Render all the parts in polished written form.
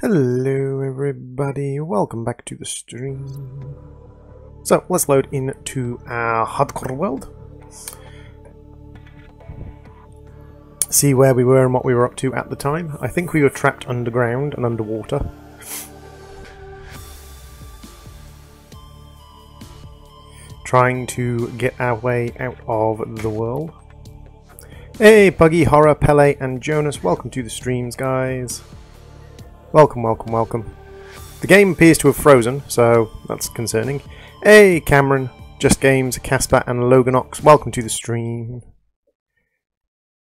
Hello everybody, welcome back to the stream. So let's load into our hardcore world. See where we were and what we were up to at the time. I think we were trapped underground and underwater. Trying to get our way out of the world. Hey Buggy, Horror, Pele and Jonas, welcome to the streams guys. Welcome, welcome, welcome. The game appears to have frozen, so that's concerning. Hey Cameron, Just Games, Casper and Loganox, welcome to the stream.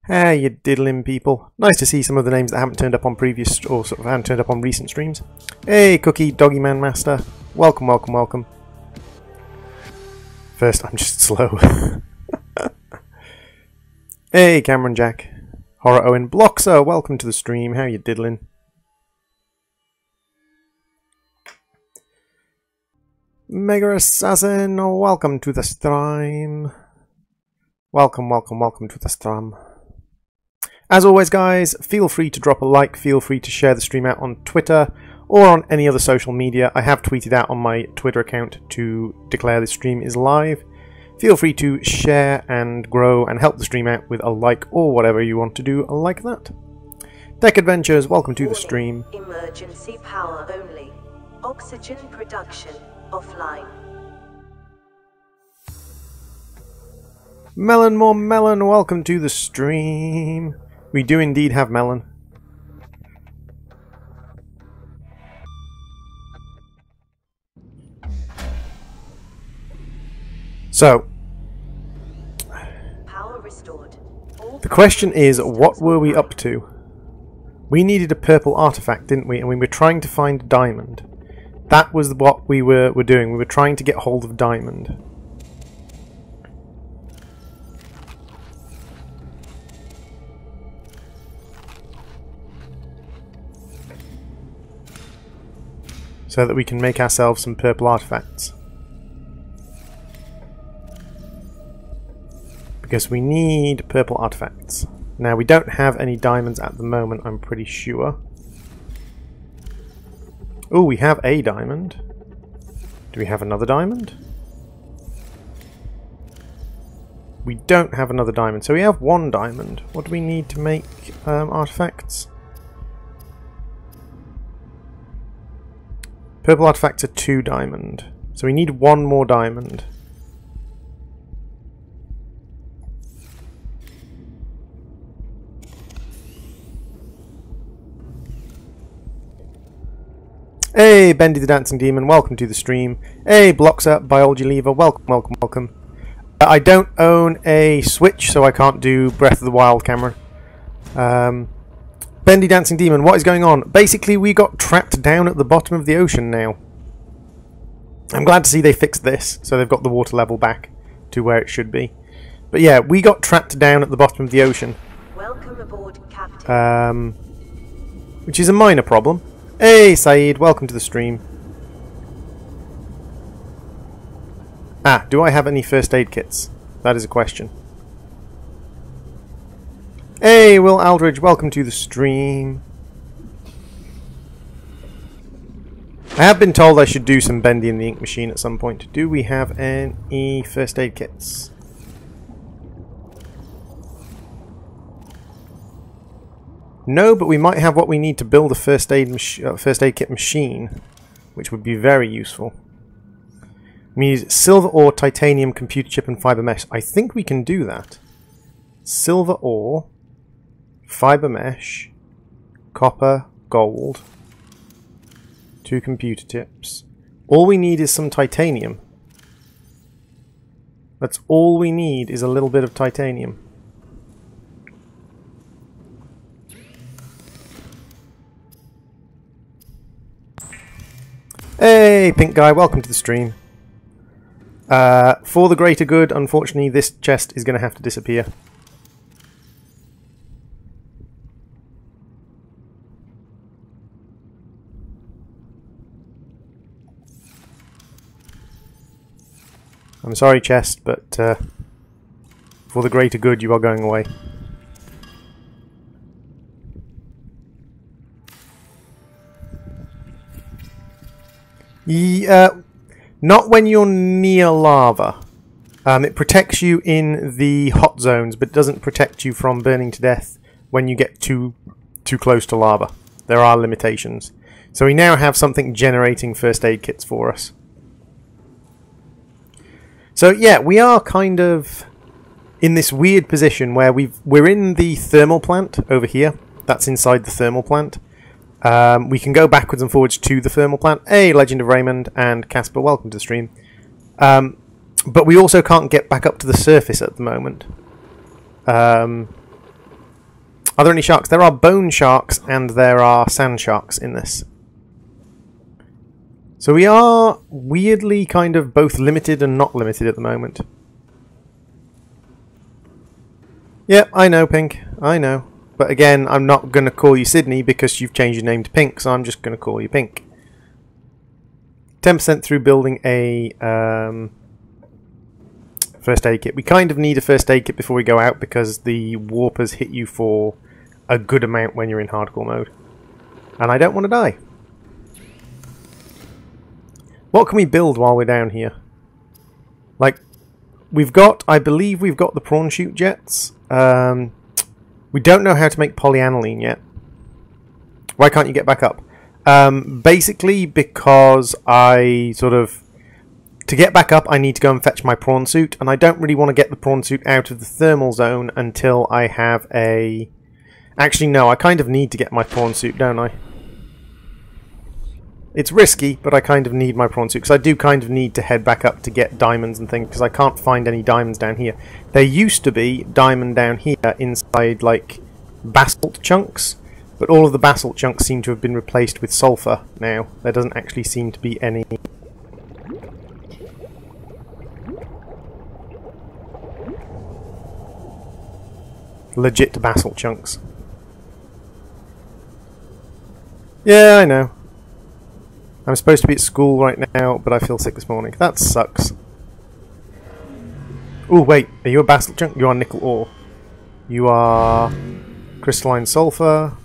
How you diddling people? Nice to see some of the names that haven't turned up on previous, or sort of haven't turned up on recent streams. Hey Cookie, Doggy Man Master, welcome, welcome, welcome. First, I'm just slow. Hey Cameron Jack, Horror Owen, Bloxer, welcome to the stream, how you diddling? Mega Assassin, welcome to the stream. Welcome, welcome, welcome to the stream. As always guys, feel free to drop a like, feel free to share the stream out on Twitter or on any other social media. I have tweeted out on my Twitter account to declare the stream is live. Feel free to share and grow and help the stream out with a like or whatever you want to do like that. Deck Adventures, welcome to the stream. Emergency power only. Oxygen production offline. Melon, more melon, welcome to the stream. We do indeed have melon. So, Power restored. the question is, what were we up to? We needed a purple artifact, didn't we? And we were trying to find a diamond. That was what we were doing. We were trying to get hold of diamond. So that we can make ourselves some purple artifacts. Because we need purple artifacts. Now we don't have any diamonds at the moment, I'm pretty sure. Oh, we have a diamond. Do we have another diamond? We don't have another diamond, so we have one diamond. What do we need to make artifacts? Purple artifacts are 2 diamond, so we need 1 more diamond. Hey, Bendy the Dancing Demon, welcome to the stream. Hey, Bloxer, Biology Lever, welcome, welcome, welcome. I don't own a Switch, so I can't do Breath of the Wild, Cameron. Bendy Dancing Demon, what is going on? Basically, we got trapped down at the bottom of the ocean now. I'm glad to see they fixed this, so they've got the water level back to where it should be. But yeah, we got trapped down at the bottom of the ocean. Welcome aboard, Captain. Which is a minor problem. Hey Saeed, welcome to the stream. Ah, do I have any first aid kits? That is a question. Hey Will Aldridge, welcome to the stream. I have been told I should do some Bendy in the ink machine at some point. Do we have any first aid kits? No, but we might have what we need to build a first aid kit machine, which would be very useful. We need silver ore, titanium, computer chip, and fiber mesh. I think we can do that. Silver ore, fiber mesh, copper, gold, 2 computer chips. All we need is some titanium. That's all we need, is a little bit of titanium. Hey, Pink Guy, welcome to the stream. For the greater good, unfortunately, this chest is going to have to disappear. I'm sorry, chest, but for the greater good, you are going away. Not when you're near lava. It protects you in the hot zones, but doesn't protect you from burning to death when you get too close to lava. There are limitations. So we now have something generating first aid kits for us. So yeah, we are kind of in this weird position where we're in the thermal plant over here. That's inside the thermal plant. We can go backwards and forwards to the thermal plant. Hey, Legend of Raymond and Casper, welcome to the stream. But we also can't get back up to the surface at the moment. Are there any sharks? There are bone sharks and there are sand sharks in this. So we are weirdly kind of both limited and not limited at the moment. Yep, I know, Pink. I know. But again, I'm not going to call you Sydney because you've changed your name to Pink, so I'm just going to call you Pink. 10% through building a first aid kit. We kind of need a first aid kit before we go out because the warpers hit you for a good amount when you're in hardcore mode. And I don't want to die. What can we build while we're down here? Like, I believe we've got the prawn chute jets. We don't know how to make polyaniline yet. Why can't you get back up? Basically because to get back up I need to go and fetch my prawn suit, and I don't really want to get the prawn suit out of the thermal zone until I have a... Actually no, I kind of need to get my prawn suit, don't I? It's risky, but I kind of need my prawn suit, because I do kind of need to head back up to get diamonds and things, because I can't find any diamonds down here. There used to be diamond down here inside, like, basalt chunks, but all of the basalt chunks seem to have been replaced with sulfur now. There doesn't actually seem to be any... legit basalt chunks. Yeah, I know. I'm supposed to be at school right now, but I feel sick this morning. That sucks. Oh, wait. Are you a basalt chunk? You are nickel ore. You are crystalline sulfur.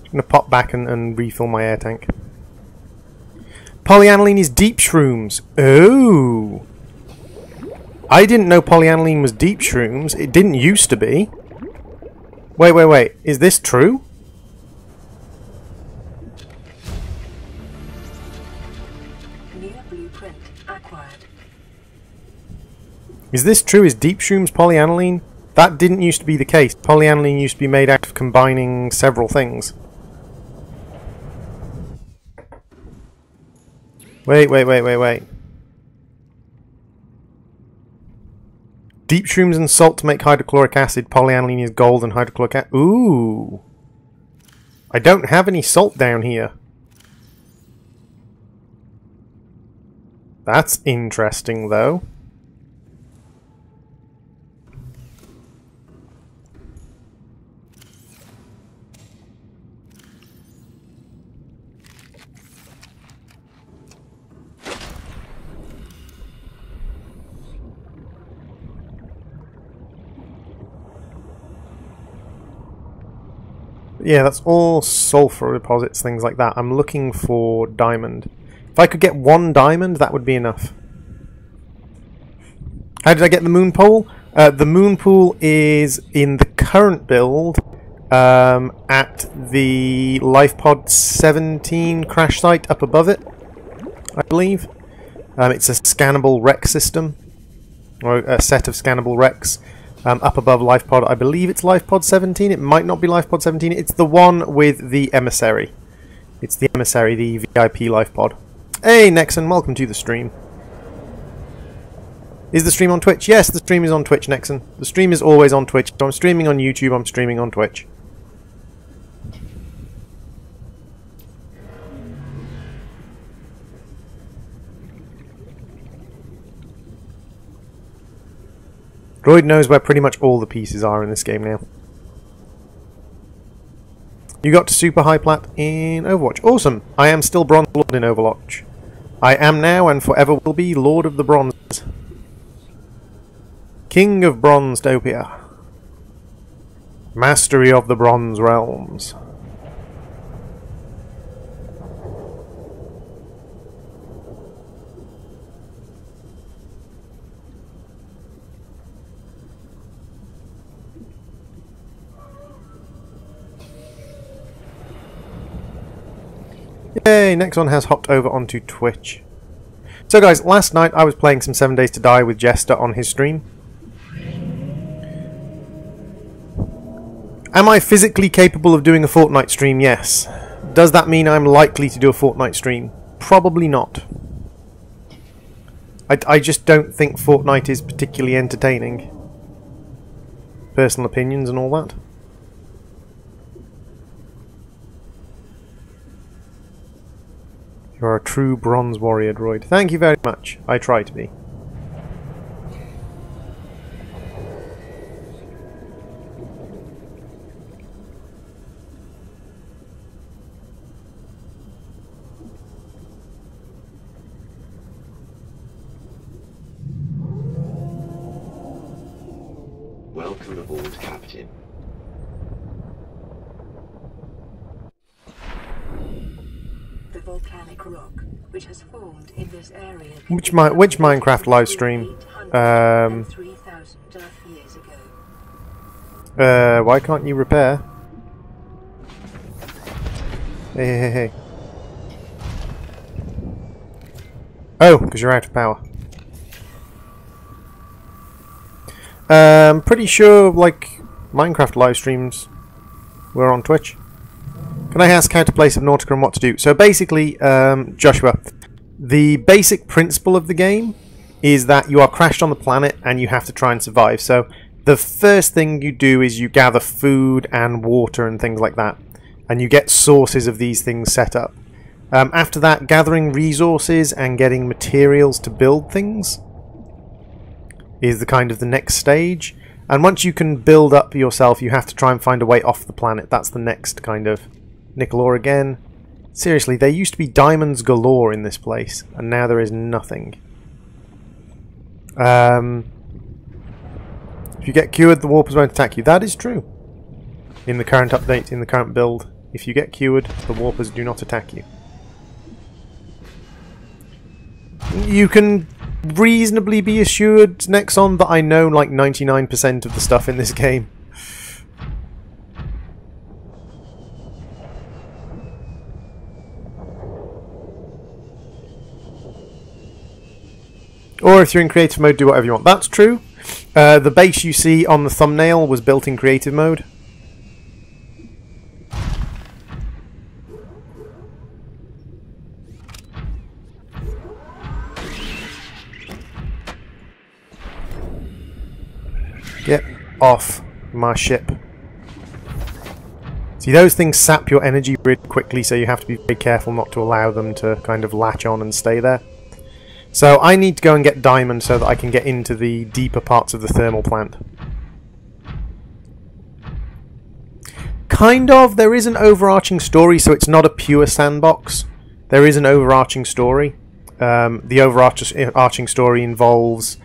I'm going to pop back and refill my air tank. Polyaniline is deep shrooms. Oh! I didn't know polyaniline was deep shrooms. It didn't used to be. Wait. Is this true? New blueprint acquired. Is this true? Is deep shrooms polyaniline? That didn't used to be the case. Polyaniline used to be made out of combining several things. Wait. Deep shrooms and salt to make hydrochloric acid. Polyaniline is gold and hydrochloric acid. Ooh. I don't have any salt down here. That's interesting, though. Yeah, that's all sulfur deposits, things like that. I'm looking for diamond. If I could get one diamond, that would be enough. How did I get the moon pole? The moon pool is in the current build at the LifePod 17 crash site up above it, I believe. It's a scannable wreck system, or a set of scannable wrecks. Up above LifePod, I believe it's LifePod 17. It might not be LifePod 17. It's the one with the emissary. It's the emissary, the VIP LifePod. Hey, Nexon, welcome to the stream. Is the stream on Twitch? Yes, the stream is on Twitch, Nexon. The stream is always on Twitch. So I'm streaming on YouTube, I'm streaming on Twitch. Droid knows where pretty much all the pieces are in this game now. You got to super high plat in Overwatch. Awesome! I am still Bronze Lord in Overwatch. I am now and forever will be Lord of the Bronzes. King of Bronzedopia. Mastery of the Bronze Realms. Yay, Nexon has hopped over onto Twitch. So guys, last night I was playing some 7 Days to Die with Jester on his stream. Am I physically capable of doing a Fortnite stream? Yes. Does that mean I'm likely to do a Fortnite stream? Probably not. I just don't think Fortnite is particularly entertaining. Personal opinions and all that. You're a true bronze warrior droid. Thank you very much. I try to be. Welcome aboard, Captain. The volcanic rock, which has formed in this area. Which Minecraft live stream? 3,000 Earth years ago. Why can't you repair? Hey. Oh, because you're out of power. Pretty sure, like, Minecraft live streams were on Twitch. Can I ask how to play Subnautica and what to do? So basically, Joshua, the basic principle of the game is that you are crashed on the planet and you have to try and survive. So the first thing you do is you gather food and water and things like that. And you get sources of these things set up. After that, gathering resources and getting materials to build things is the kind of the next stage. And once you can build up yourself, you have to try and find a way off the planet. That's the next kind of... Nickel ore again. Seriously, there used to be diamonds galore in this place, and now there is nothing. If you get cured, the warpers won't attack you. That is true. In the current update, in the current build, if you get cured, the warpers do not attack you. You can reasonably be assured, Nexon, that I know like 99% of the stuff in this game. Or if you're in creative mode, do whatever you want. That's true. The base you see on the thumbnail was built in creative mode. Get off my ship. See, those things sap your energy really quickly, so you have to be very careful not to allow them to kind of latch on and stay there. So I need to go and get diamond so that I can get into the deeper parts of the thermal plant. Kind of. There is an overarching story, so it's not a pure sandbox. There is an overarching story. The overarching story involves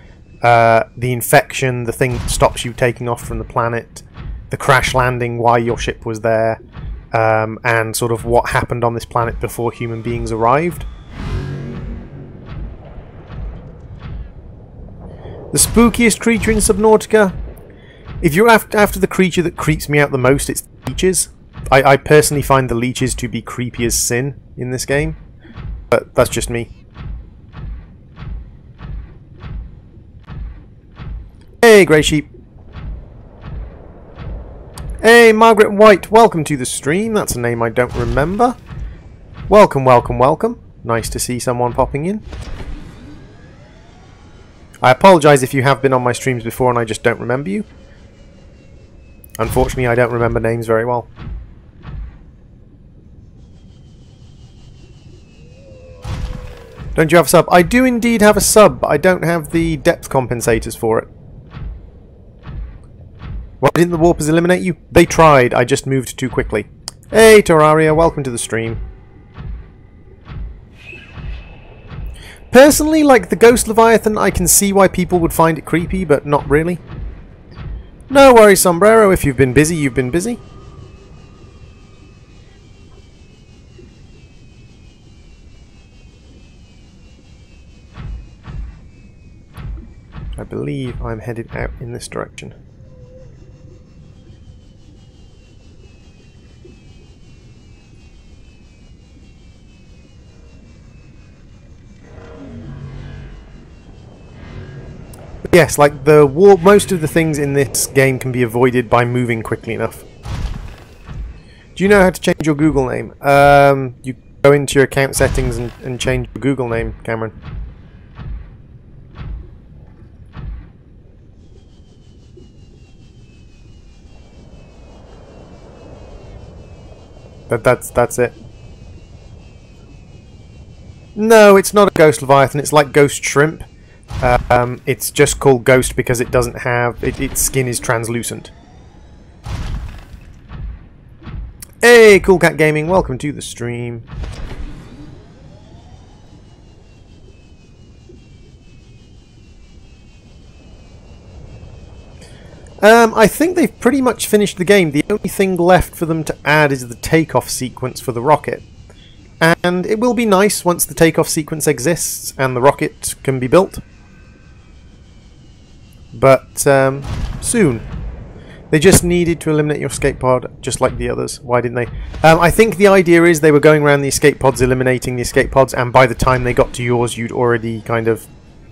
the infection, the thing that stops you taking off from the planet, the crash landing, why your ship was there, and sort of what happened on this planet before human beings arrived. The spookiest creature in Subnautica? If you're after the creature that creeps me out the most, it's the leeches. I personally find the leeches to be creepy as sin in this game. But that's just me. Hey, Grey Sheep. Hey, Margaret White, welcome to the stream. That's a name I don't remember. Welcome, welcome, welcome. Nice to see someone popping in. I apologise if you have been on my streams before and I just don't remember you. Unfortunately, I don't remember names very well. Don't you have a sub? I do indeed have a sub, but I don't have the depth compensators for it. Why didn't the warpers eliminate you? They tried, I just moved too quickly. Hey Terraria, welcome to the stream. Personally, like the Ghost Leviathan, I can see why people would find it creepy, but not really. No worries, Sombrero. If you've been busy, you've been busy. I believe I'm headed out in this direction. But yes, like the most of the things in this game can be avoided by moving quickly enough. Do you know how to change your Google name? You go into your account settings and change your Google name, Cameron. That's it. No, it's not a Ghost Leviathan. It's like Ghost Shrimp. It's just called Ghost because it doesn't have... its skin is translucent. Hey, Cool Cat Gaming, welcome to the stream. I think they've pretty much finished the game. The only thing left for them to add is the takeoff sequence for the rocket. And it will be nice once the takeoff sequence exists and the rocket can be built. But soon. They just needed to eliminate your escape pod just like the others. Why didn't they? I think the idea is they were going around the escape pods, eliminating the escape pods, and by the time they got to yours, you'd already kind of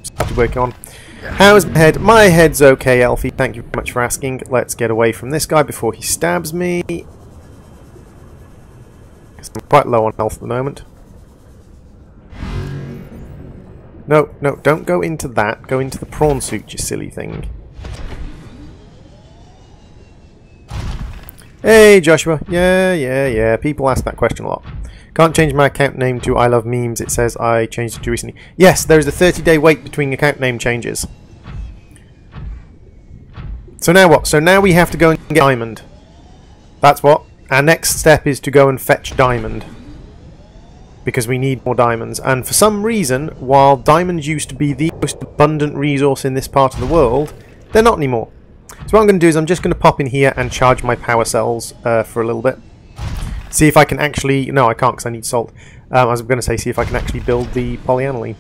started working on. How's my head? My head's okay, Elfie. Thank you very much for asking. Let's get away from this guy before he stabs me. Because I'm quite low on health at the moment. No, no, don't go into that. Go into the prawn suit, you silly thing. Hey, Joshua. Yeah. People ask that question a lot. Can't change my account name to I Love Memes. It says I changed it too recently. Yes, there is a 30-day wait between account name changes. So now what? So now we have to go and get Diamond. That's what. Our next step is to go and fetch Diamond. Because we need more diamonds. And for some reason, while diamonds used to be the most abundant resource in this part of the world, they're not anymore. So what I'm going to do is I'm just going to pop in here and charge my power cells for a little bit. See if I can actually... No, I can't because I need salt. I was going to say see if I can actually build the polyaniline.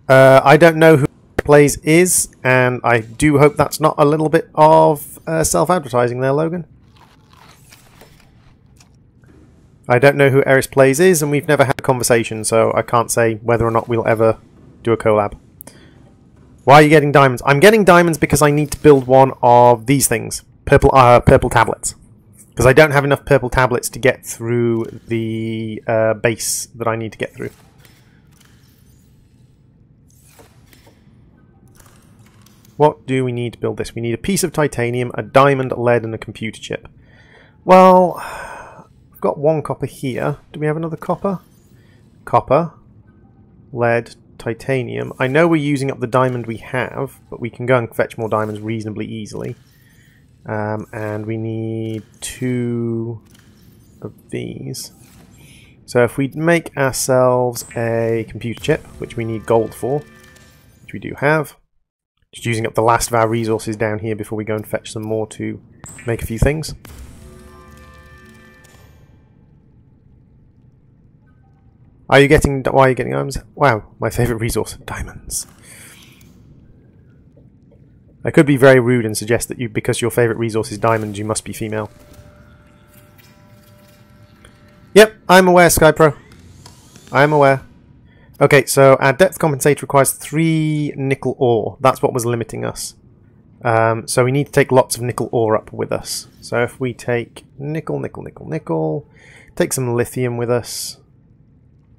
I don't know who Plays is, and I do hope that's not a little bit of self-advertising there, Logan. I don't know who Eris Plays is, and we've never had a conversation, so I can't say whether or not we'll ever do a collab. Why are you getting diamonds? I'm getting diamonds because I need to build one of these things. Purple tablets. Because I don't have enough purple tablets to get through the base that I need to get through. What do we need to build this? We need a piece of titanium, a diamond, lead, and a computer chip. Well, I've got one copper here. Do we have another copper? Copper, lead, titanium. I know we're using up the diamond we have, but we can go and fetch more diamonds reasonably easily. And we need 2 of these. So if we make ourselves a computer chip, which we need gold for, which we do have, just using up the last of our resources down here before we go and fetch some more to make a few things. Why are you getting diamonds? Wow, my favourite resource, diamonds. I could be very rude and suggest that because your favourite resource is diamonds, you must be female. Yep, I'm aware, SkyPro. I'm aware. Okay, so our depth compensator requires 3 nickel ore. That's what was limiting us. So we need to take lots of nickel ore up with us. So if we take nickel, take some lithium with us.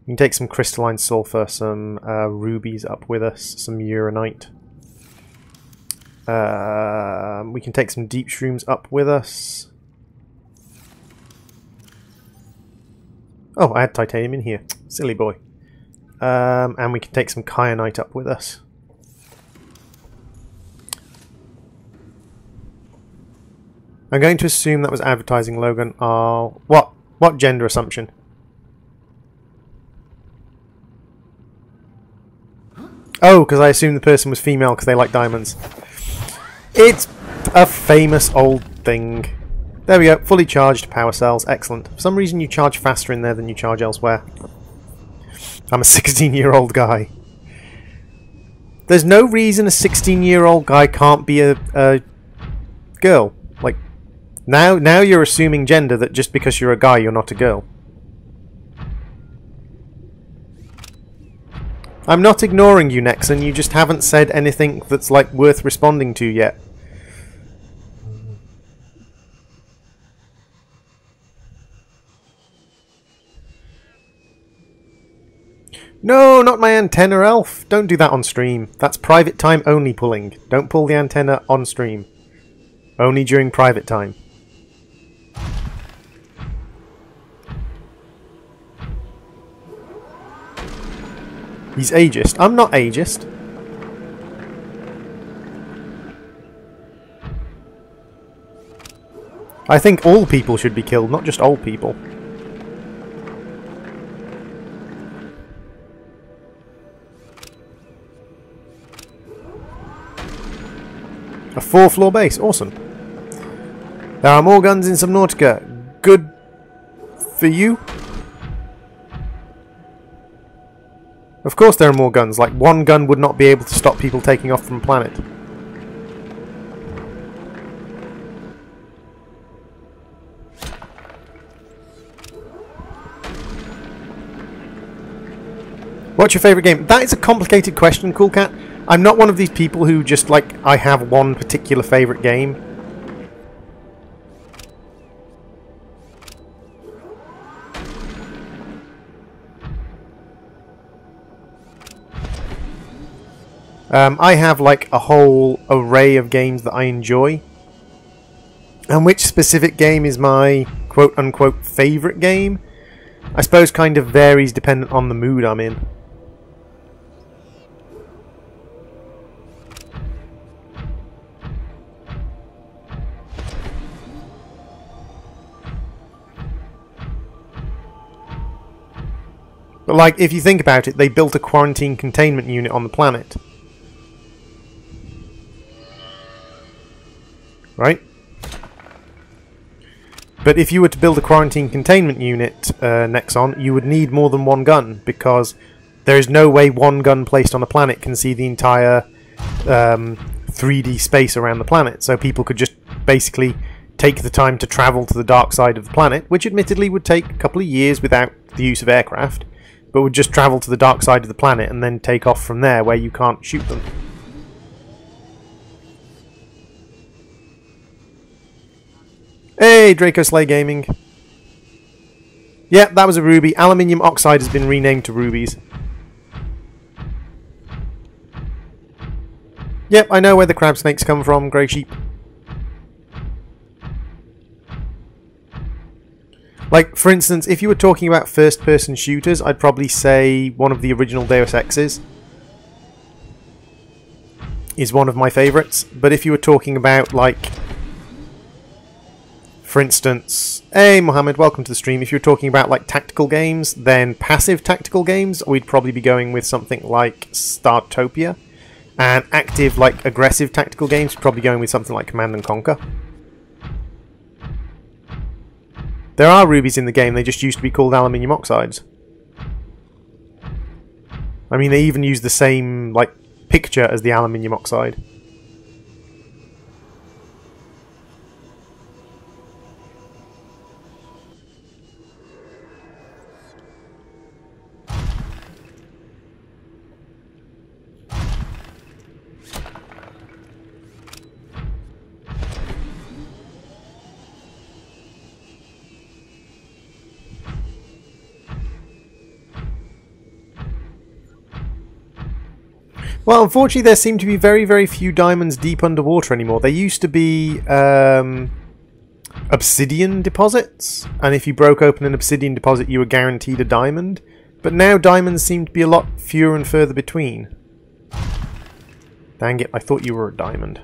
We can take some crystalline sulfur, some rubies up with us, some uranite. We can take some deep shrooms up with us. Oh, I had titanium in here. Silly boy. And we can take some kyanite up with us. I'm going to assume that was advertising, Logan. What? What gender assumption? Oh, because I assumed the person was female because they like diamonds. It's a famous old thing. There we go, fully charged power cells, excellent. For some reason you charge faster in there than you charge elsewhere. I'm a 16-year-old guy. There's no reason a 16-year-old guy can't be a girl. Like, now you're assuming gender that just because you're a guy you're not a girl. I'm not ignoring you, Nexon, you just haven't said anything that's like worth responding to yet. No, not my antenna, Elf! Don't do that on stream. That's private time only pulling. Don't pull the antenna on stream. Only during private time. He's ageist. I'm not ageist. I think all people should be killed, not just old people. A 4-floor base, awesome. There are more guns in Subnautica. Good for you? Of course there are more guns, like one gun would not be able to stop people taking off from a planet. What's your favourite game? That is a complicated question, Cool Cat. I'm not one of these people who just, like, I have one particular favourite game. I have, like, a whole array of games that I enjoy. And which specific game is my quote-unquote favourite game? I suppose kind of varies dependent on the mood I'm in. But, like, if you think about it, they built a quarantine containment unit on the planet. Right? But if you were to build a quarantine containment unit, Nexon, you would need more than one gun, because there is no way one gun placed on a planet can see the entire 3D space around the planet. So people could just basically take the time to travel to the dark side of the planet, which admittedly would take a couple of years without the use of aircraft, but would just travel to the dark side of the planet and then take off from there where you can't shoot them. Hey, Draco Slay Gaming. Yeah, that was a ruby. Aluminium oxide has been renamed to rubies. Yep, I know where the crab snakes come from, grey sheep. Like, for instance, if you were talking about first-person shooters, I'd probably say one of the original Deus Exes is one of my favourites. But if you were talking about, like, for instance, hey Mohammed, welcome to the stream. If you're talking about, like, tactical games, then passive tactical games, we'd probably be going with something like Startopia. And active, like, aggressive tactical games, we'd probably going with something like Command and Conquer. There are rubies in the game, they just used to be called aluminium oxides. I mean, they even use the same, like, picture as the aluminium oxide. Well, unfortunately, there seem to be very, very few diamonds deep underwater anymore. There used to be obsidian deposits, and if you broke open an obsidian deposit, you were guaranteed a diamond. But now diamonds seem to be a lot fewer and further between. Dang it, I thought you were a diamond.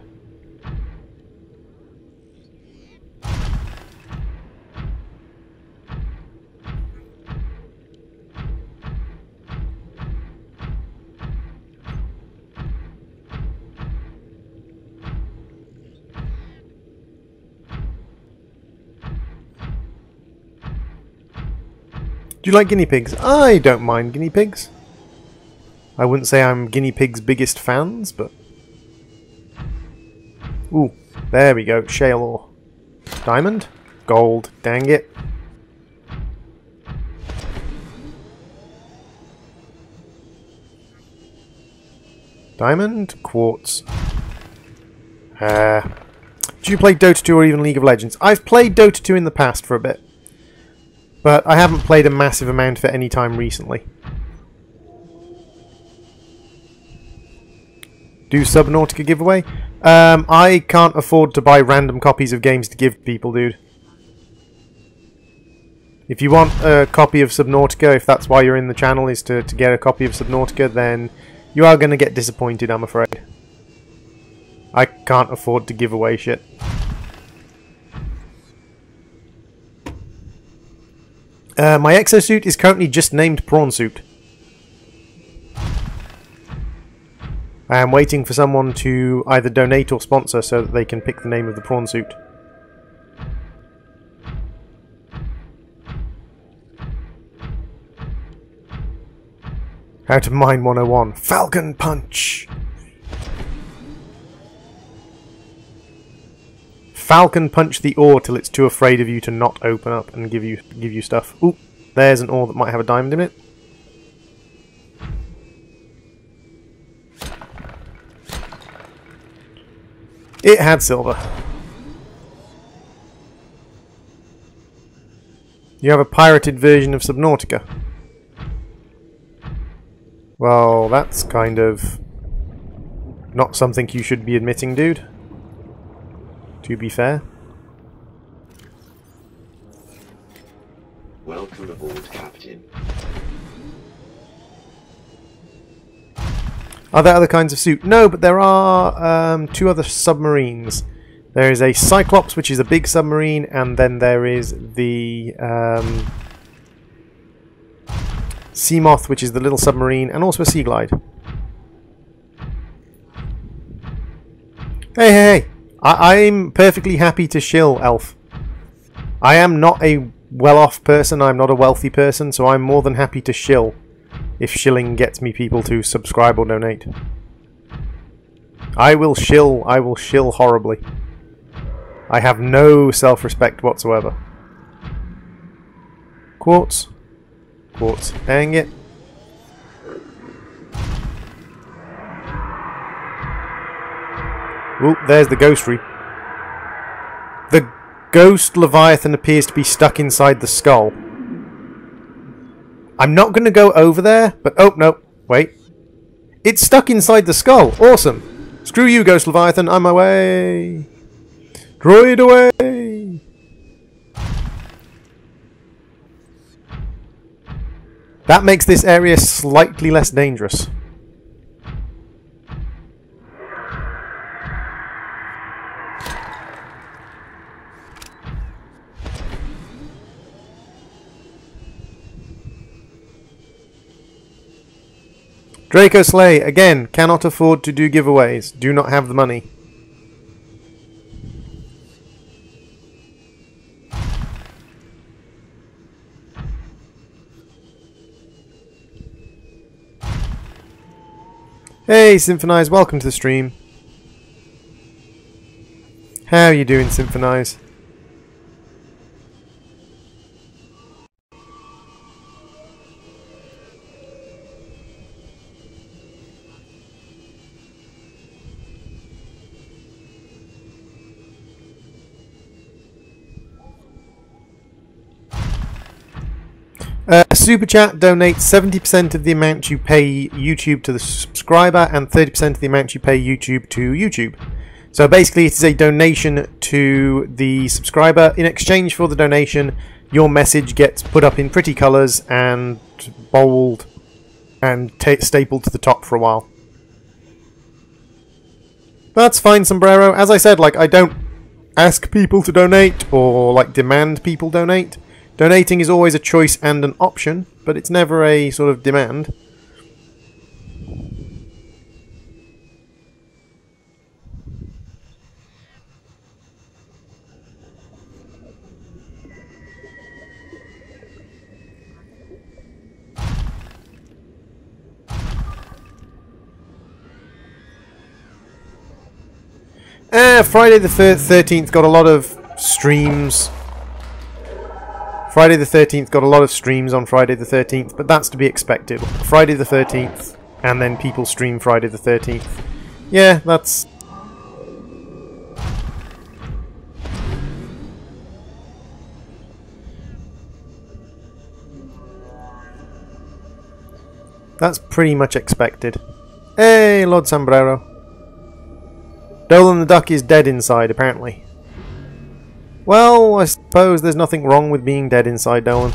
Do you like guinea pigs? I don't mind guinea pigs. I wouldn't say I'm guinea pigs' biggest fans, but... Ooh, there we go. Shale ore. Diamond? Gold. Dang it. Diamond? Quartz. Do you play Dota 2 or even League of Legends? I've played Dota 2 in the past for a bit. But I haven't played a massive amount for any time recently. Do Subnautica giveaway? I can't afford to buy random copies of games to give people, dude. If you want a copy of Subnautica, if that's why you're in the channel, is to get a copy of Subnautica, then you are going to get disappointed, I'm afraid. I can't afford to give away shit. My exosuit is currently just named Prawn Suit. I am waiting for someone to either donate or sponsor so that they can pick the name of the prawn suit. How to mine 101. Falcon Punch! Falcon Punch the ore till it's too afraid of you to not open up and give you stuff. Ooh, there's an ore that might have a diamond in it. It had silver. You have a pirated version of Subnautica. Well, that's kind of not something you should be admitting, dude. To be fair. Welcome aboard, Captain. Are there other kinds of suit? No, but there are two other submarines. There is a Cyclops, which is a big submarine, and then there is the Seamoth, which is the little submarine, and also a Sea Glide. Hey, hey, hey! I'm perfectly happy to shill, Elf. I am not a well-off person, I'm not a wealthy person, so I'm more than happy to shill. If shilling gets me people to subscribe or donate. I will shill horribly. I have no self-respect whatsoever. Quartz. Quartz. Dang it. Ooh, there's the ghost reap. The ghost Leviathan appears to be stuck inside the skull. I'm not going to go over there, but... Oh, no. Wait. It's stuck inside the skull. Awesome. Screw you, Ghost Leviathan. I'm away. Droid away. That makes this area slightly less dangerous. Draco Slay, again, cannot afford to do giveaways. Do not have the money. Hey, Symphonize, welcome to the stream. How are you doing, Symphonize? Super Chat donates 70% of the amount you pay YouTube to the subscriber and 30% of the amount you pay YouTube to YouTube. So basically it is a donation to the subscriber. In exchange for the donation, your message gets put up in pretty colours and bold and stapled to the top for a while. That's fine, Sombrero. As I said, like, I don't ask people to donate or like demand people donate. Donating is always a choice and an option, but it's never a sort of demand. Friday the 13th got a lot of streams. Friday the 13th got a lot of streams on Friday the 13th, but that's to be expected. Friday the 13th, and then people stream Friday the 13th. Yeah, that's... That's pretty much expected. Hey, Lord Sombrero. Dolan the Duck is dead inside, apparently. Well, I suppose there's nothing wrong with being dead inside, Dolan.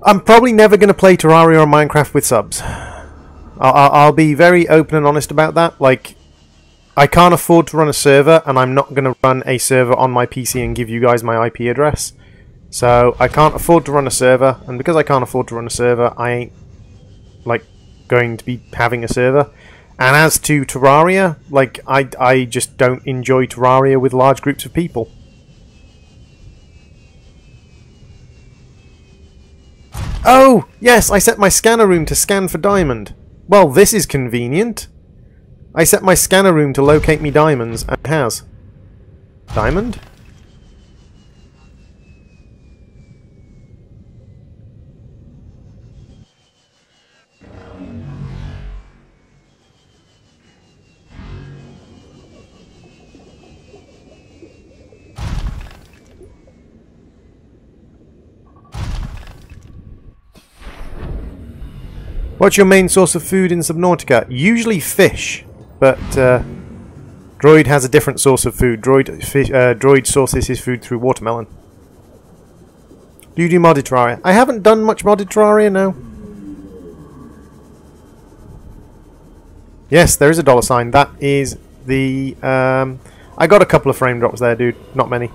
I'm probably never going to play Terraria or Minecraft with subs. I'll be very open and honest about that. Like, I can't afford to run a server, and I'm not going to run a server on my PC and give you guys my IP address. So, I can't afford to run a server, and because I can't afford to run a server, I ain't, like, going to be having a server. And as to Terraria, like, I just don't enjoy Terraria with large groups of people. Oh, yes, I set my scanner room to scan for diamond. Well, this is convenient. I set my scanner room to locate me diamonds, and it has. Diamond? What's your main source of food in Subnautica? Usually fish, but Droid has a different source of food. Droid sources his food through watermelon. Do you do modded Terraria? I haven't done much modded Terraria, no. Yes, there is a $sign. That is the... I got a couple of frame drops there, dude. Not many.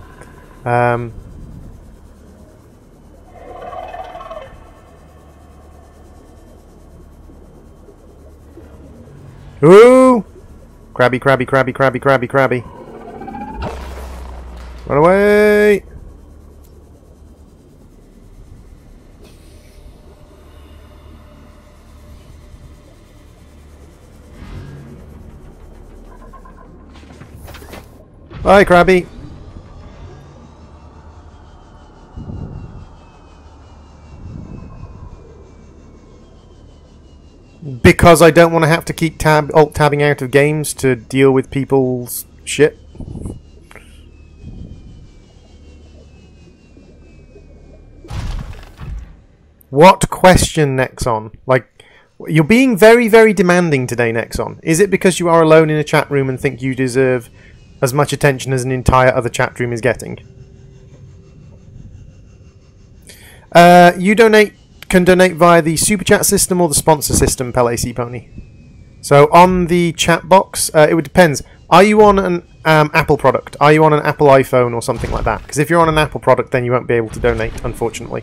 Ooh! Crabby, crabby, crabby, crabby, crabby, crabby. Run away! Bye, crabby. Because I don't want to have to keep alt-tabbing out of games to deal with people's shit. What question, Nexon? Like, you're being very, very demanding today, Nexon. Is it because you are alone in a chat room and think you deserve as much attention as an entire other chat room is getting? You can donate via the super chat system or the sponsor system, Pele C Pony. So on the chat box, it would depends. Are you on an Apple product? Are you on an Apple iPhone or something like that? Because if you're on an Apple product, then you won't be able to donate, unfortunately.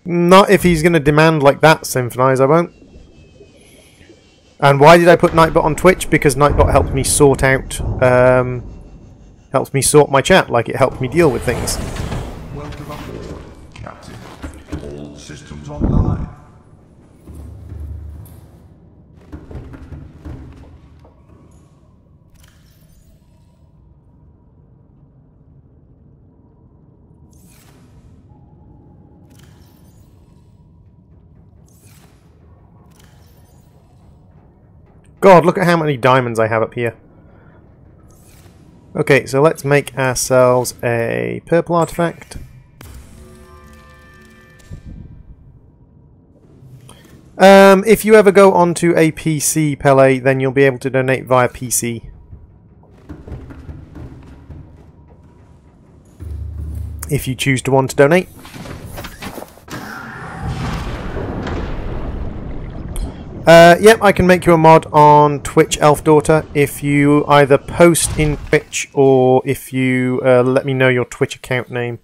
Not if he's going to demand like that, Symphonize, I won't. And why did I put Nightbot on Twitch? Because Nightbot helped me sort out, helps me sort my chat, like it helped me deal with things. Welcome aboard, Captain. All systems online. God, look at how many diamonds I have up here. Okay, so let's make ourselves a purple artifact. If you ever go onto a PC, Pele, then you'll be able to donate via PC. If you choose to want to donate. Yep, I can make you a mod on Twitch, Elf Daughter, if you either post in Twitch or if you let me know your Twitch account name.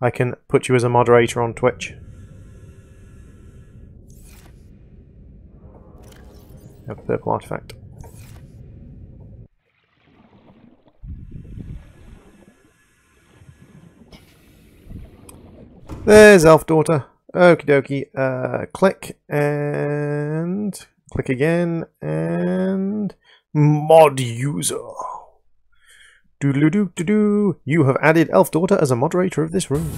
I can put you as a moderator on Twitch. Have a purple artifact. There's Elf Daughter. Okie dokie. Click and click again and mod user. Doodle-doo-doo-doo. You have added Elf Daughter as a moderator of this room.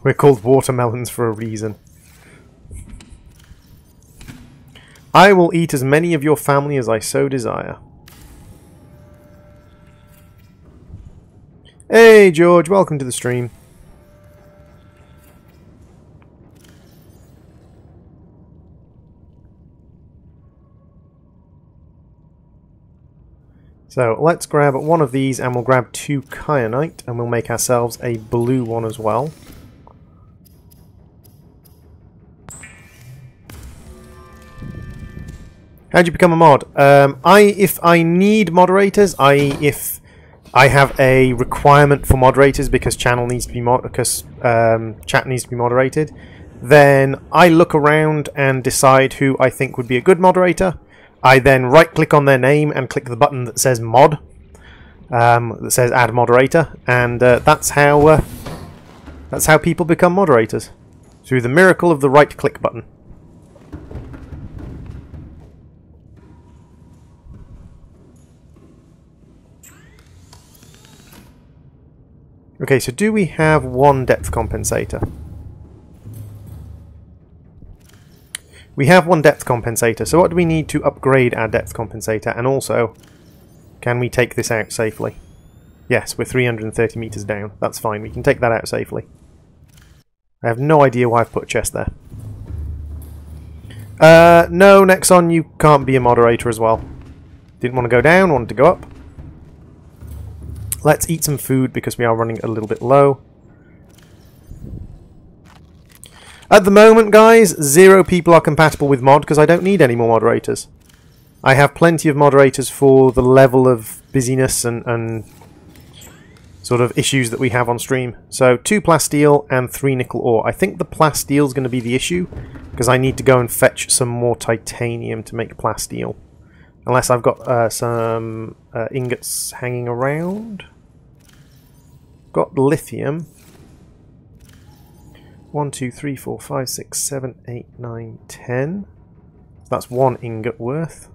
We're called watermelons for a reason. I will eat as many of your family as I so desire. Hey George, welcome to the stream. So let's grab one of these and we'll grab 2 kyanite and we'll make ourselves a blue one as well. How'd you become a mod? If I need moderators, if I have a requirement for moderators because chat needs to be moderated, then I look around and decide who I think would be a good moderator. I then right-click on their name and click the button that says mod, that says add moderator, and that's how people become moderators, through the miracle of the right-click button. Okay, so do we have 1 depth compensator? We have 1 depth compensator, so what do we need to upgrade our depth compensator? And also, can we take this out safely? Yes, we're 330 meters down. That's fine, we can take that out safely. I have no idea why I've put a chest there. No, Nexon, you can't be a moderator as well. Didn't want to go down, wanted to go up. Let's eat some food because we are running a little bit low. At the moment, guys, 0 people are compatible with mod because I don't need any more moderators. I have plenty of moderators for the level of busyness and sort of issues that we have on stream. So 2 plasteel and 3 nickel ore. I think the plasteel is going to be the issue because I need to go and fetch some more titanium to make plasteel. Unless I've got some ingots hanging around. Got lithium. 1, 2, 3, 4, 5, 6, 7, 8, 9, 10. So that's 1 ingot worth.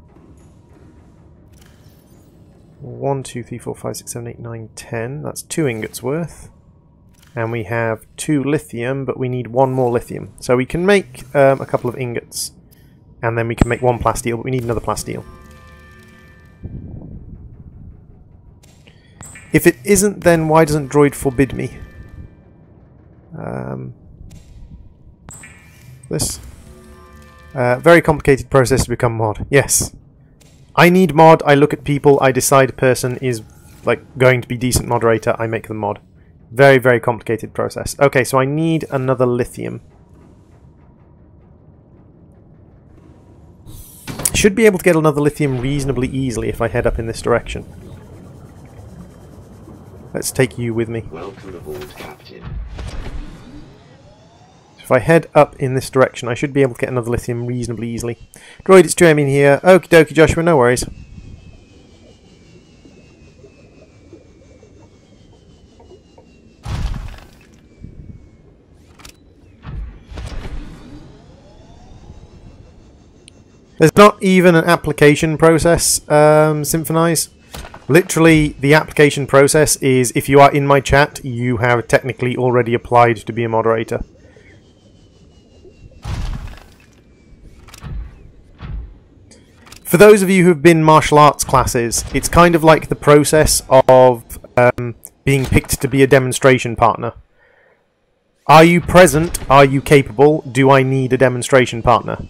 1, 2, 3, 4, 5, 6, 7, 8, 9, 10. That's 2 ingots worth. And we have 2 lithium, but we need 1 more lithium. So we can make a couple of ingots. And then we can make 1 plasteel, but we need another plasteel. If it isn't, then why doesn't droid forbid me? This. Very complicated process to become mod. Yes. I need mod, I look at people, I decide a person is like going to be decent moderator, I make them mod. Very, very complicated process. Okay, so I need another lithium. Should be able to get another lithium reasonably easily if I head up in this direction. Let's take you with me. Welcome aboard, Captain. If I head up in this direction, I should be able to get another lithium reasonably easily. Droid, it's Jeremy here. Okie dokie, Joshua, no worries. There's not even an application process, Symphonize. Literally, the application process is if you are in my chat, you have technically already applied to be a moderator. For those of you who've been martial arts classes, it's kind of like the process of being picked to be a demonstration partner. Are you present? Are you capable? Do I need a demonstration partner?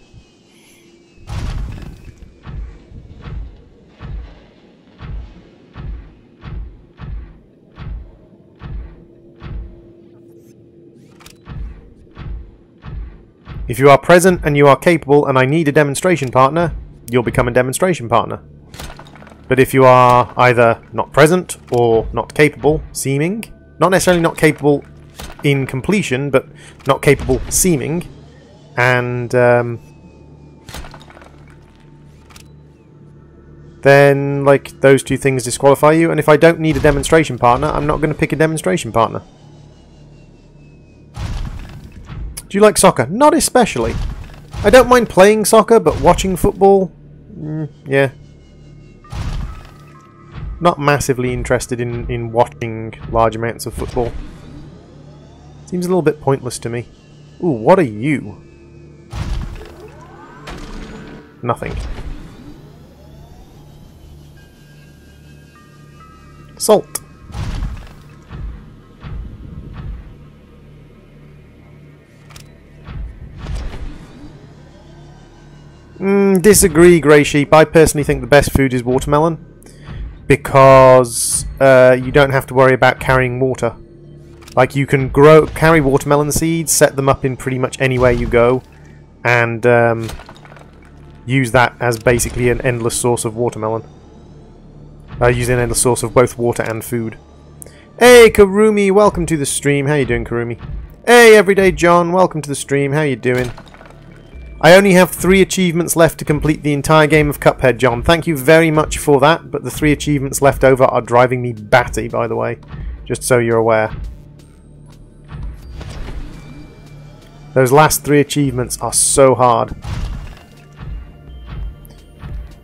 If you are present and you are capable and I need a demonstration partner, you'll become a demonstration partner. But if you are either not present or not capable, seeming, not necessarily not capable in completion, but not capable seeming, and then like those two things disqualify you. And if I don't need a demonstration partner, I'm not going to pick a demonstration partner. Do you like soccer? Not especially. I don't mind playing soccer, but watching football, yeah. Not massively interested in watching large amounts of football. Seems a little bit pointless to me. Ooh, what are you? Nothing. Salt. Disagree, Grey Sheep. I personally think the best food is watermelon. Because you don't have to worry about carrying water. Like, you can carry watermelon seeds, set them up in pretty much anywhere you go, and use that as basically an endless source of watermelon. Use an endless source of both water and food. Hey, Karumi, welcome to the stream. How you doing, Karumi? Hey, Everyday John, welcome to the stream. How you doing? I only have 3 achievements left to complete the entire game of Cuphead, John. Thank you very much for that, but the 3 achievements left over are driving me batty, by the way. Just so you're aware. Those last 3 achievements are so hard.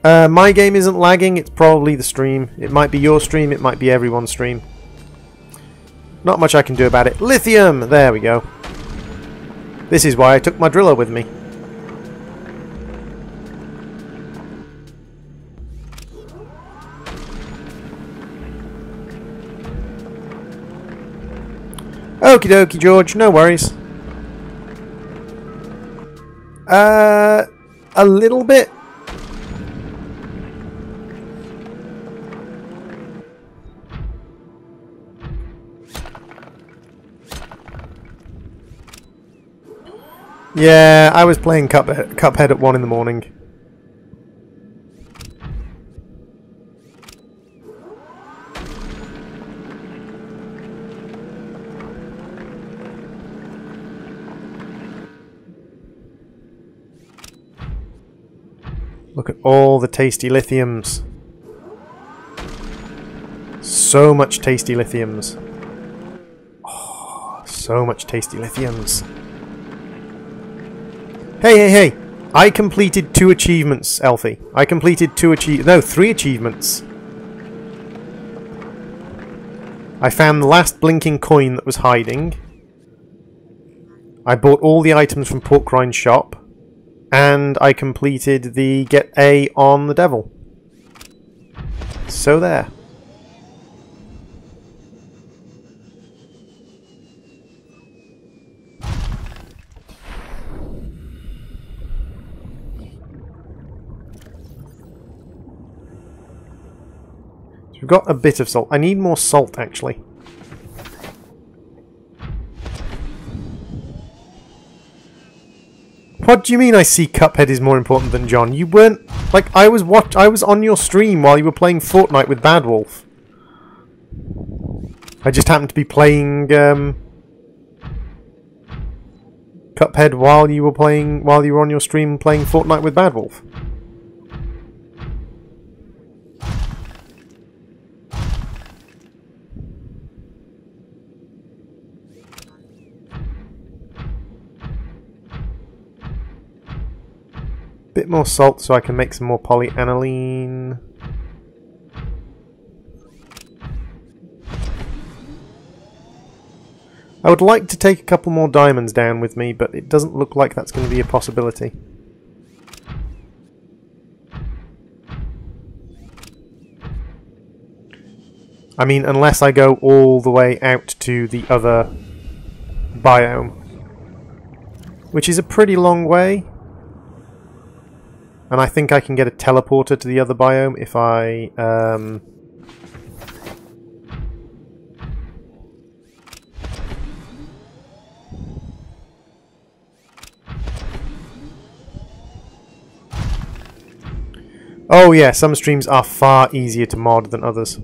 My game isn't lagging, it's probably the stream. It might be your stream, it might be everyone's stream. Not much I can do about it. Lithium! There we go. This is why I took my driller with me. Okie dokie, George, no worries. A little bit. Yeah, I was playing Cuphead at 1 in the morning. Look at all the tasty lithiums. So much tasty lithiums. Oh, so much tasty lithiums. Hey! I completed 2 achievements, Elfie. I completed 3 achievements. I found the last blinking coin that was hiding. I bought all the items from Porkrind's shop. And I completed the get A on the devil. So there. So we've got a bit of salt. I need more salt, actually. What do you mean I see Cuphead is more important than John? You weren't... Like, I was on your stream while you were playing Fortnite with Bad Wolf. I just happened to be playing Cuphead while you were on your stream playing Fortnite with Bad Wolf. Bit more salt so I can make some more polyaniline. I would like to take a couple more diamonds down with me, but it doesn't look like that's going to be a possibility. I mean, unless I go all the way out to the other biome, which is a pretty long way. And I think I can get a teleporter to the other biome if I... Oh yeah, some streams are far easier to mod than others.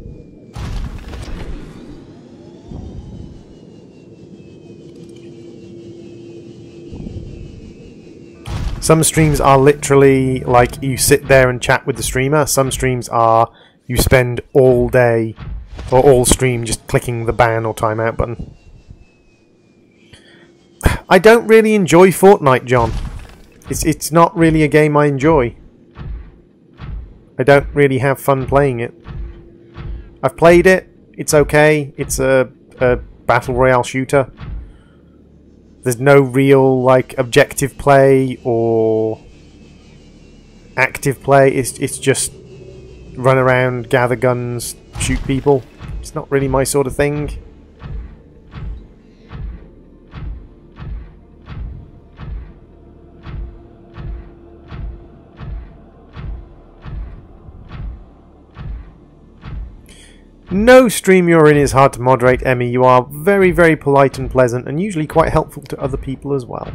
Some streams are literally like you sit there and chat with the streamer. Some streams are you spend all day or all stream just clicking the ban or timeout button. I don't really enjoy Fortnite, John. It's not really a game I enjoy. I don't really have fun playing it. I've played it. It's okay. It's a battle royale shooter. There's no real like objective play or active play. It's just run around, gather guns, shoot people. It's not really my sort of thing. No stream you're in is hard to moderate, Emmy. You are very, very polite and pleasant, and usually quite helpful to other people as well.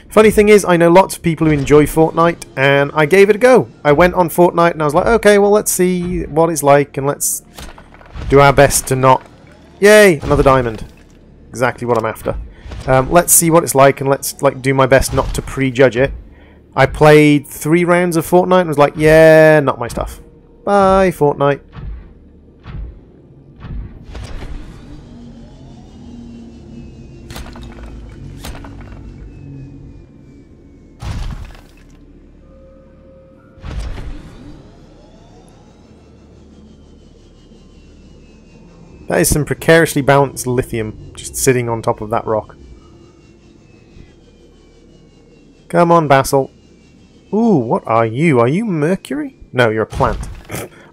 Funny thing is, I know lots of people who enjoy Fortnite, and I gave it a go. I went on Fortnite and I was like, okay, well, let's see what it's like, and let's do our best to not... Yay! Another diamond. Exactly what I'm after. Let's see what it's like, and let's do my best not to prejudge it. I played 3 rounds of Fortnite and was like, yeah, not my stuff. Bye, Fortnite. That is some precariously balanced lithium just sitting on top of that rock. Come on, Basil. Ooh, what are you? Are you Mercury? No, you're a plant.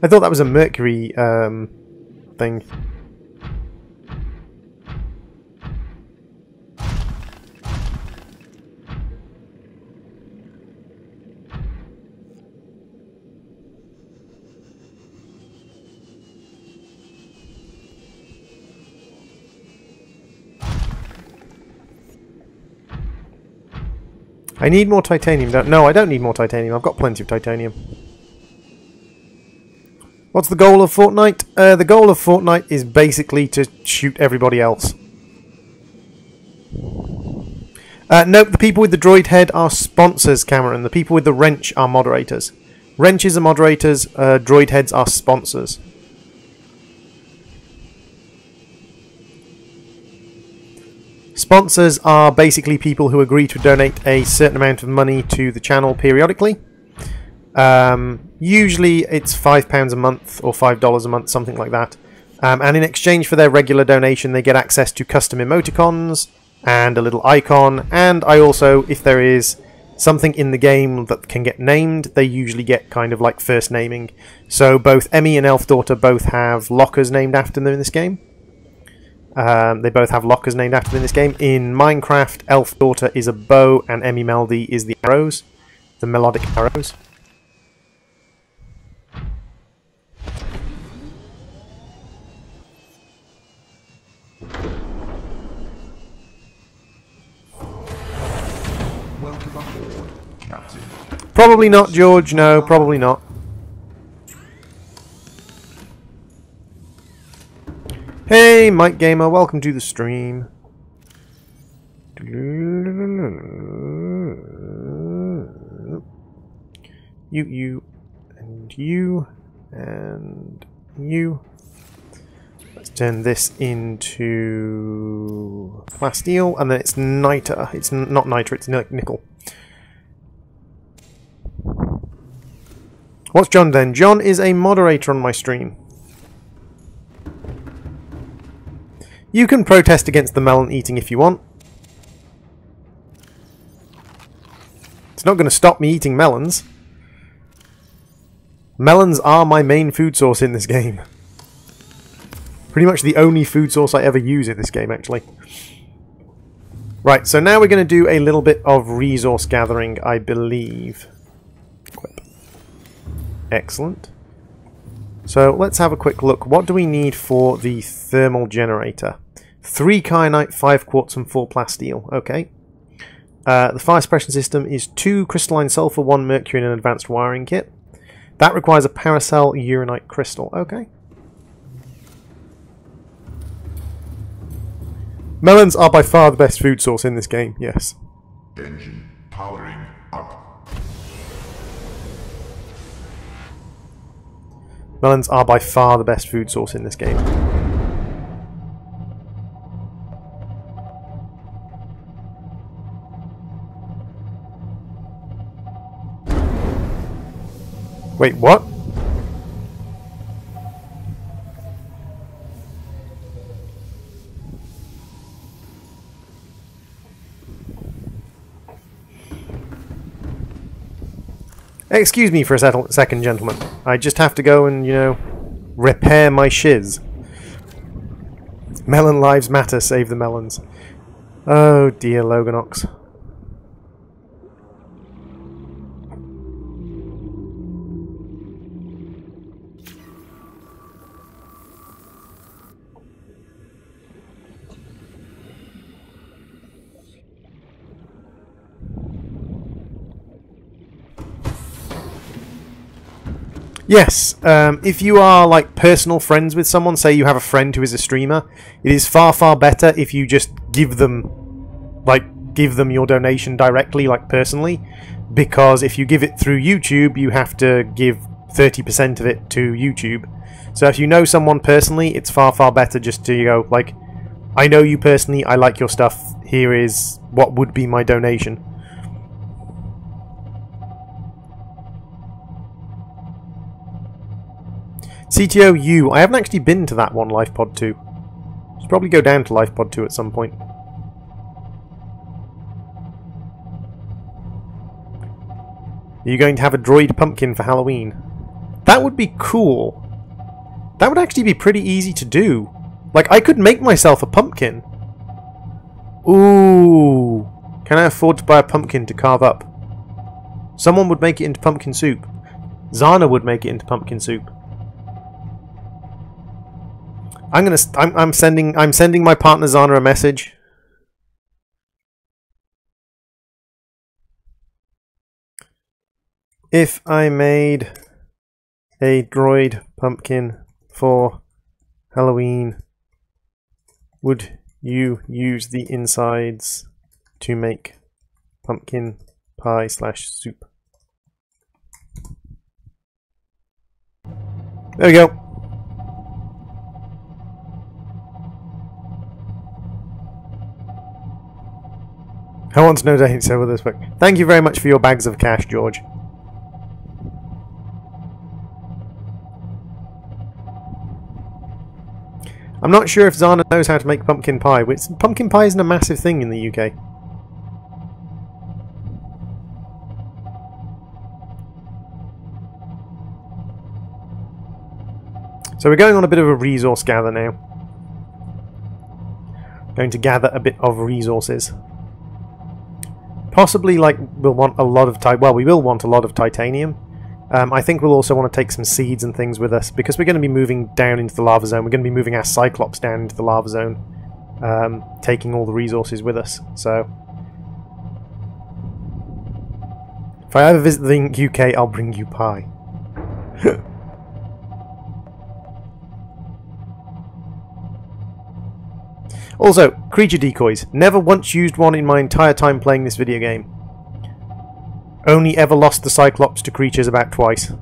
I thought that was a Mercury thing. I need more titanium. No, I don't need more titanium. I've got plenty of titanium. What's the goal of Fortnite? The goal of Fortnite is basically to shoot everybody else. Nope, the people with the droid head are sponsors, Cameron. The people with the wrench are moderators. Wrenches are moderators, droid heads are sponsors. Sponsors are basically people who agree to donate a certain amount of money to the channel periodically. Usually it's £5 a month or $5 a month, something like that. And in exchange for their regular donation, they get access to custom emoticons and a little icon. And I also, if there is something in the game that can get named, they usually get kind of like first naming. So both Emmy and Elf Daughter both have lockers named after them in this game. They both have lockers named after them in this game. In Minecraft, Elf Daughter is a bow and Emmy Melody is the arrows. The melodic arrows. Welcome aboard, Captain. Probably not, George. No, probably not. Hey, Mike Gamer, welcome to the stream. You, and you, and you. Let's turn this into plasteel, and then it's niter. It's not niter, it's nickel. What's John then? John is a moderator on my stream. You can protest against the melon eating if you want. It's not going to stop me eating melons. Melons are my main food source in this game. Pretty much the only food source I ever use in this game, actually. Right, so now we're going to do a little bit of resource gathering, I believe. Equip. Excellent. So let's have a quick look. What do we need for the thermal generator? 3 kyanite, 5 quartz, and 4 plasteel. Okay. The fire suppression system is 2 crystalline sulfur, 1 mercury, and an advanced wiring kit. That requires a paracel uranite crystal. Okay. Melons are by far the best food source in this game, yes. Engine powering up. Melons are by far the best food source in this game. Wait, what? Excuse me for a second, gentlemen. I just have to go and, you know, repair my shiz. Melon lives matter, save the melons. Oh dear, Loganox. Yes, if you are like personal friends with someone, say you have a friend who is a streamer, it is far, far better if you just give them your donation directly, like personally, because if you give it through YouTube, you have to give 30% of it to YouTube. So if you know someone personally, it's far, far better just to go, like, I know you personally, I like your stuff, here is what would be my donation. CTO U. I haven't actually been to that one, LifePod 2. Should probably go down to LifePod 2 at some point. Are you going to have a droid pumpkin for Halloween? That would be cool. That would actually be pretty easy to do. Like, I could make myself a pumpkin. Ooh. Can I afford to buy a pumpkin to carve up? Someone would make it into pumpkin soup. Zana would make it into pumpkin soup. I'm sending my partner Zana a message. If I made a droid pumpkin for Halloween, would you use the insides to make pumpkin pie / soup? There we go. I want to know dating so with this book. Thank you very much for your bags of cash, George. I'm not sure if Zana knows how to make pumpkin pie. Pumpkin pie isn't a massive thing in the UK. So we're going on a bit of a resource gather now. Going to gather a bit of resources. Possibly, like, we'll want a lot of we will want a lot of titanium. I think we'll also want to take some seeds and things with us, because we're going to be moving down into the lava zone. We're going to be moving our Cyclops down into the lava zone, taking all the resources with us. So, if I ever visit the UK, I'll bring you pie. Also, creature decoys. Never once used one in my entire time playing this video game. Only ever lost the Cyclops to creatures about twice.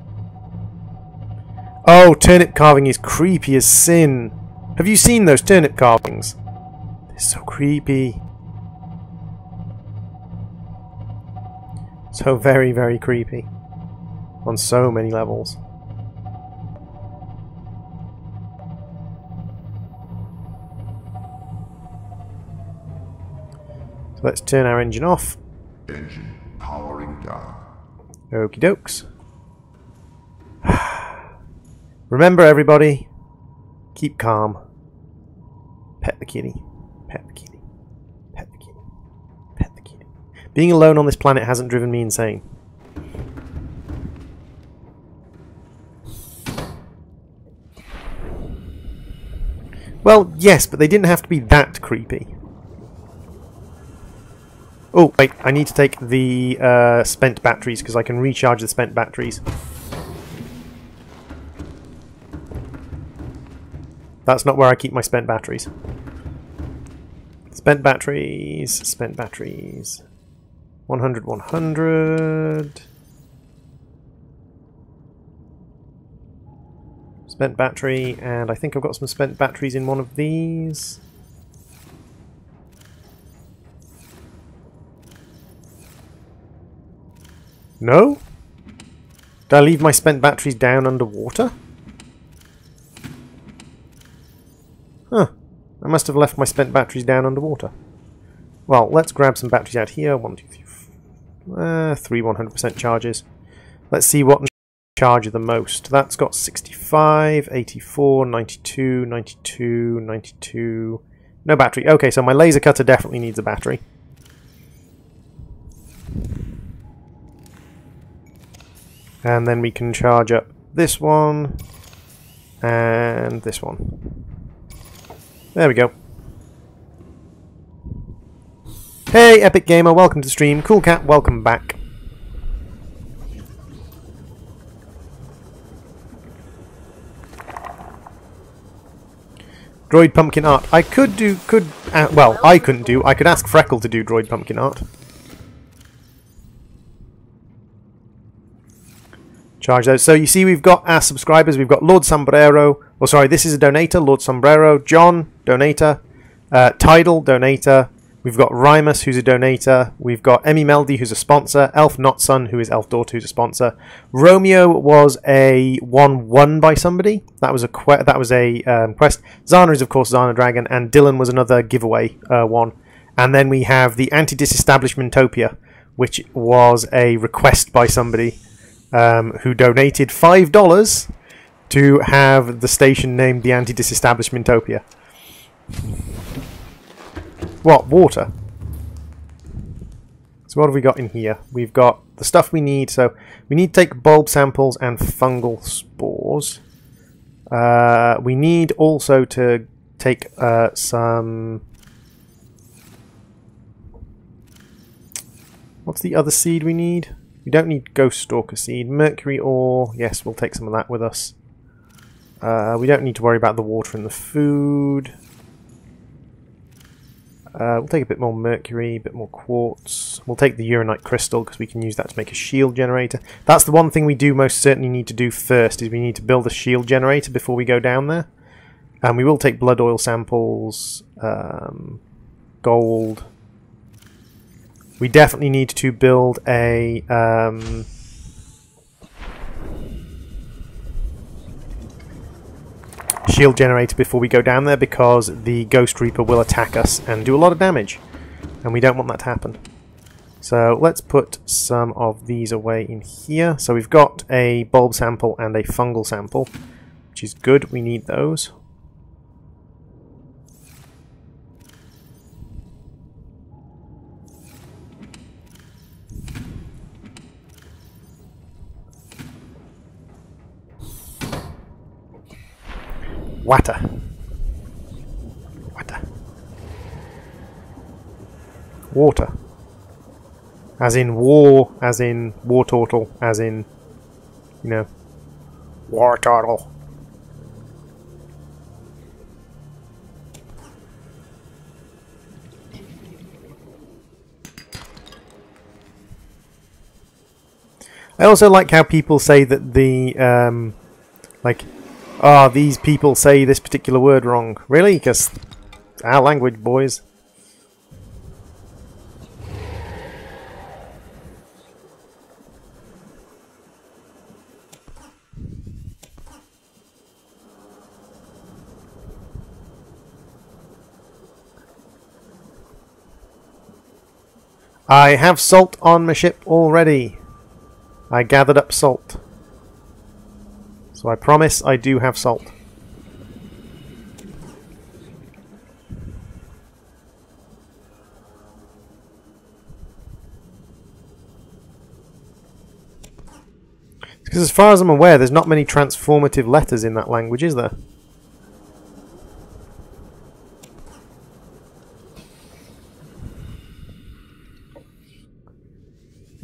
Oh, turnip carving is creepy as sin. Have you seen those turnip carvings? They're so creepy. So very, very creepy. On so many levels. So let's turn our engine off. Engine powering down. Okie dokes. Remember, everybody, keep calm. Pet the kitty. Pet the kitty. Pet the kitty. Pet the kitty. Being alone on this planet hasn't driven me insane. Well, yes, but they didn't have to be that creepy. Oh, wait, I need to take the spent batteries, because I can recharge the spent batteries. That's not where I keep my spent batteries. Spent batteries, spent batteries. 100, 100. Spent battery, and I think I've got some spent batteries in one of these. No? Did I leave my spent batteries down underwater? Huh. I must have left my spent batteries down underwater. Well, let's grab some batteries out here. 1, 2, 3, 4. 3 100% charges. Let's see what charge the most. That's got 65, 84, 92, 92, 92. No battery. Okay, so my laser cutter definitely needs a battery. And then we can charge up this one and this one. There we go. Hey, Epic Gamer, welcome to the stream. Cool Cat, welcome back. Droid pumpkin art. I could do, well, I couldn't do. I could ask Freckle to do droid pumpkin art. Charge those. So you see we've got our subscribers. We've got Lord Sombrero. Oh, sorry, this is a donator. Lord Sombrero. John, donator. Tidal, donator. We've got Rymus, who's a donator. We've got Emmy Meldy, who's a sponsor. Elf Not Son, who is Elf Daughter, who's a sponsor. Romeo was a one won by somebody. That was a quest. Zana is, of course, Zana Dragon. And Dylan was another giveaway one. And then we have the Anti-Disestablishmentopia, which was a request by somebody. Who donated $5 to have the station named the Anti-Disestablishmentopia. What? Water? So what have we got in here? We've got the stuff we need. So we need to take bulb samples and fungal spores. We need also to take some... What's the other seed we need? We don't need Ghost Stalker seed. Mercury ore, yes, we'll take some of that with us. We don't need to worry about the water and the food. We'll take a bit more mercury, a bit more quartz. We'll take the uranite crystal because we can use that to make a shield generator. That's the one thing we do most certainly need to do first, is we need to build a shield generator before we go down there. And we will take blood oil samples, gold. We definitely need to build a shield generator before we go down there, because the Ghost Reaper will attack us and do a lot of damage, and we don't want that to happen. So let's put some of these away in here. So we've got a bulb sample and a fungal sample, which is good. We need those. Water. Water. Water. As in war, as in war turtle, as in, you know, war turtle. I also like how people say that the, oh, these people say this particular word wrong. Really? Because our language, boys. I have salt on my ship already. I gathered up salt. So I promise I do have salt. Because as far as I'm aware, there's not many transformative letters in that language, is there?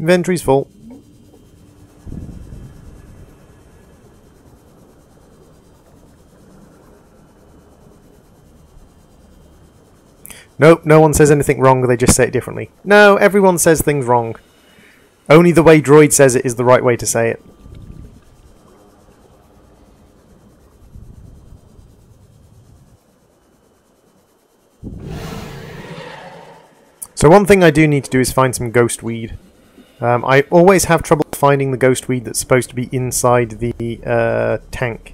Inventory's full. Nope, no one says anything wrong, they just say it differently. No, everyone says things wrong. Only the way Droid says it is the right way to say it. So one thing I do need to do is find some ghost weed. I always have trouble finding the ghost weed that's supposed to be inside the tank.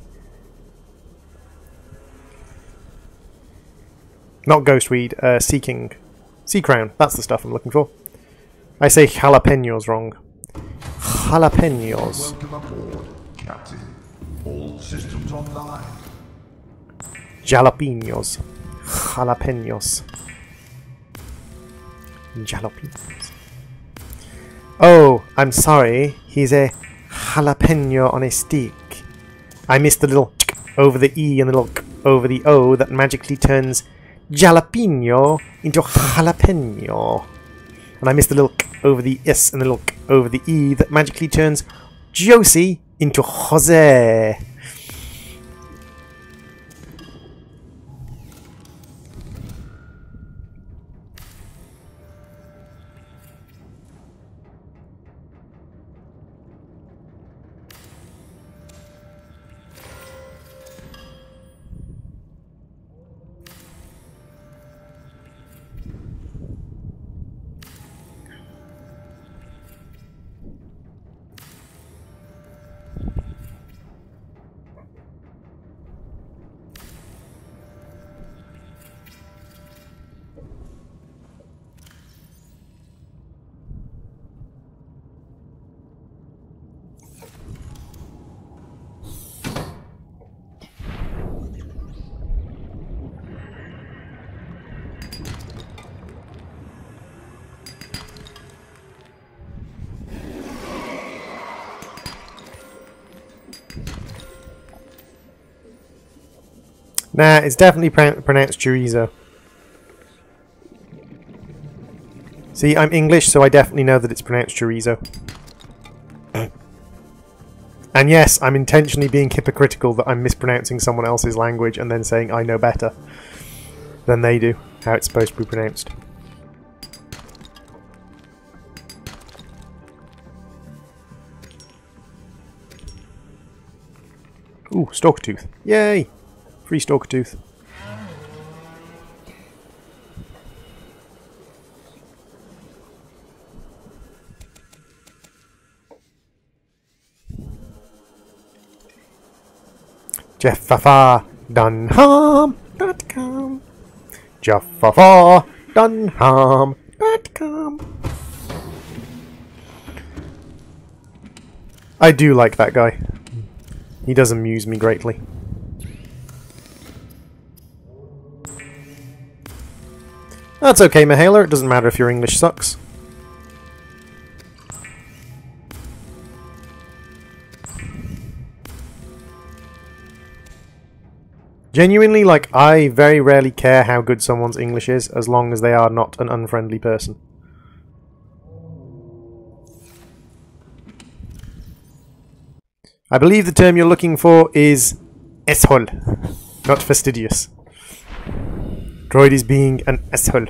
Not ghost weed, sea crown. That's the stuff I'm looking for. I say jalapenos wrong. Jalapenos. Welcome aboard, Captain. All systems online. Jalapenos. Jalapenos. Jalapenos. Oh, I'm sorry. He's a jalapeno on a stick. I missed the little over the E and the little over the O that magically turns jalapeno into jalapeno. And I missed the little over the S and the little over the E that magically turns Josie into Jose. Nah, it's definitely pronounced chorizo. See, I'm English, so I definitely know that it's pronounced chorizo. And yes, I'm intentionally being hypocritical that I'm mispronouncing someone else's language and then saying I know better than they do how it's supposed to be pronounced. Ooh, stalker tooth. Yay! Free stalker tooth. JeffFaFaDunham.com JeffFaFaDunham.com. I do like that guy. He does amuse me greatly. That's okay, Mahaler. It doesn't matter if your English sucks. Genuinely, like, I very rarely care how good someone's English is, as long as they are not an unfriendly person. I believe the term you're looking for is asshole, not fastidious. Droid is being an asshole.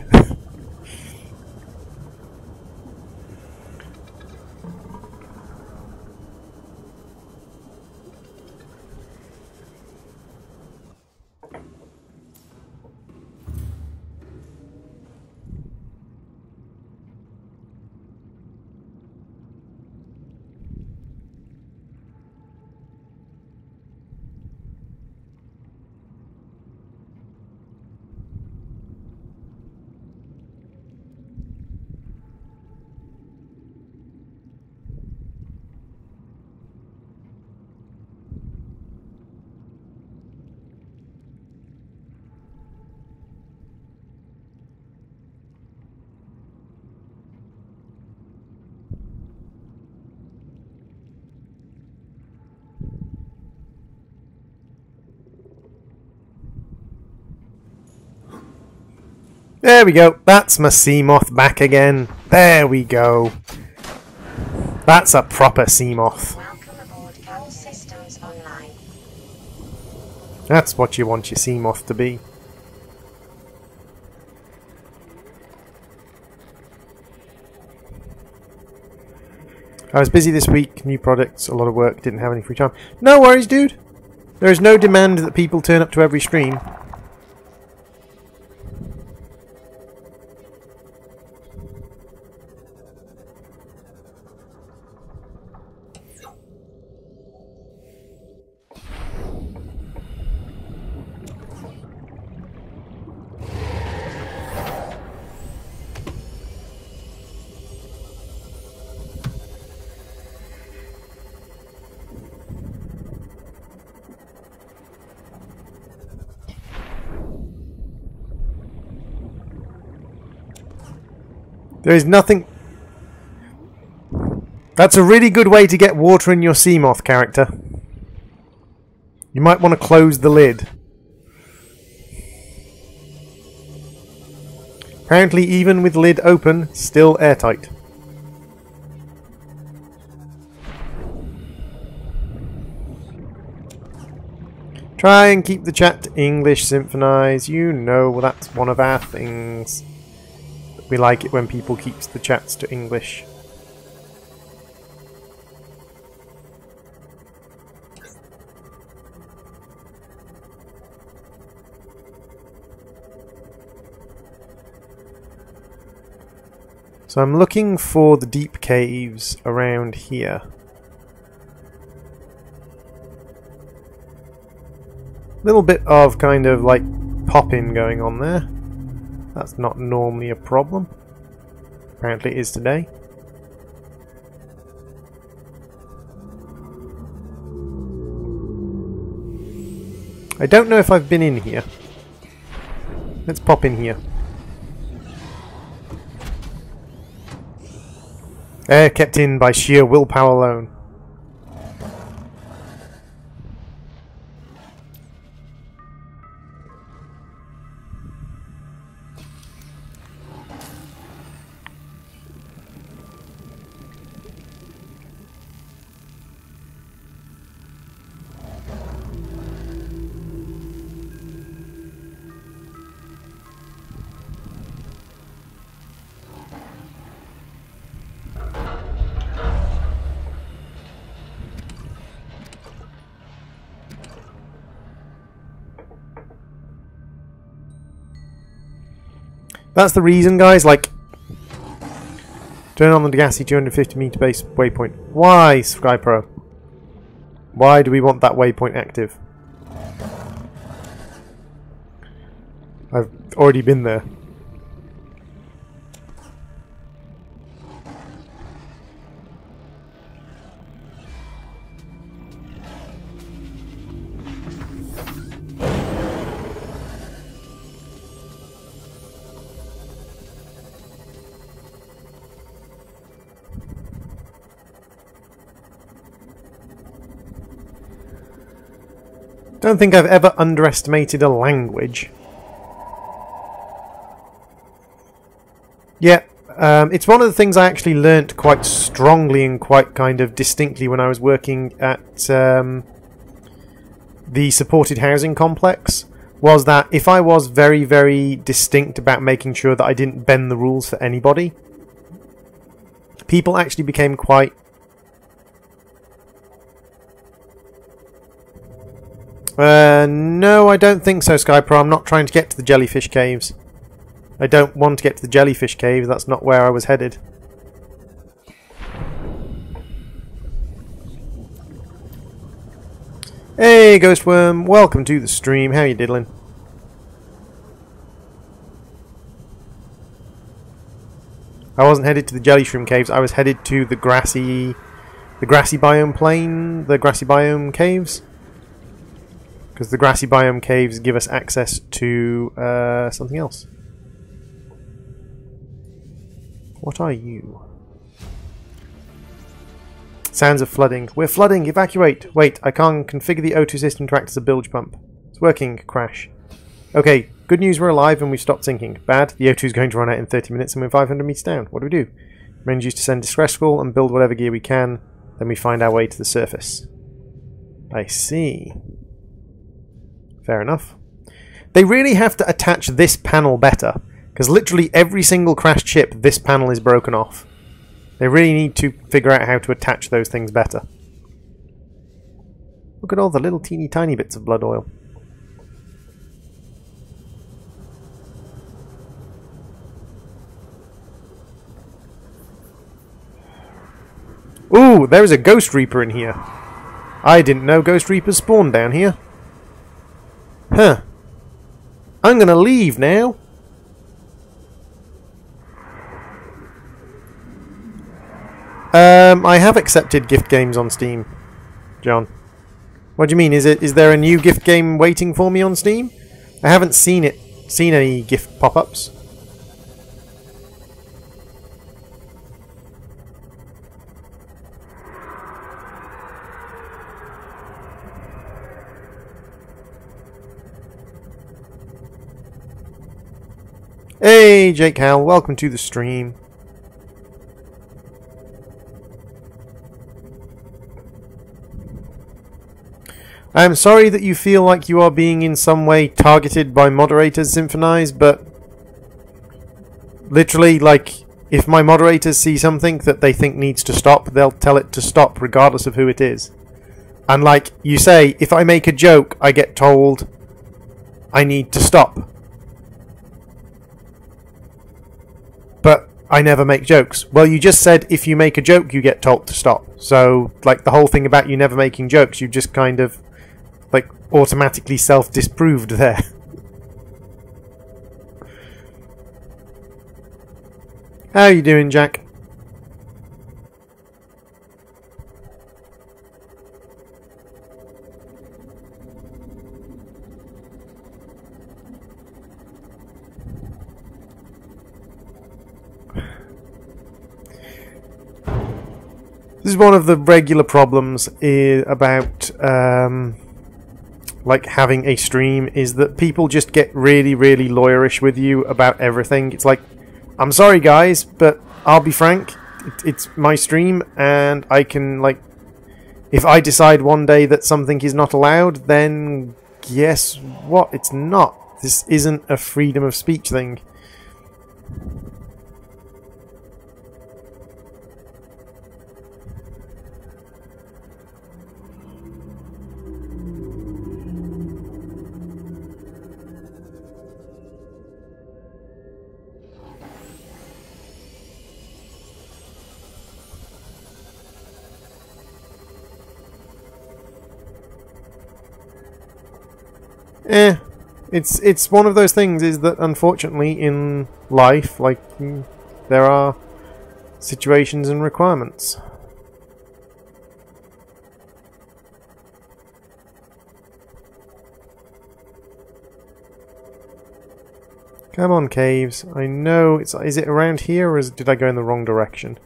There we go. That's my Seamoth back again. There we go. That's a proper Seamoth. Welcome aboard all systems online. That's what you want your Seamoth to be. I was busy this week, new products, a lot of work, didn't have any free time. No worries, dude! There is no demand that people turn up to every stream. There is nothing... That's a really good way to get water in your Seamoth character. You might want to close the lid. Apparently, even with lid open, still airtight. Try and keep the chat to English, symphonize. You know that's one of our things. We like it when people keep the chats to English. So I'm looking for the deep caves around here. Little bit of kind of like pop-in going on there. That's not normally a problem. Apparently it is today. I don't know if I've been in here. Let's pop in here. Kept in by sheer willpower alone. That's the reason, guys, like, turn on the gassy 250 meter base waypoint. Why, SkyPro? Why do we want that waypoint active? I've already been there. Don't think I've ever underestimated a language. Yeah, it's one of the things I actually learnt quite strongly and quite kind of distinctly when I was working at the supported housing complex, was that if I was very, very distinct about making sure that I didn't bend the rules for anybody, people actually became quite... no, I don't think so, SkyPro. I'm not trying to get to the jellyfish caves. I don't want to get to the jellyfish caves. That's not where I was headed. Hey, Ghostworm. Welcome to the stream. How you diddling? I wasn't headed to the jelly shroom caves. I was headed to the grassy biome plain, the grassy biome caves. Because the grassy biome caves give us access to something else. What are you? Sounds of flooding. We're flooding! Evacuate! Wait, I can't configure the O2 system to act as a bilge pump. It's working. Crash. Okay, good news, we're alive and we've stopped sinking. Bad, the O2 is going to run out in 30 minutes and we're 500 meters down. What do we do? Range used to send disgraceful and build whatever gear we can. Then we find our way to the surface. I see. Fair enough. They really have to attach this panel better, because literally every single crashed ship, this panel is broken off. They really need to figure out how to attach those things better. Look at all the little teeny tiny bits of blood oil. Ooh, there's a Ghost Reaper in here. I didn't know Ghost Reapers spawned down here. Huh. I'm gonna leave now. I have accepted gift games on Steam, John. What do you mean? Is there a new gift game waiting for me on Steam? I haven't seen any gift pop-ups. Hey, Jake Hal, welcome to the stream. I am sorry that you feel like you are being in some way targeted by moderators, Symphonize, but literally, like, if my moderators see something that they think needs to stop, they'll tell it to stop regardless of who it is. And like you say, if I make a joke, I get told I need to stop. But I never make jokes. Well, you just said if you make a joke, you get told to stop. So, like, the whole thing about you never making jokes, you just kind of, like, automatically self-disproved there. How you doing, Jack? This is one of the regular problems about like having a stream, is that people just get really, really lawyerish with you about everything. It's like, I'm sorry guys, but I'll be frank, it's my stream, and I can, like, if I decide one day that something is not allowed, then guess what? It's not. This isn't a freedom of speech thing. It's one of those things, is that unfortunately in life, like, there are situations and requirements. Come on, caves. I know it's... Is it around here, or did I go in the wrong direction?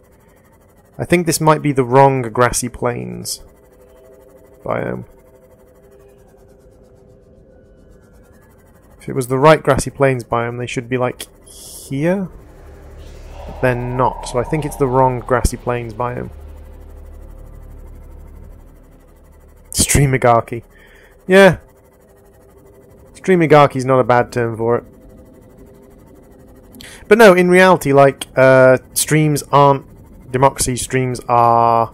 I think this might be the wrong grassy plains biome. If it was the right grassy plains biome, they should be, like, here? But they're not, so I think it's the wrong grassy plains biome. Streamigarchy. Yeah. Streamigarchy's not a bad term for it. But no, in reality, like, streams aren't democracy. Streams are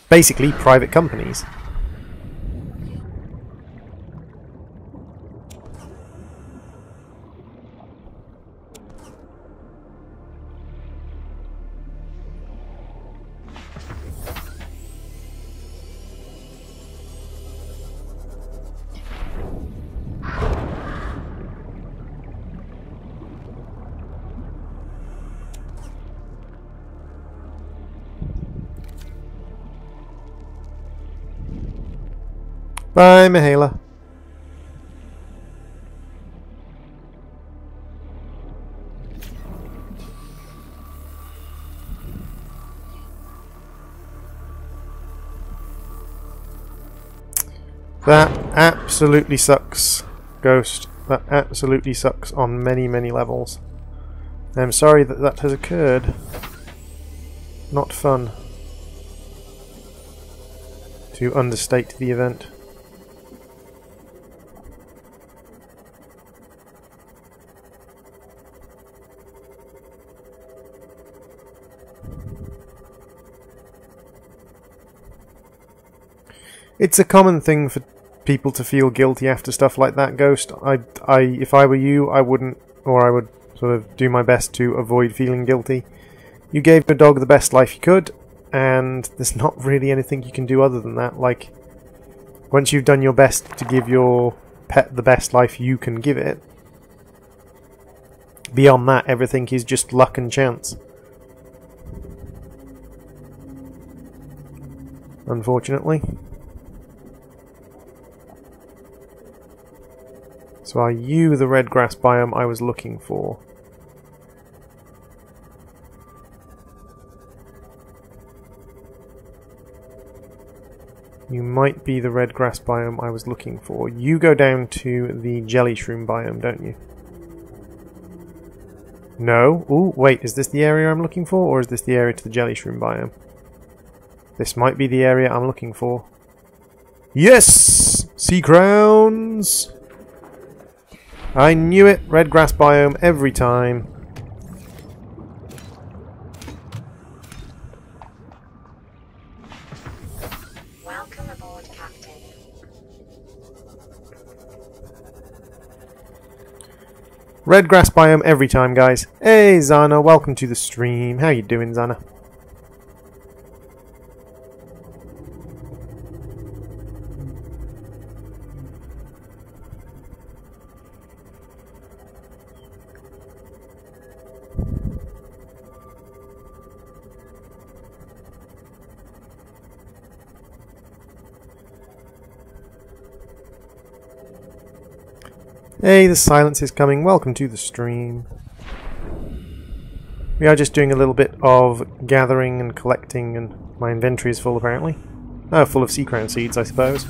basically private companies. Bye, Mihaela. That absolutely sucks, Ghost. That absolutely sucks on many, many levels. I'm sorry that that has occurred. Not fun. To understate the event. It's a common thing for people to feel guilty after stuff like that, Ghost. If I were you, I wouldn't, or I would sort of do my best to avoid feeling guilty. You gave your dog the best life you could, and there's not really anything you can do other than that. Like, once you've done your best to give your pet the best life you can give it, beyond that, everything is just luck and chance. Unfortunately. So are you the red grass biome I was looking for? You might be the red grass biome I was looking for. You go down to the jelly shroom biome, don't you? No? Ooh, wait, is this the area I'm looking for, or is this the area to the jelly shroom biome? This might be the area I'm looking for. Yes! Sea crowns! I knew it! Red grass biome every time. Welcome aboard, Captain. Red grass biome every time, guys. Hey, Zana, welcome to the stream. How you doing, Zana? Hey, the silence is coming. Welcome to the stream. We are just doing a little bit of gathering and collecting, and my inventory is full apparently. Oh, full of sea crown seeds, I suppose.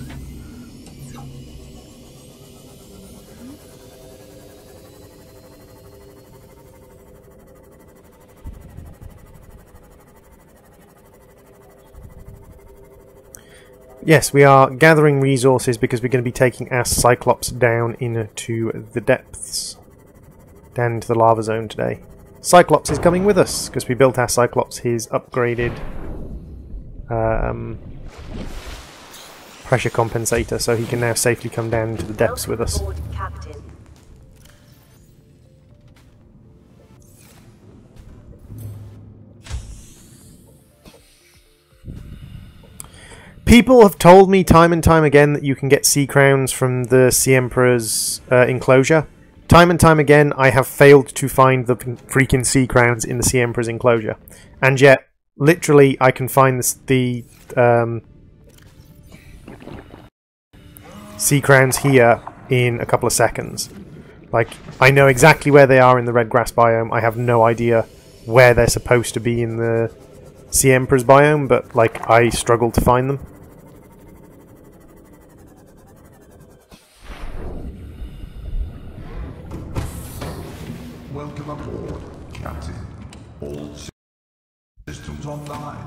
Yes, we are gathering resources because we're going to be taking our Cyclops down into the depths. Down into the lava zone today. Cyclops is coming with us because we built our Cyclops his upgraded pressure compensator, so he can now safely come down into the depths with us. Welcome aboard, Captain. People have told me time and time again that you can get sea crowns from the Sea Emperor's enclosure. Time and time again, I have failed to find the freaking sea crowns in the Sea Emperor's enclosure. And yet, literally, I can find the sea crowns here in a couple of seconds. Like, I know exactly where they are in the red grass biome. I have no idea where they're supposed to be in the Sea Emperor's biome, but, like, I struggle to find them. Welcome aboard, Captain. All systems online.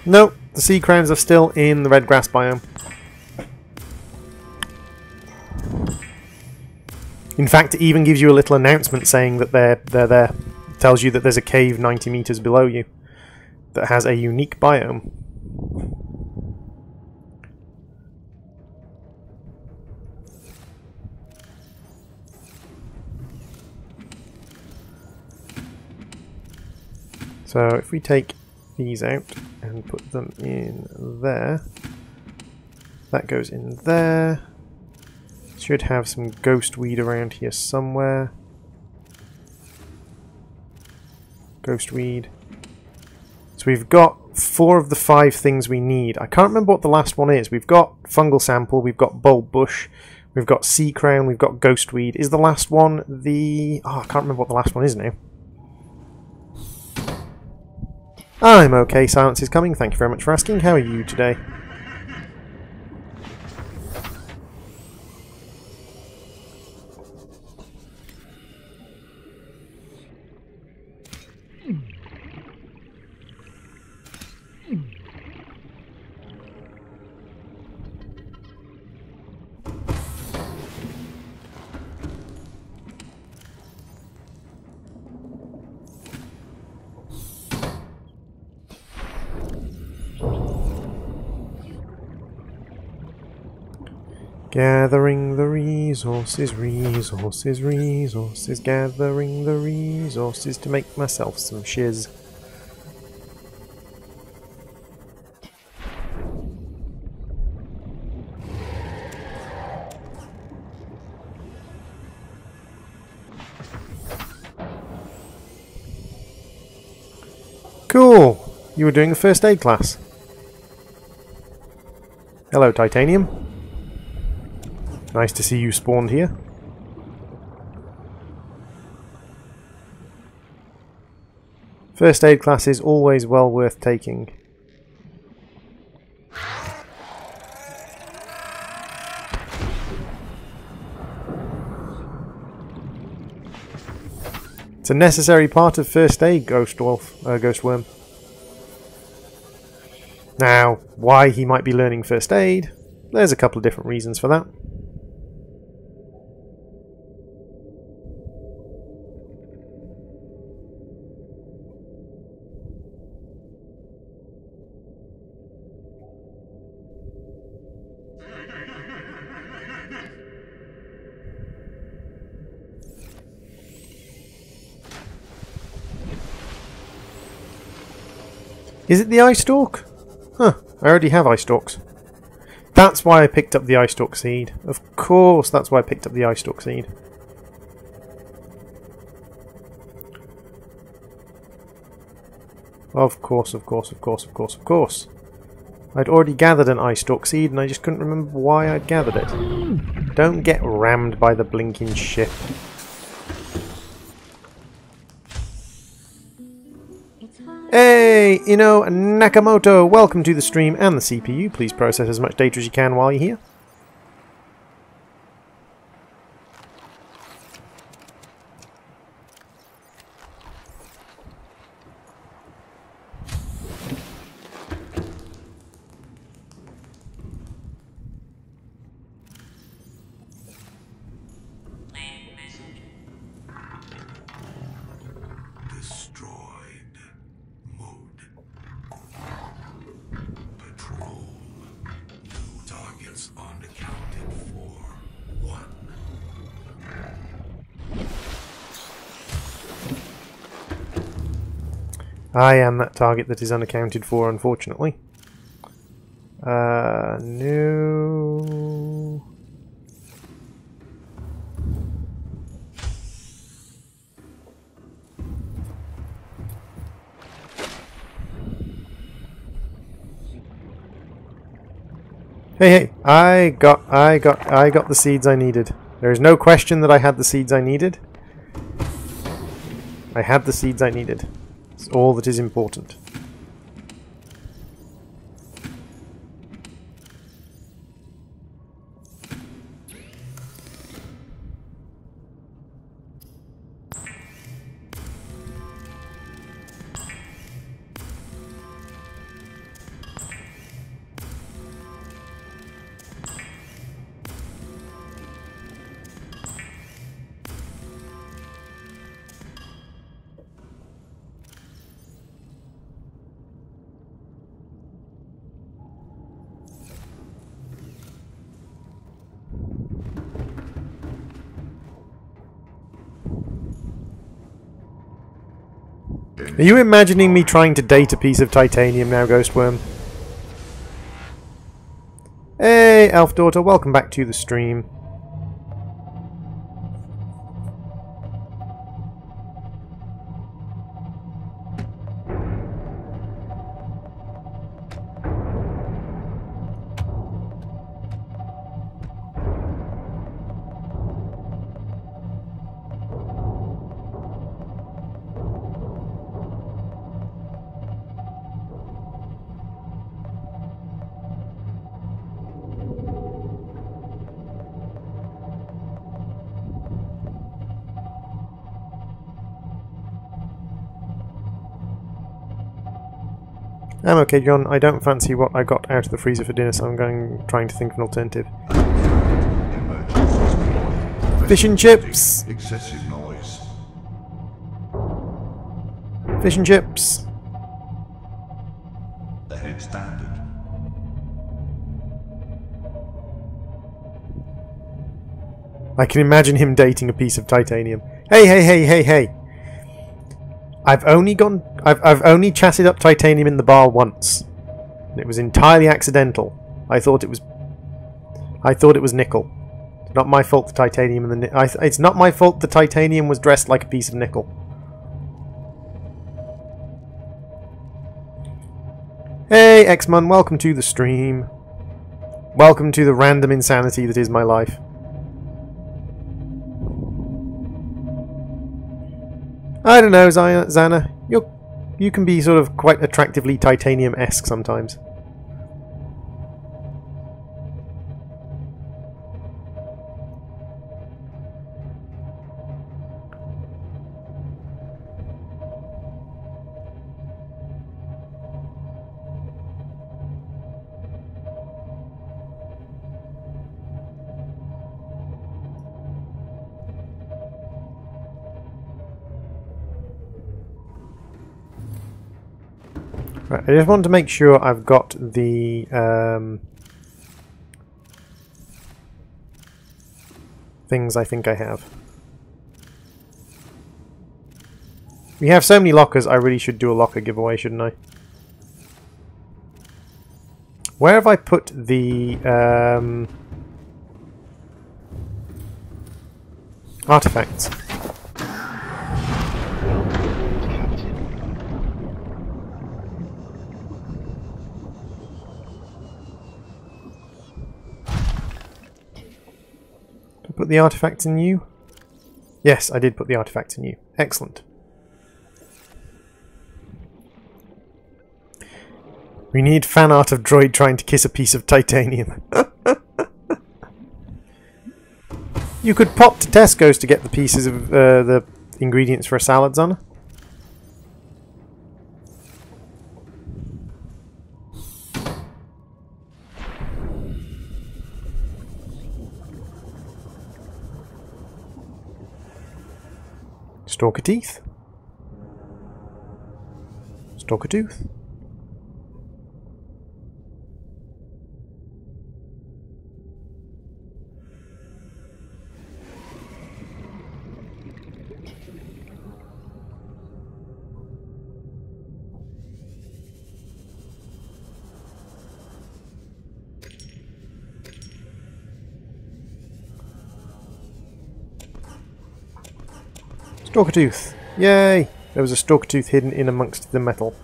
Nope, the sea crowns are still in the red grass biome. In fact, it even gives you a little announcement saying that they're there. It tells you that there's a cave 90 meters below you that has a unique biome. So if we take these out and put them in there, that goes in there. Should have some ghost weed around here somewhere. Ghost weed. So we've got 4 of the 5 things we need. I can't remember what the last one is. We've got fungal sample, we've got bulb bush, we've got sea crown, we've got ghost weed. Is the last one the... Oh, I can't remember what the last one is now. I'm okay, silence is coming. Thank you very much for asking. How are you today? Gathering the resources, gathering the resources to make myself some shiz. Cool! You were doing a first aid class. Hello, Titanium. Nice to see you spawned here. First aid class is always well worth taking. It's a necessary part of first aid, Ghost Worm. Now, why he might be learning first aid, there's a couple of different reasons for that. Is it the eye stalk? Huh, I already have eye stalks. That's why I picked up the eye stalk seed. Of course, that's why I picked up the eye stalk seed. Of course. I'd already gathered an eye stalk seed and I just couldn't remember why I'd gathered it. Don't get rammed by the blinking ship. Hey, Nakamoto, welcome to the stream and the CPU. Please process as much data as you can while you're here. I am that target that is unaccounted for, unfortunately. No. Hey, I got the seeds I needed. There is no question that I had the seeds I needed. I had the seeds I needed. It's all that is important. Are you imagining me trying to date a piece of titanium now, Ghostworm? Hey, Elf Daughter, welcome back to the stream. I'm okay, John. I don't fancy what I got out of the freezer for dinner, so I'm trying to think of an alternative. Fish and chips! Excessive noise. Fish and chips! The head standard. I can imagine him dating a piece of titanium. Hey, hey, hey, hey, hey! I've only chatted up titanium in the bar once. And it was entirely accidental. I thought it was nickel. It's not my fault the titanium and it's not my fault the titanium was dressed like a piece of nickel. Hey, Xmon, welcome to the stream. Welcome to the random insanity that is my life. I don't know, Xana. You can be sort of quite attractively titanium-esque sometimes. Right, I just want to make sure I've got the things I think I have. We have so many lockers, I really should do a locker giveaway, shouldn't I? Where have I put the artifacts? Put the artifacts in you? Yes, I did put the artifacts in you. Excellent. We need fan art of droid trying to kiss a piece of titanium. You could pop to Tesco's to get the pieces of the ingredients for a salad, Zana. Stalker teeth. Stalker tooth. Stalker tooth. Yay! There was a stalker tooth hidden in amongst the metal.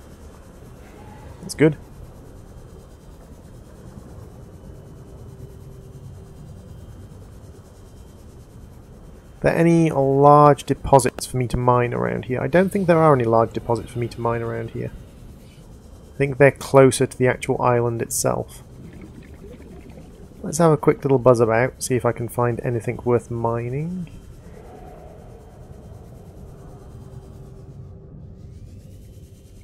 That's good. Are there any large deposits for me to mine around here? I don't think there are any large deposits for me to mine around here. I think they're closer to the actual island itself. Let's have a quick little buzz about, see if I can find anything worth mining.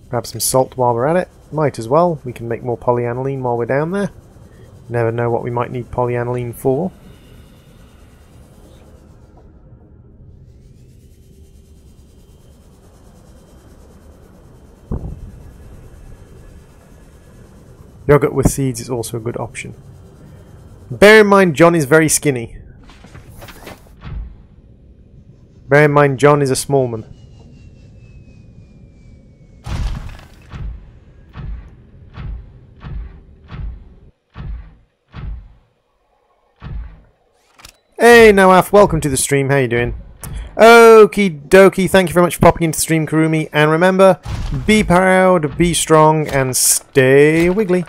Grab some salt while we're at it. Might as well. We can make more polyaniline while we're down there. Never know what we might need polyaniline for. Yogurt with seeds is also a good option. Bear in mind John is very skinny. Bear in mind John is a small man. Hey Nawaf, welcome to the stream, how you doing? Okie dokie, thank you very much for popping into the stream, Kurumi, and remember, be proud, be strong, and stay wiggly.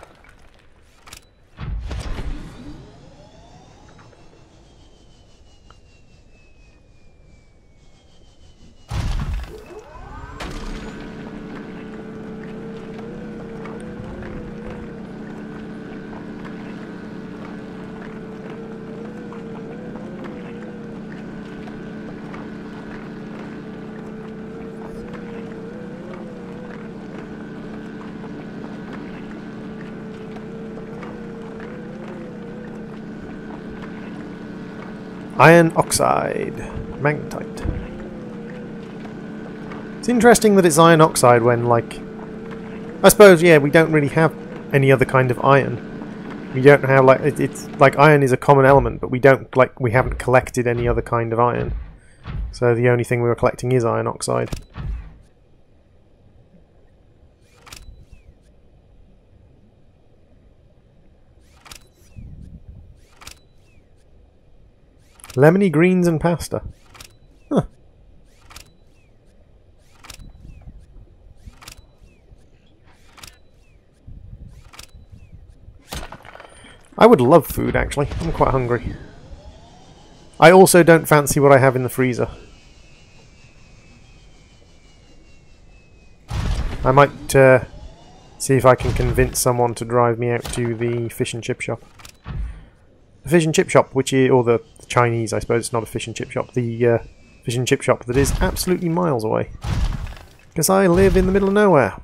Iron oxide. Magnetite. It's interesting that it's iron oxide when, like... I suppose, yeah, we don't really have any other kind of iron. We don't have, like... It's like iron is a common element, but we don't, like, we haven't collected any other kind of iron. So the only thing we were collecting is iron oxide. Lemony greens and pasta. Huh. I would love food, actually. I'm quite hungry. I also don't fancy what I have in the freezer. I might see if I can convince someone to drive me out to the fish and chip shop. The fish and chip shop, which is, or the Chinese, I suppose, it's not a fish and chip shop, the fish and chip shop that is absolutely miles away. Because I live in the middle of nowhere.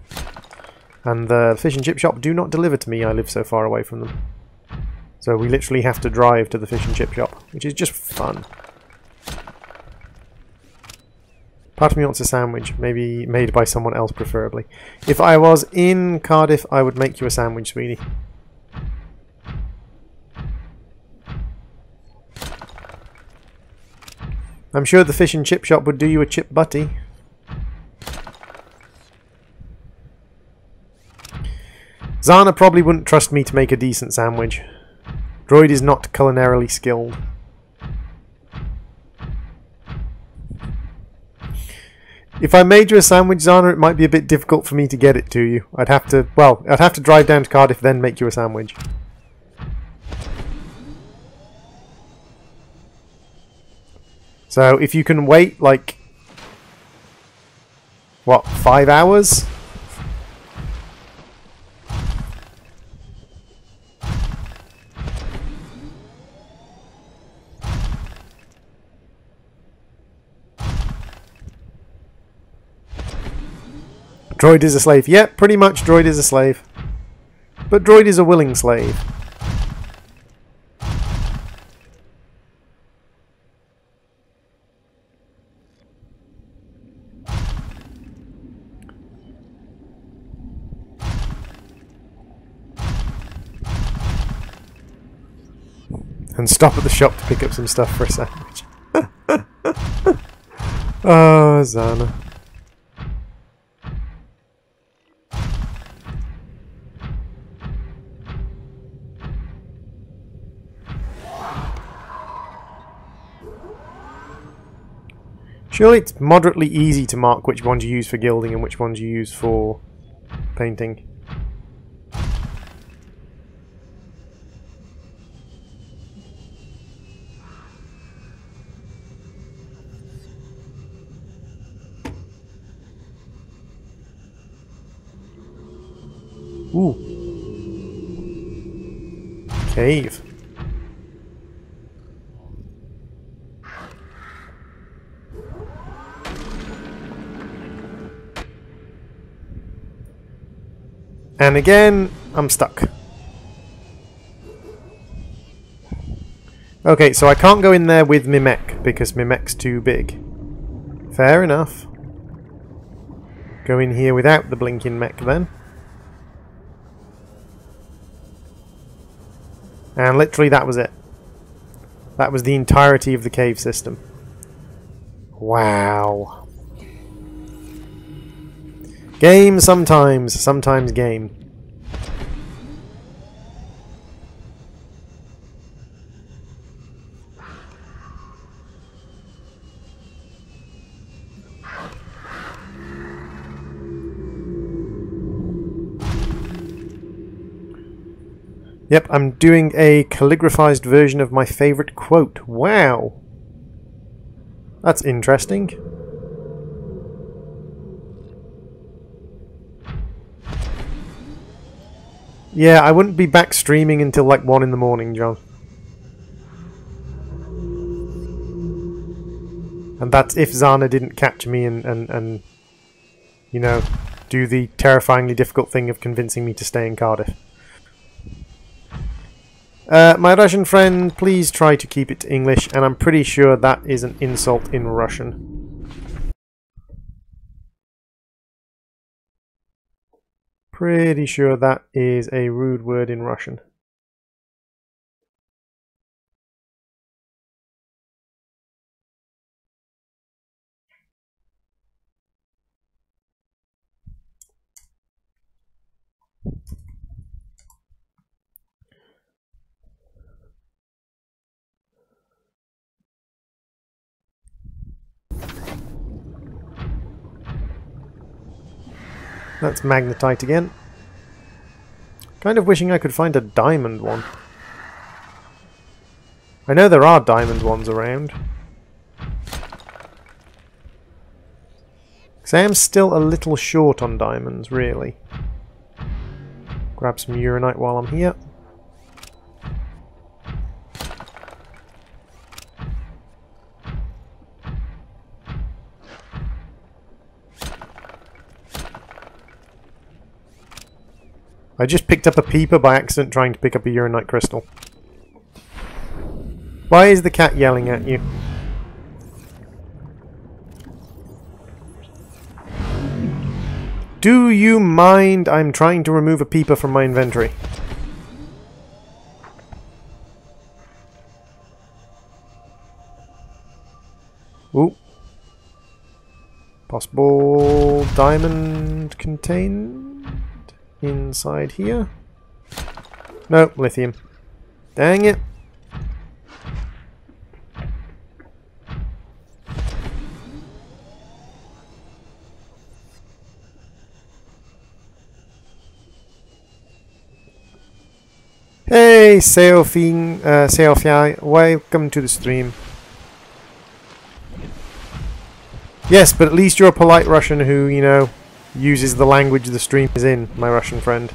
And the fish and chip shop do not deliver to me, I live so far away from them. So we literally have to drive to the fish and chip shop, which is just fun. Part of me wants a sandwich, maybe made by someone else preferably. If I was in Cardiff, I would make you a sandwich, sweetie. I'm sure the fish and chip shop would do you a chip butty. Zana probably wouldn't trust me to make a decent sandwich. Droid is not culinarily skilled. If I made you a sandwich, Zana, it might be a bit difficult for me to get it to you. I'd have to drive down to Cardiff, then make you a sandwich. So if you can wait, like, what, 5 hours? Droid is a slave. Yep, pretty much Droid is a slave. But Droid is a willing slave. And stop at the shop to pick up some stuff for a sandwich. Oh, Zana. Surely it's moderately easy to mark which ones you use for gilding and which ones you use for painting. Ooh. Cave. And again, I'm stuck. Okay, so I can't go in there with Mimec because Mimec's too big. Fair enough. Go in here without the blinking mech then. And literally that was it. That was the entirety of the cave system. Wow. Game sometimes, sometimes game. Yep, I'm doing a calligraphized version of my favourite quote. Wow! That's interesting. Yeah, I wouldn't be back streaming until like 1 in the morning, John. And that's if Zana didn't catch me and you know, do the terrifyingly difficult thing of convincing me to stay in Cardiff. My Russian friend, please try to keep it to English, and I'm pretty sure that is an insult in Russian. Pretty sure that is a rude word in Russian. That's magnetite again. Kind of wishing I could find a diamond one. I know there are diamond ones around. Because I am still a little short on diamonds, really. Grab some uranite while I'm here. I just picked up a peeper by accident trying to pick up a uranite crystal. Why is the cat yelling at you? Do you mind? I'm trying to remove a peeper from my inventory. Ooh. Possible diamond contained inside here. Nope, lithium. Dang it. Hey, Seofia, welcome to the stream. Yes, but at least you're a polite Russian who, you know, uses the language the stream is in, my Russian friend.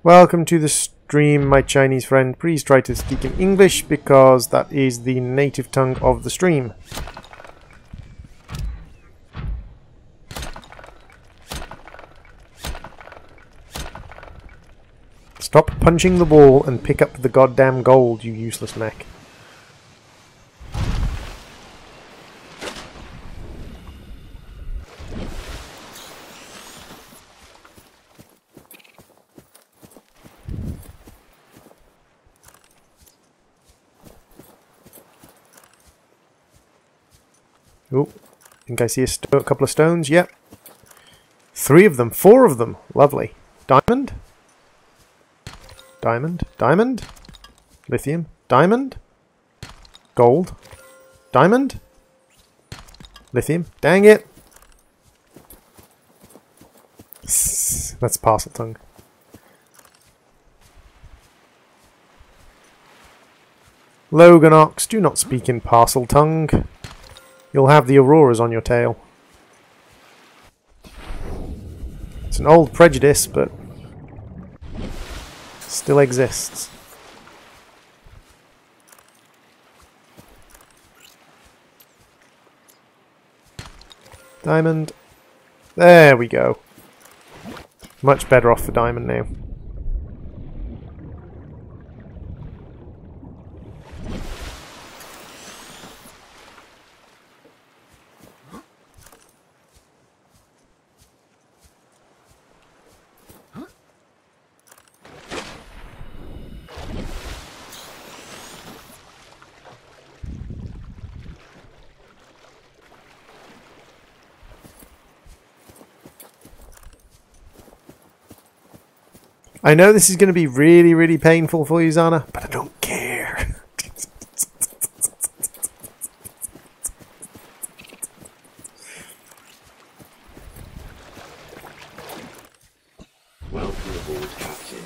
Welcome to the stream, my Chinese friend. Please try to speak in English because that is the native tongue of the stream. Stop punching the wall and pick up the goddamn gold, you useless mech. Oh, think I see a couple of stones. Yep. 3 of them. 4 of them. Lovely. Diamond. Diamond. Diamond. Lithium. Diamond. Gold. Diamond. Lithium. Dang it. That's parcel tongue. Loganox, do not speak in parcel tongue. You'll have the auroras on your tail. It's an old prejudice, but still exists. Diamond. There we go. Much better off for diamond now. I know this is going to be really, really painful for you, Zana, but I don't care. Welcome aboard, Captain.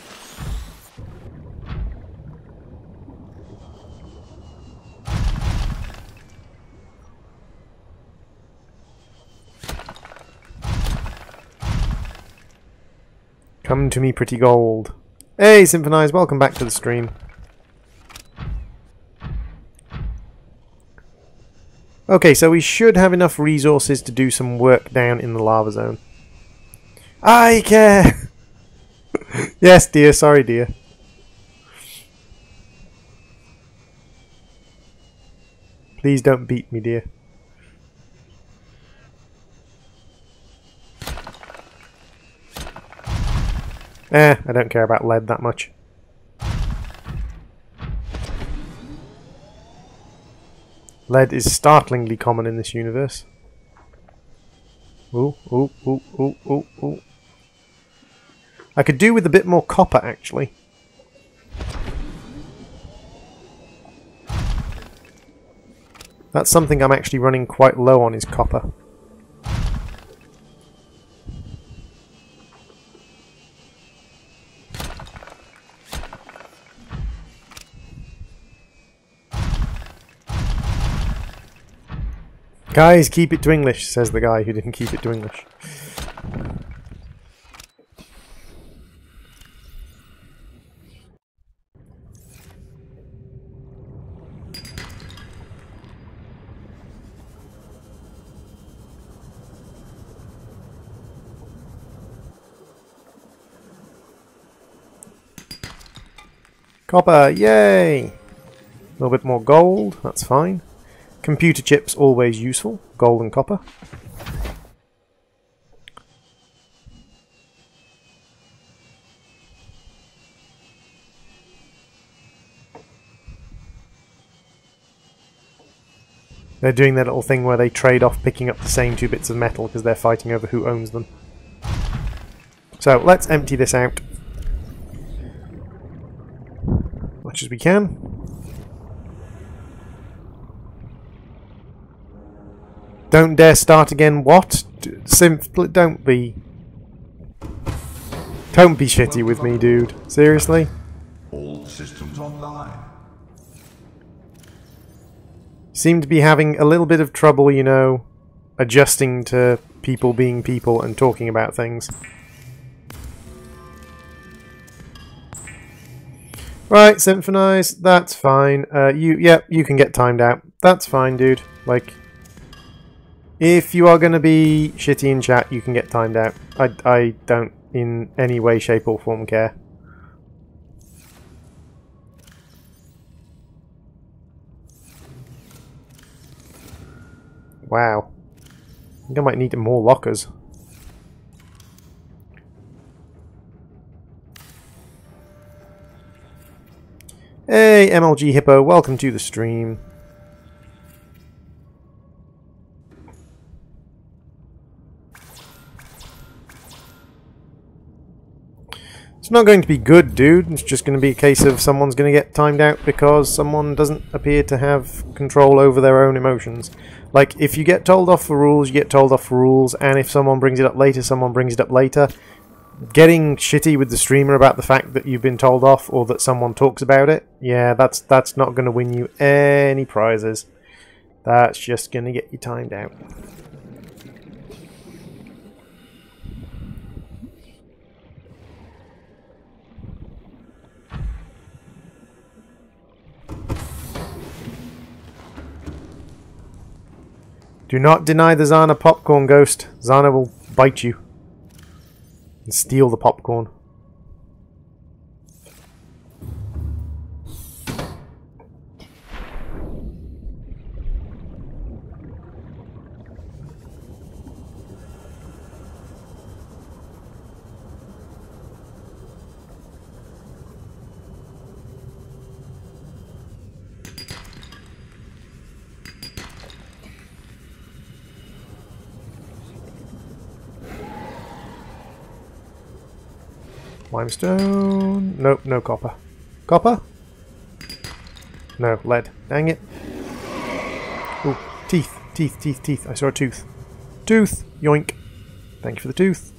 Come to me, pretty gold. Hey, Symphonize, welcome back to the stream. Okay, so we should have enough resources to do some work down in the lava zone. I care! Yes, dear. Sorry, dear. Please don't beat me, dear. I don't care about lead that much. Lead is startlingly common in this universe. Ooh, ooh, ooh, ooh, ooh, ooh. I could do with a bit more copper, actually. That's something I'm actually running quite low on, is copper. Guys, keep it to English, says the guy who didn't keep it to English. Copper, yay! A little bit more gold, that's fine. Computer chips, always useful. Gold and copper. They're doing that little thing where they trade off picking up the same 2 bits of metal because they're fighting over who owns them. So let's empty this out. Much as we can. Don't dare start again. What? Simply don't be shitty with me, dude. Seriously? All systems online. Seem to be having a little bit of trouble, you know, adjusting to people being people and talking about things. Right, symphonize. That's fine. You can get timed out. That's fine, dude. Like, if you are going to be shitty in chat, you can get timed out. I don't in any way, shape or form care. Wow. I think I might need more lockers. Hey, MLG Hippo, welcome to the stream. It's not going to be good, dude. It's just going to be a case of someone's going to get timed out because someone doesn't appear to have control over their own emotions. Like, if you get told off for rules, you get told off for rules, and if someone brings it up later, someone brings it up later. Getting shitty with the streamer about the fact that you've been told off or that someone talks about it, yeah, that's not going to win you any prizes. That's just going to get you timed out. Do not deny the Zana popcorn, Ghost. Zana will bite you and steal the popcorn. Limestone. Nope, no copper. Copper? No, lead. Dang it. Ooh, teeth. Teeth, teeth, teeth. I saw a tooth. Tooth! Yoink. Thank you for the tooth.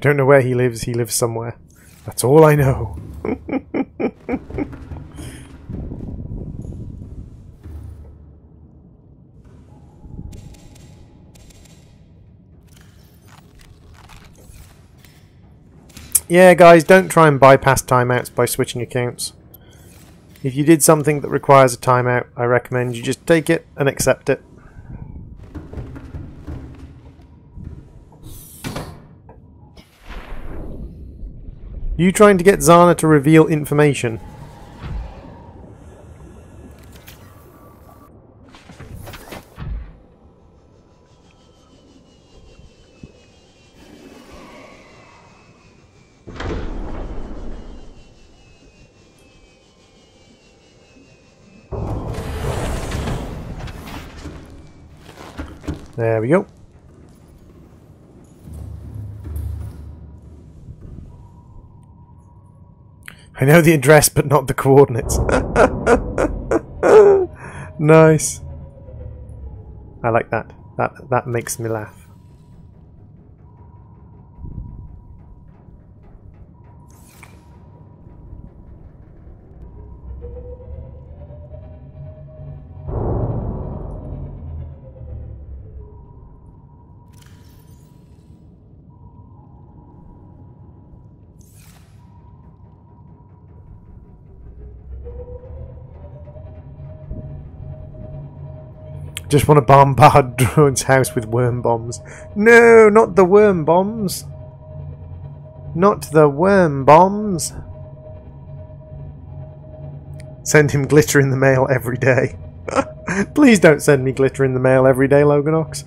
don't know where he lives. He lives somewhere. That's all I know. Yeah, guys, don't try and bypass timeouts by switching accounts. If you did something that requires a timeout, I recommend you just take it and accept it. You trying to get Zana to reveal information? There we go. I know the address, but not the coordinates. Nice. I like that. That makes me laugh. Just want to bombard Droid's house with worm bombs. No, not the worm bombs. Not the worm bombs. Send him glitter in the mail every day. Please don't send me glitter in the mail every day, Loganox.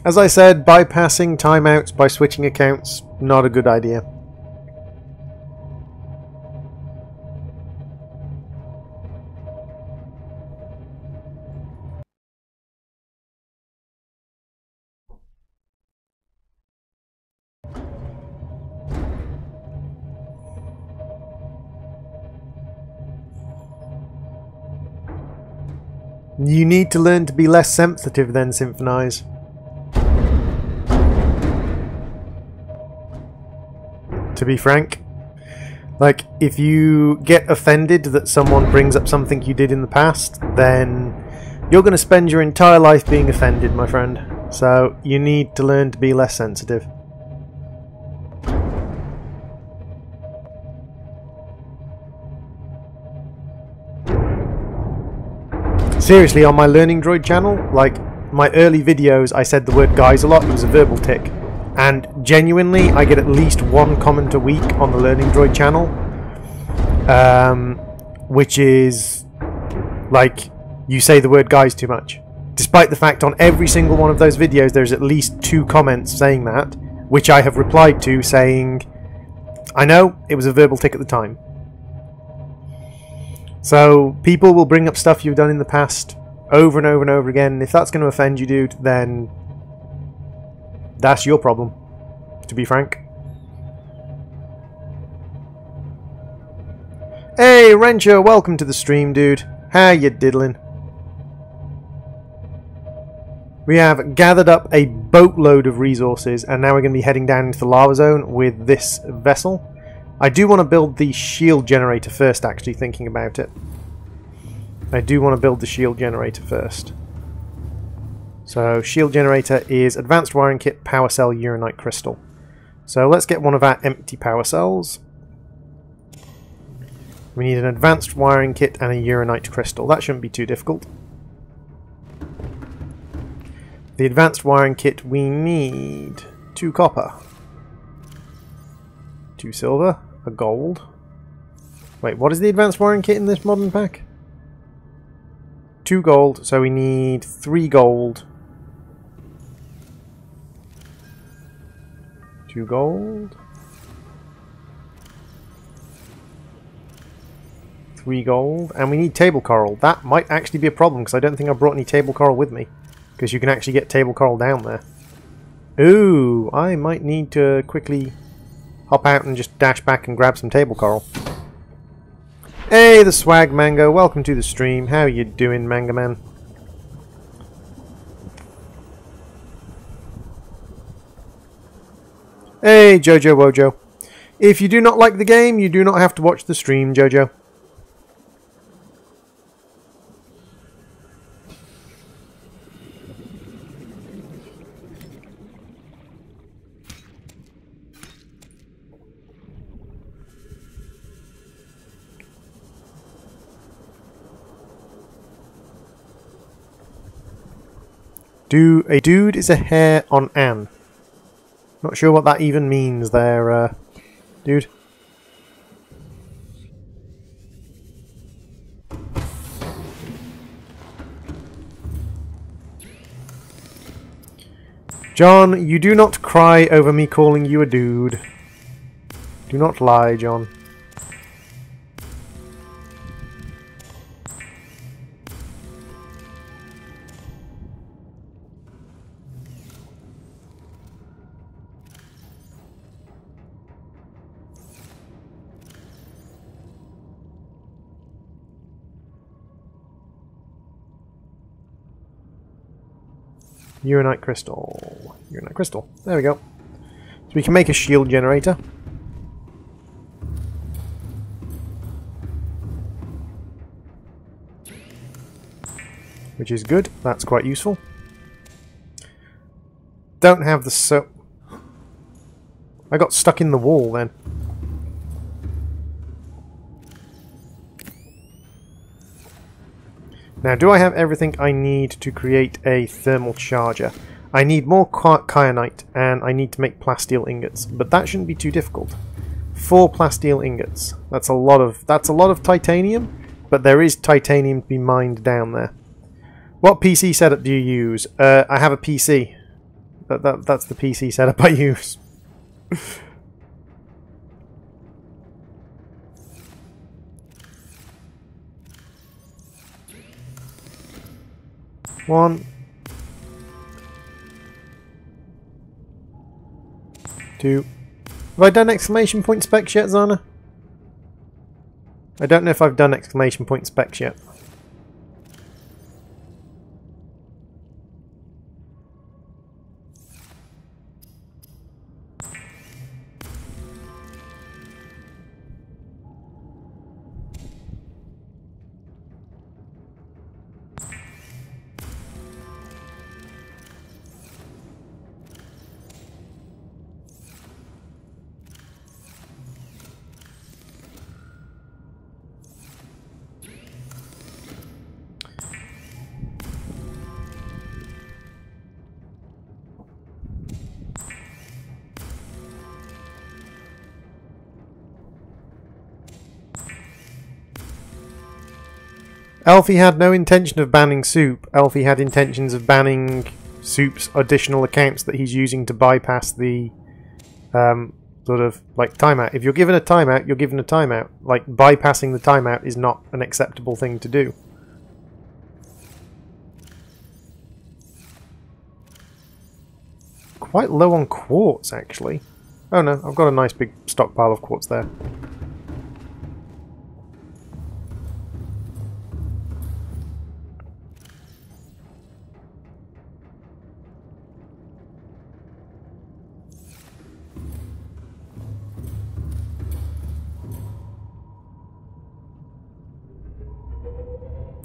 As I said, bypassing timeouts by switching accounts, not a good idea. You need to learn to be less sensitive then, Symphonize. To be frank, like, if you get offended that someone brings up something you did in the past, then you're going to spend your entire life being offended, my friend. So you need to learn to be less sensitive. Seriously, on my Learning Droid channel, like, my early videos, I said the word guys a lot. It was a verbal tick. And genuinely, I get at least one comment a week on the Learning Droid channel, which is like, you say the word guys too much. Despite the fact on every single one of those videos there's at least 2 comments saying that, which I have replied to saying, I know, it was a verbal tick at the time. So people will bring up stuff you've done in the past over and over and over again, and if that's going to offend you, dude, then that's your problem, to be frank. Hey, Rencho, welcome to the stream, dude. How you diddling? We have gathered up a boatload of resources, and now we're going to be heading down into the lava zone with this vessel. I do want to build the shield generator first, actually, thinking about it. I do want to build the shield generator first. So, shield generator is advanced wiring kit, power cell, uranite crystal. So let's get one of our empty power cells. We need an advanced wiring kit and a uranite crystal. That shouldn't be too difficult. The advanced wiring kit, we need 2 copper, 2 silver, a gold. Wait, what is the advanced wiring kit in this modern pack? 2 gold, so we need 3 gold. 2 gold. 3 gold. And we need table coral. That might actually be a problem, because I don't think I brought any table coral with me. Because you can actually get table coral down there. Ooh, I might need to quickly hop out and just dash back and grab some table coral. Hey, the swag mango. Welcome to the stream. How you doing, Manga Man? Hey, Jojo Wojo. If you do not like the game, you do not have to watch the stream, Jojo. A dude is a hair on Anne. Not sure what that even means there, dude. John, you do not cry over me calling you a dude. Do not lie, John. Uranite crystal. Uranite crystal. There we go. So we can make a shield generator. Which is good. That's quite useful. Don't have the I got stuck in the wall then. Now, do I have everything I need to create a thermal charger? I need more kyanite, and I need to make plasteel ingots, but that shouldn't be too difficult. 4 plasteel ingots. That's a lot of titanium, but there is titanium to be mined down there. What PC setup do you use? I have a PC. That's the PC setup I use. One, 2. Have I done exclamation point specs yet, Zana? I don't know if I've done exclamation point specs yet. Alfie had no intention of banning Soup. Alfie had intentions of banning Soup's additional accounts that he's using to bypass the sort of like timeout. If you're given a timeout, you're given a timeout. Like, bypassing the timeout is not an acceptable thing to do. Quite low on quartz, actually. Oh no, I've got a nice big stockpile of quartz there.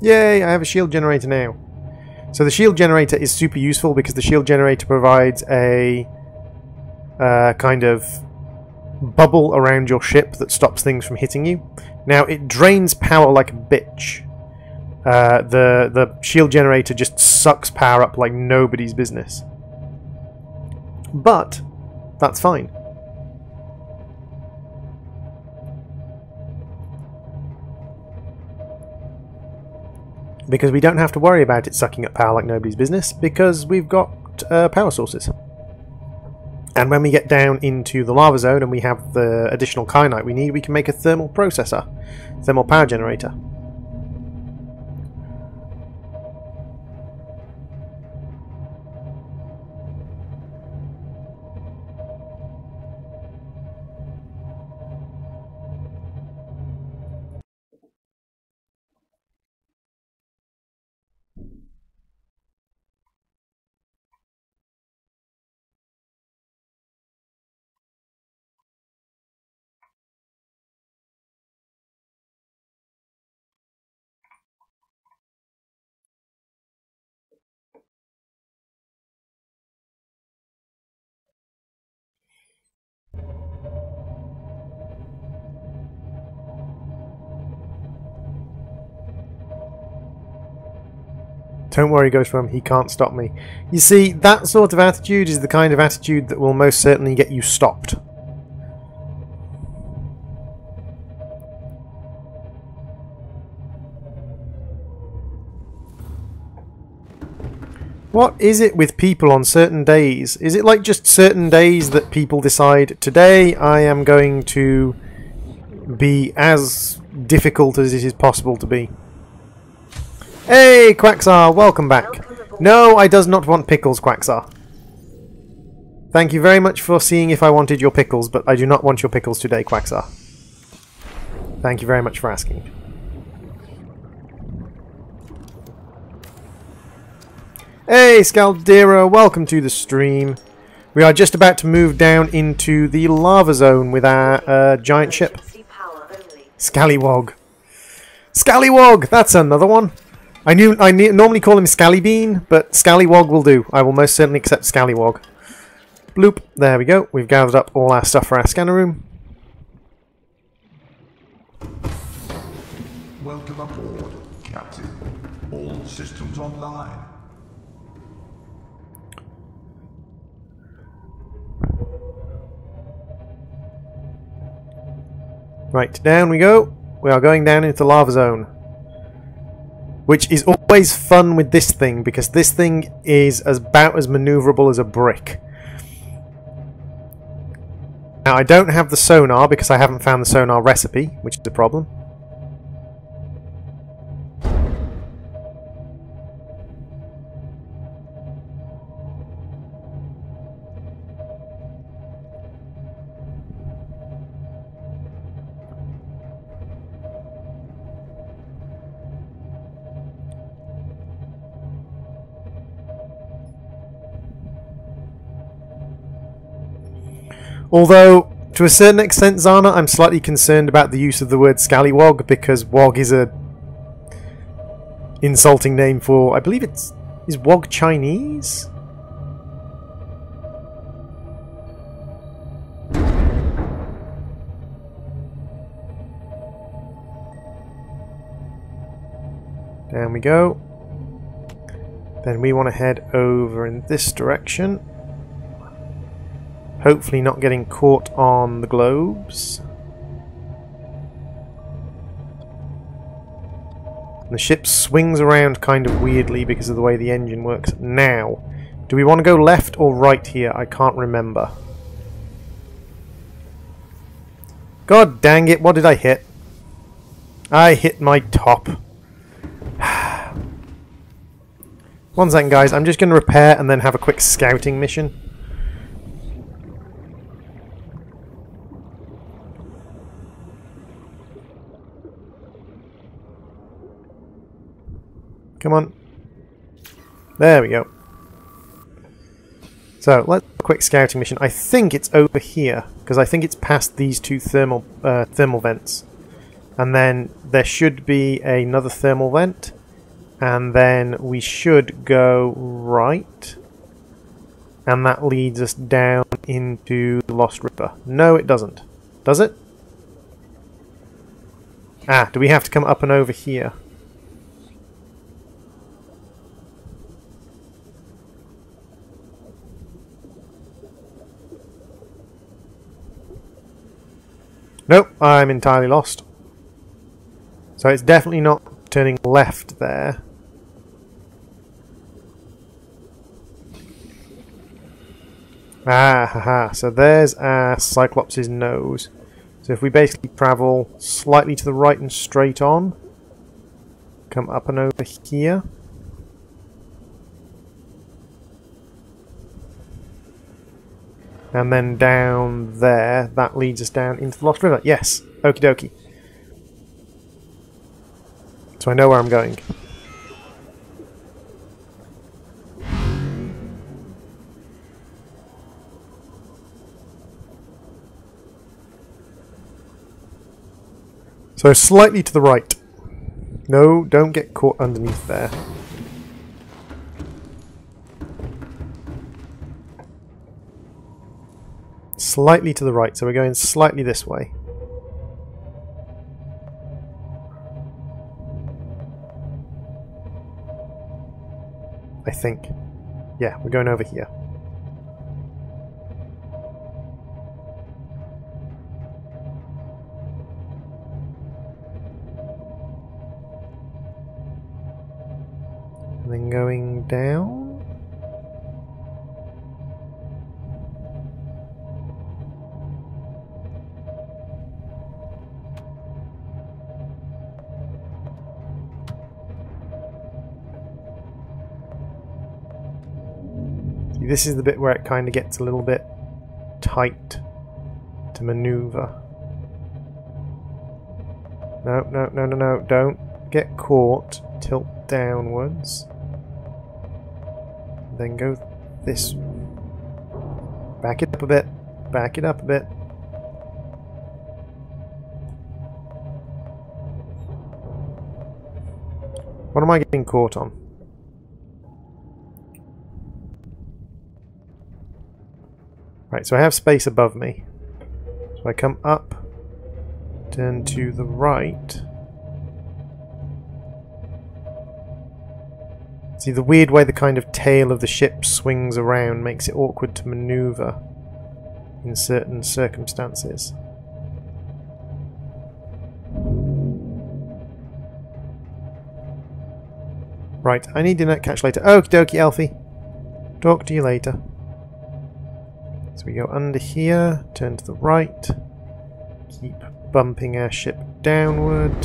Yay, I have a shield generator now. So the shield generator is super useful because the shield generator provides a kind of bubble around your ship that stops things from hitting you. Now, it drains power like a bitch. The shield generator just sucks power up like nobody's business. But that's fine. Because we don't have to worry about it sucking up power like nobody's business, because we've got power sources. And when we get down into the lava zone and we have the additional kyanite we need, we can make a thermal processor, thermal power generator. Don't worry, Ghostworm, he can't stop me. You see, that sort of attitude is the kind of attitude that will most certainly get you stopped. What is it with people on certain days? Is it like just certain days that people decide, today I am going to be as difficult as it is possible to be? Hey, Quaxar, welcome back. No, I does not want pickles, Quaxar. Thank you very much for seeing if I wanted your pickles, but I do not want your pickles today, Quaxar. Thank you very much for asking. Hey, Scaldera, welcome to the stream. We are just about to move down into the lava zone with our giant ship. Scallywog. Scallywog! That's another one. I normally call him Scallybean, but Scallywog will do. I will most certainly accept Scallywog. Bloop. There we go. We've gathered up all our stuff for our scanner room. Welcome aboard, Captain. All systems online. Right, down we go. We are going down into the lava zone. Which is always fun with this thing, because this thing is about as maneuverable as a brick. Now, I don't have the sonar because I haven't found the sonar recipe, which is a problem. Although, to a certain extent, Zana, I'm slightly concerned about the use of the word scallywog, because wog is a insulting name for, I believe is wog Chinese? Down we go. Then we want to head over in this direction. Hopefully not getting caught on the globes. And the ship swings around kind of weirdly because of the way the engine works. Now, do we want to go left or right here? I can't remember. God dang it, what did I hit? I hit my top. One second, guys. I'm just going to repair and then have a quick scouting mission. Come on. There we go. So, let's do a quick scouting mission. I think it's over here, because I think it's past these two thermal vents. And then there should be another thermal vent. And then we should go right. And that leads us down into the Lost River. No, it doesn't. Does it? Ah, do we have to come up and over here? Nope, I'm entirely lost. So it's definitely not turning left there. Ah, haha. So there's our Cyclops' nose. So if we basically travel slightly to the right and straight on, come up and over here. And then down there, that leads us down into the Lost River. Yes, okie dokie. So I know where I'm going. So slightly to the right. No, don't get caught underneath there. Slightly to the right, so we're going slightly this way. think. Yeah, we're going over here. And then going down. See, this is the bit where it kind of gets a little bit tight to maneuver. No, no, no, no, no, don't get caught. Tilt downwards. Then go this. Back it up a bit. Back it up a bit. What am I getting caught on? Right, so I have space above me. So I come up, turn to the right. See, the weird way the kind of tail of the ship swings around makes it awkward to maneuver in certain circumstances. Right, I need to catch later. Okie dokie, Elfie. Talk to you later. So we go under here, turn to the right, keep bumping our ship downward.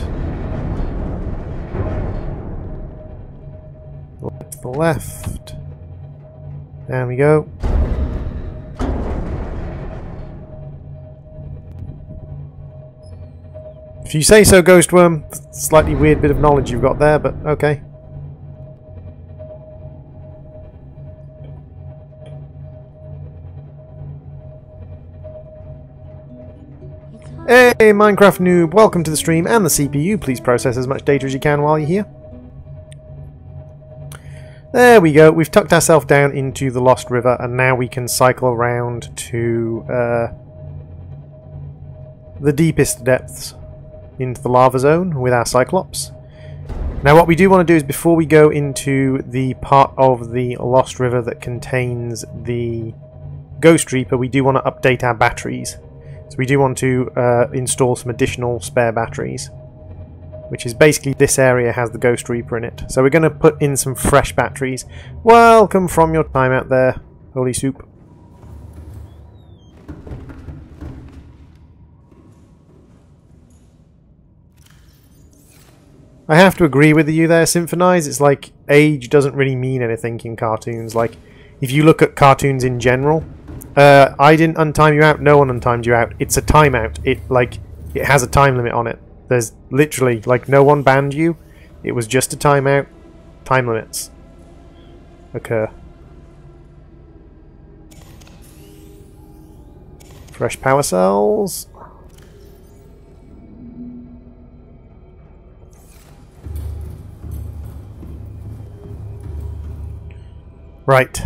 Look to the left. There we go. If you say so, Ghostworm. Slightly weird bit of knowledge you've got there, but okay. Hey, Minecraft noob, welcome to the stream and the CPU. Please process as much data as you can while you're here. There we go. We've tucked ourselves down into the Lost River, and now we can cycle around to the deepest depths into the lava zone with our Cyclops. Now what we do want to do is, before we go into the part of the Lost River that contains the Ghost Reaper, we do want to update our batteries. So we do want to install some additional spare batteries, which is basically this area has the Ghost Reaper in it. So we're going to put in some fresh batteries. Welcome from your time out there, Holy Soup. I have to agree with you there, Symphonize. It's like age doesn't really mean anything in cartoons. Like, if you look at cartoons in general, I didn't untime you out, no one untimed you out. It's a timeout. It has a time limit on it. There's literally, like, no one banned you. It was just a timeout. Time limits occur. Fresh power cells. Right.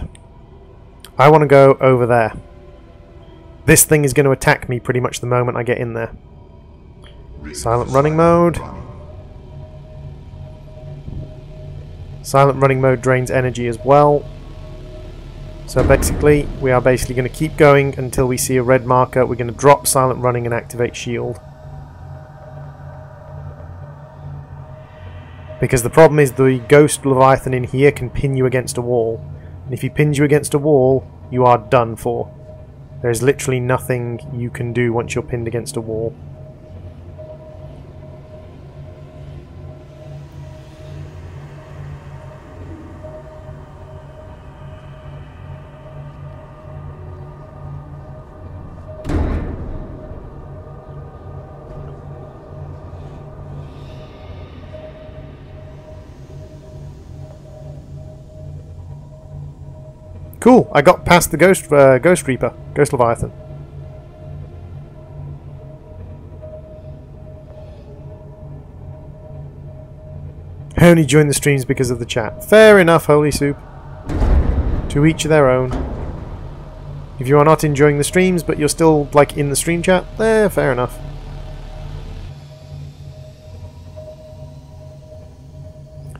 I want to go over there. This thing is going to attack me pretty much the moment I get in there. Silent running mode. Silent running mode drains energy as well. So basically, we are basically going to keep going until we see a red marker. We're going to drop silent running and activate shield. Because the problem is the Ghost Leviathan in here can pin you against a wall. And if he pins you against a wall, you are done for. There's literally nothing you can do once you're pinned against a wall. Cool, I got past the Ghost Reaper, Ghost Leviathan. I only joined the streams because of the chat. Fair enough, Holy Soup. To each their own. If you are not enjoying the streams, but you're still, like, in the stream chat, fair enough.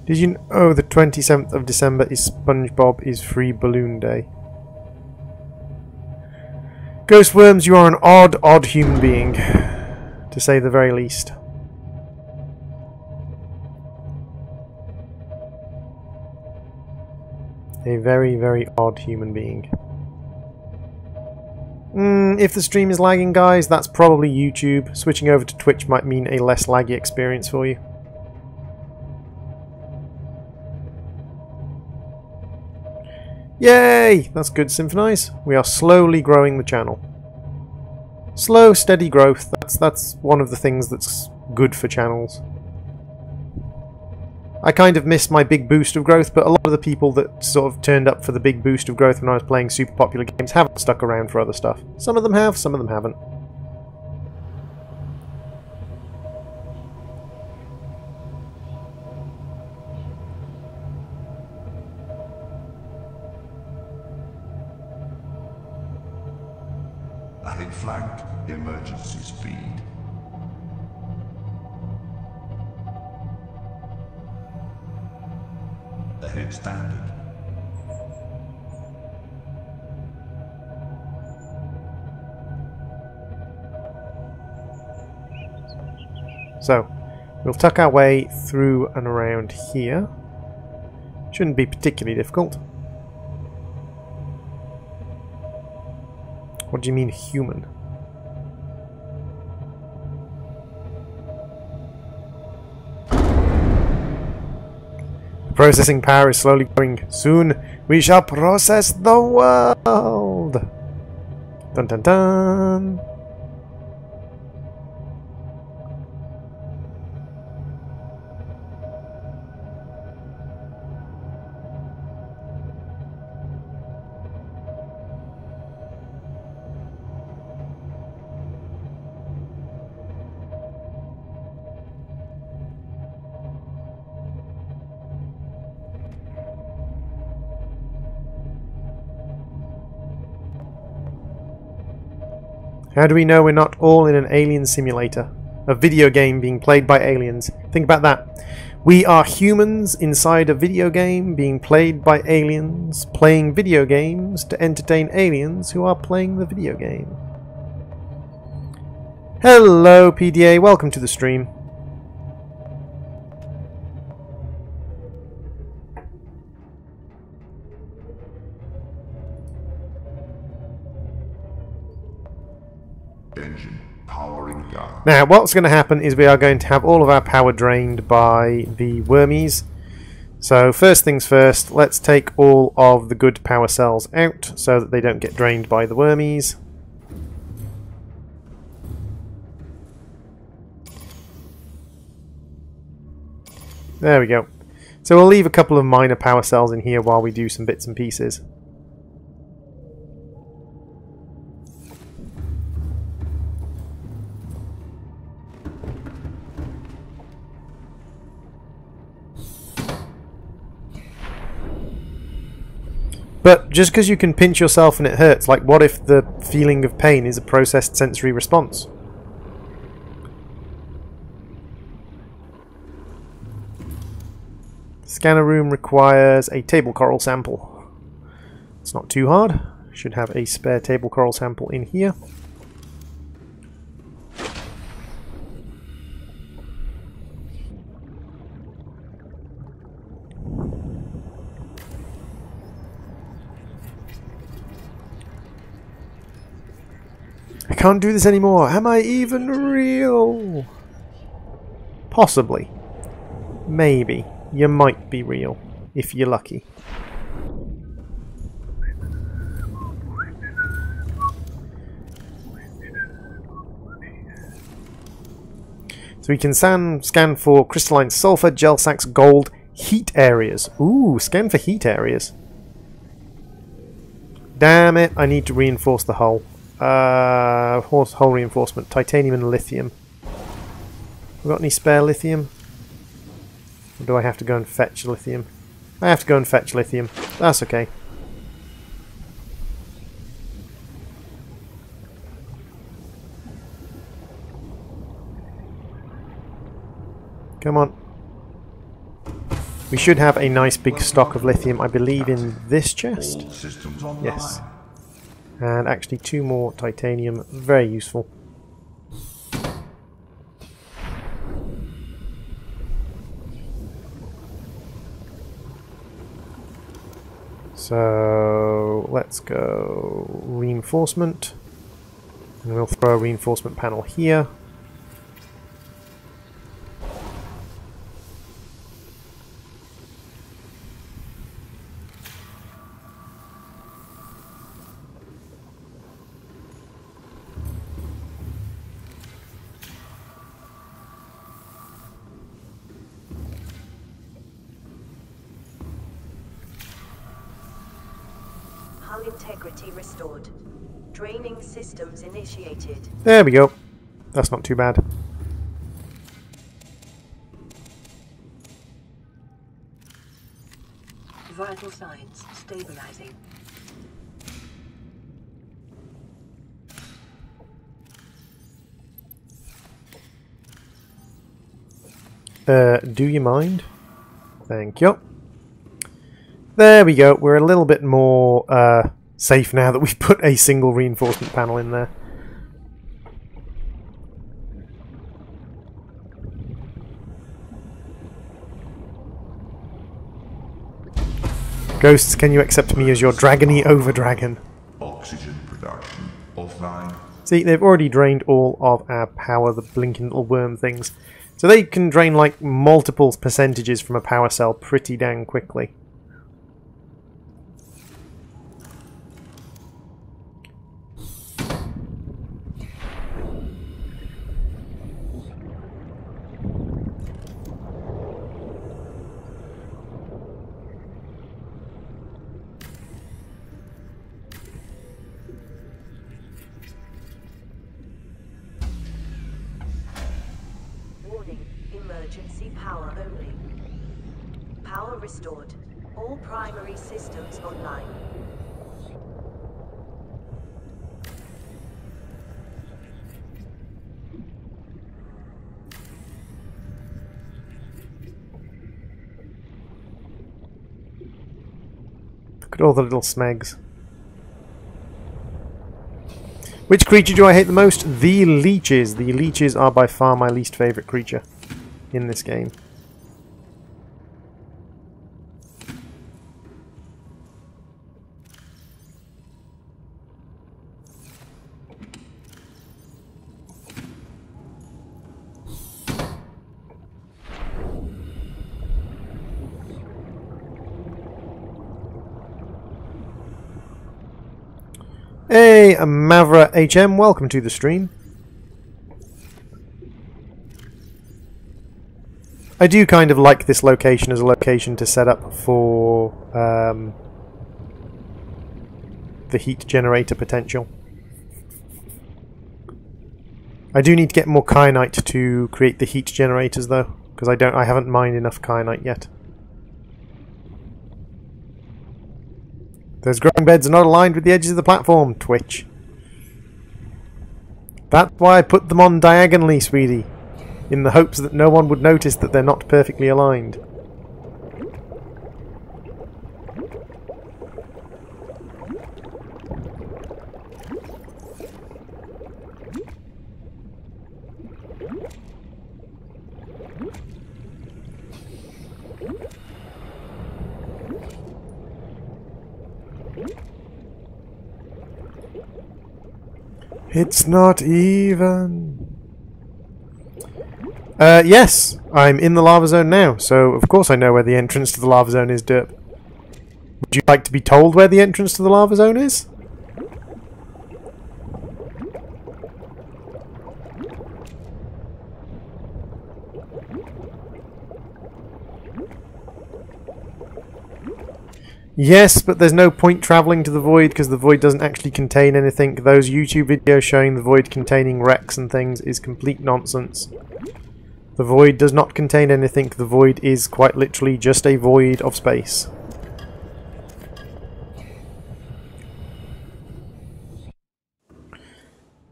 Did you know the 27th of December is SpongeBob is Free Balloon Day? Ghost Worms, you are an odd human being, to say the very least. A very odd human being. If the stream is lagging, guys, that's probably YouTube. Switching over to Twitch might mean a less laggy experience for you. Yay! That's good, Symphonize. We are slowly growing the channel. Slow, steady growth. That's one of the things that's good for channels. I kind of missed my big boost of growth, but a lot of the people that sort of turned up for the big boost of growth when I was playing super popular games haven't stuck around for other stuff. Some of them have, some of them haven't. Ahead flagged. Emergency speed. Ahead standard. So, we'll tuck our way through and around here. Shouldn't be particularly difficult. What do you mean, human? The processing power is slowly growing. Soon, we shall process the world! Dun dun dun! How do we know we're not all in an alien simulator? A video game being played by aliens. Think about that. We are humans inside a video game being played by aliens, playing video games to entertain aliens who are playing the video game. Hello PDA, welcome to the stream. Engine powering down. Now, what's going to happen is we are going to have all of our power drained by the wormies. So, first things first, let's take all of the good power cells out so that they don't get drained by the wormies. There we go. So we'll leave a couple of minor power cells in here while we do some bits and pieces. But just because you can pinch yourself and it hurts, like what if the feeling of pain is a processed sensory response? Scanner room requires a table coral sample. It's not too hard. Should have a spare table coral sample in here. I can't do this anymore. Am I even real? Possibly. Maybe. You might be real, if you're lucky. So we can scan for crystalline sulfur, gel sacks, gold, heat areas. Ooh, scan for heat areas. Damn it, I need to reinforce the hull. Hull reinforcement, titanium and lithium. We got any spare lithium? Or do I have to go and fetch lithium? I have to go and fetch lithium. That's okay. Come on. We should have a nice big stock of lithium, I believe, in this chest. All systems online. Yes. And actually 2 more titanium, very useful. So let's go reinforcement. And we'll throw a reinforcement panel here. Hull integrity restored. Draining systems initiated. There we go. That's not too bad. Vital signs stabilizing. Do you mind? Thank you. There we go. We're a little bit more safe now that we've put a single reinforcement panel in there. Ghosts, can you accept me as your dragony over dragon? Oxygen production offline. See, they've already drained all of our power, the blinking little worm things. So they can drain like multiple percentages from a power cell pretty dang quickly. Emergency power only. Power restored. All primary systems online. Look at all the little smegs. Which creature do I hate the most? The leeches. The leeches are by far my least favourite creature in this game. Hey, Mavra HM, welcome to the stream. I do kind of like this location as a location to set up for the heat generator potential. I do need to get more kyanite to create the heat generators though, because I haven't mined enough kyanite yet. Those growing beds are not aligned with the edges of the platform, Twitch. That's why I put them on diagonally, sweetie, in the hopes that no one would notice that they're not perfectly aligned. It's not even. Yes, I'm in the lava zone now, so of course I know where the entrance to the lava zone is, Derp. Would you like to be told where the entrance to the lava zone is? Yes, but there's no point travelling to the void because the void doesn't actually contain anything. Those YouTube videos showing the void containing wrecks and things is complete nonsense. The void does not contain anything. The void is quite literally just a void of space.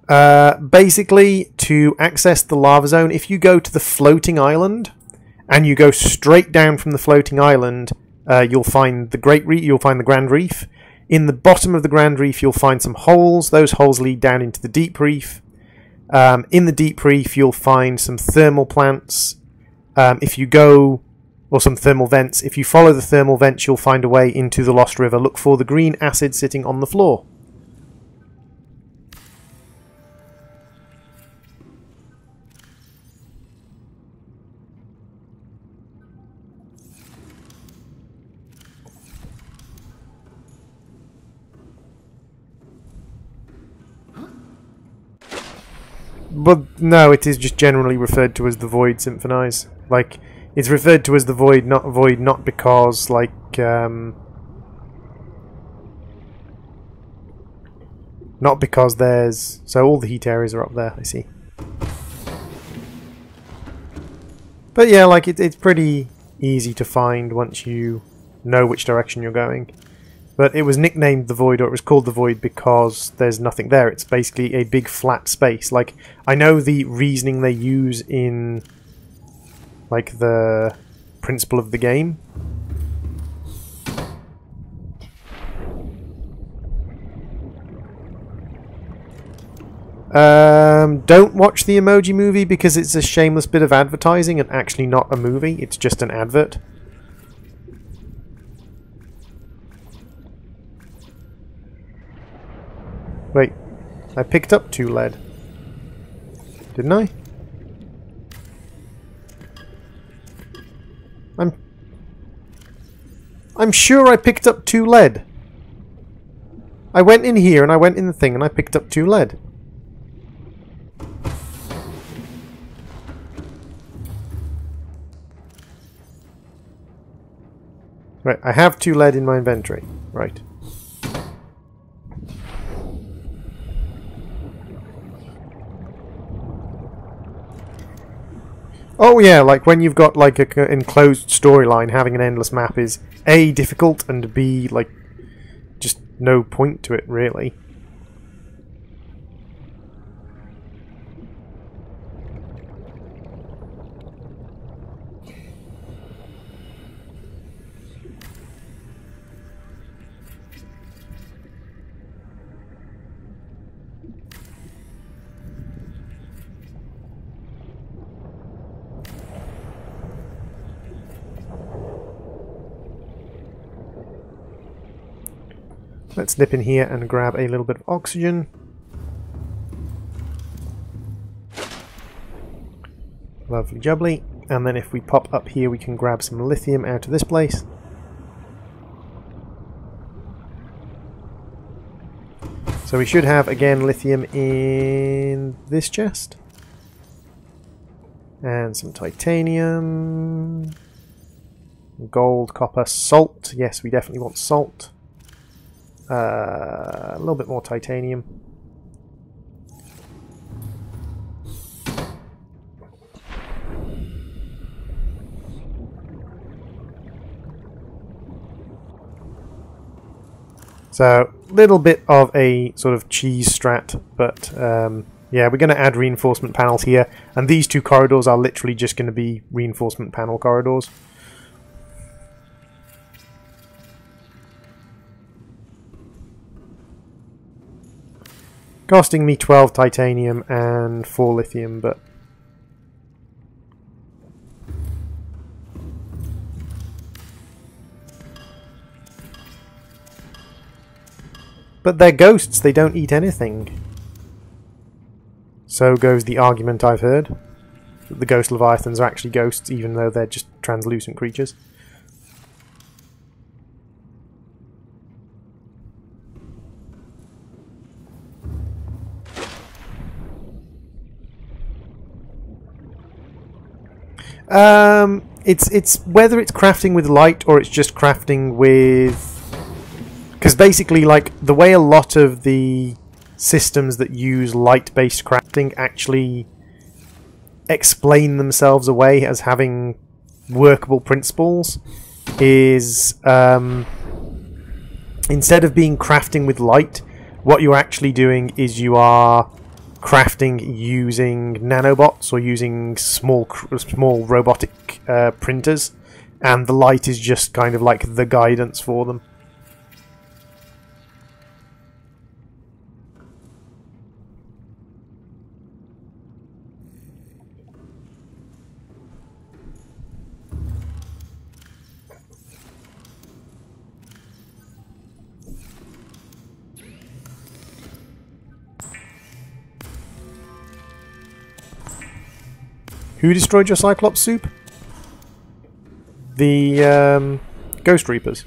Basically, to access the lava zone, if you go to the floating island and you go straight down from the floating island, you'll find the Grand Reef. In the bottom of the Grand Reef, you'll find some holes. Those holes lead down into the Deep Reef. In the Deep Reef, you'll find some thermal plants. Or some thermal vents. If you follow the thermal vents, you'll find a way into the Lost River. Look for the green acid sitting on the floor. But no, it is just generally referred to as the Void Symphonize. Like, it's referred to as the Void, not because, like, not because there's... So all the heat areas are up there, I see. But yeah, like, it's pretty easy to find once you know which direction you're going. But it was nicknamed the Void, or it was called the Void, because there's nothing there. It's basically a big flat space. Like, I know the reasoning they use in, like, the principle of the game. Don't watch the Emoji Movie because it's a shameless bit of advertising and actually not a movie. It's just an advert. Wait, I picked up 2 lead. Didn't I? I'm sure I picked up 2 lead. I went in here and I went in the thing and I picked up 2 lead. Right, I have 2 lead in my inventory. Right. Oh yeah, like when you've got like an enclosed storyline, having an endless map is A, difficult, and B, like, just no point to it, really. Let's nip in here and grab a little bit of oxygen. Lovely jubbly. And then if we pop up here, we can grab some lithium out of this place. So we should have, again, lithium in this chest. And some titanium. Gold, copper, salt. Yes, we definitely want salt. A little bit more titanium. So, little bit of a sort of cheese strat, but yeah, we're going to add reinforcement panels here, and these 2 corridors are literally just going to be reinforcement panel corridors. Costing me 12 titanium and 4 lithium, but... But they're ghosts, they don't eat anything. So goes the argument I've heard. That the ghost leviathans are actually ghosts, even though they're just translucent creatures. It's whether it's crafting with light or it's just crafting with... Because basically, like, the way a lot of the systems that use light-based crafting actually explain themselves away as having workable principles is, instead of being crafting with light, what you're actually doing is you are crafting using nanobots or using small robotic printers, and the light is just kind of like the guidance for them. Who destroyed your Cyclops soup? The Ghost Reapers.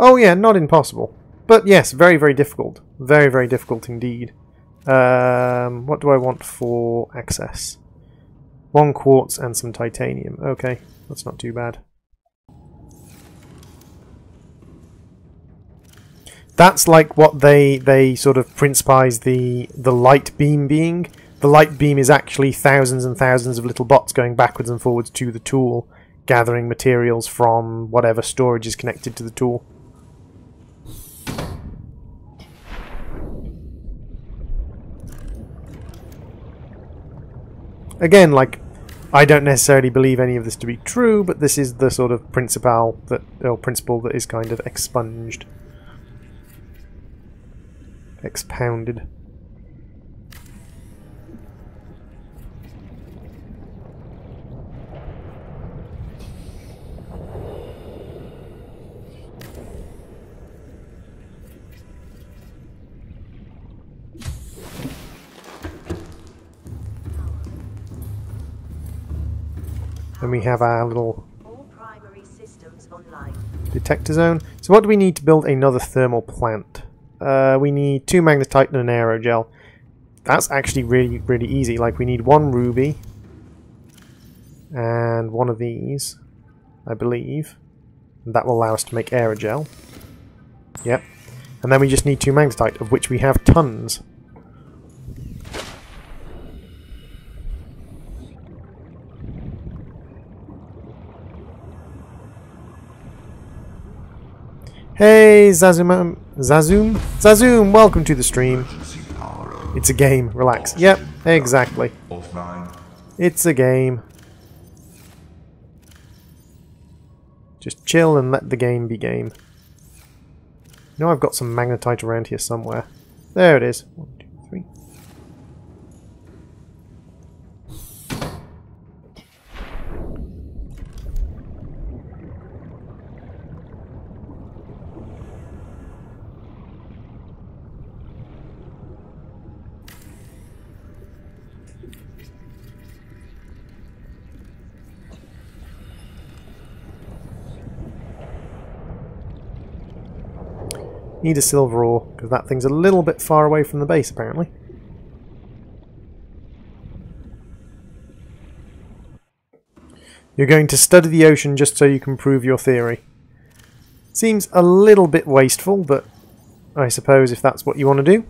Oh yeah, not impossible. But yes, very, very difficult. Very, very difficult indeed. What do I want for access? 1 quartz and some titanium. Okay, that's not too bad. That's like what they sort of principize the light beam being. The light beam is actually thousands and thousands of little bots going backwards and forwards to the tool, gathering materials from whatever storage is connected to the tool. Again, like, I don't necessarily believe any of this to be true, but this is the sort of principle that is kind of expunged. Expounded. And we have our little All primary systems online. detector zone. So what do we need to build another thermal plant? We need 2 magnetite and an aerogel. That's actually really, really easy. Like, we need 1 ruby and 1 of these, I believe. And that will allow us to make aerogel. Yep. And then we just need 2 magnetite, of which we have tons. Hey, Zazoom, welcome to the stream. It's a game, relax. Yep, exactly. It's a game. Just chill and let the game be game. You know, I've got some magnetite around here somewhere. There it is. 1, 2, 3. Need a silver ore, because that thing's a little bit far away from the base, apparently. You're going to study the ocean just so you can prove your theory. Seems a little bit wasteful, but I suppose if that's what you want to do.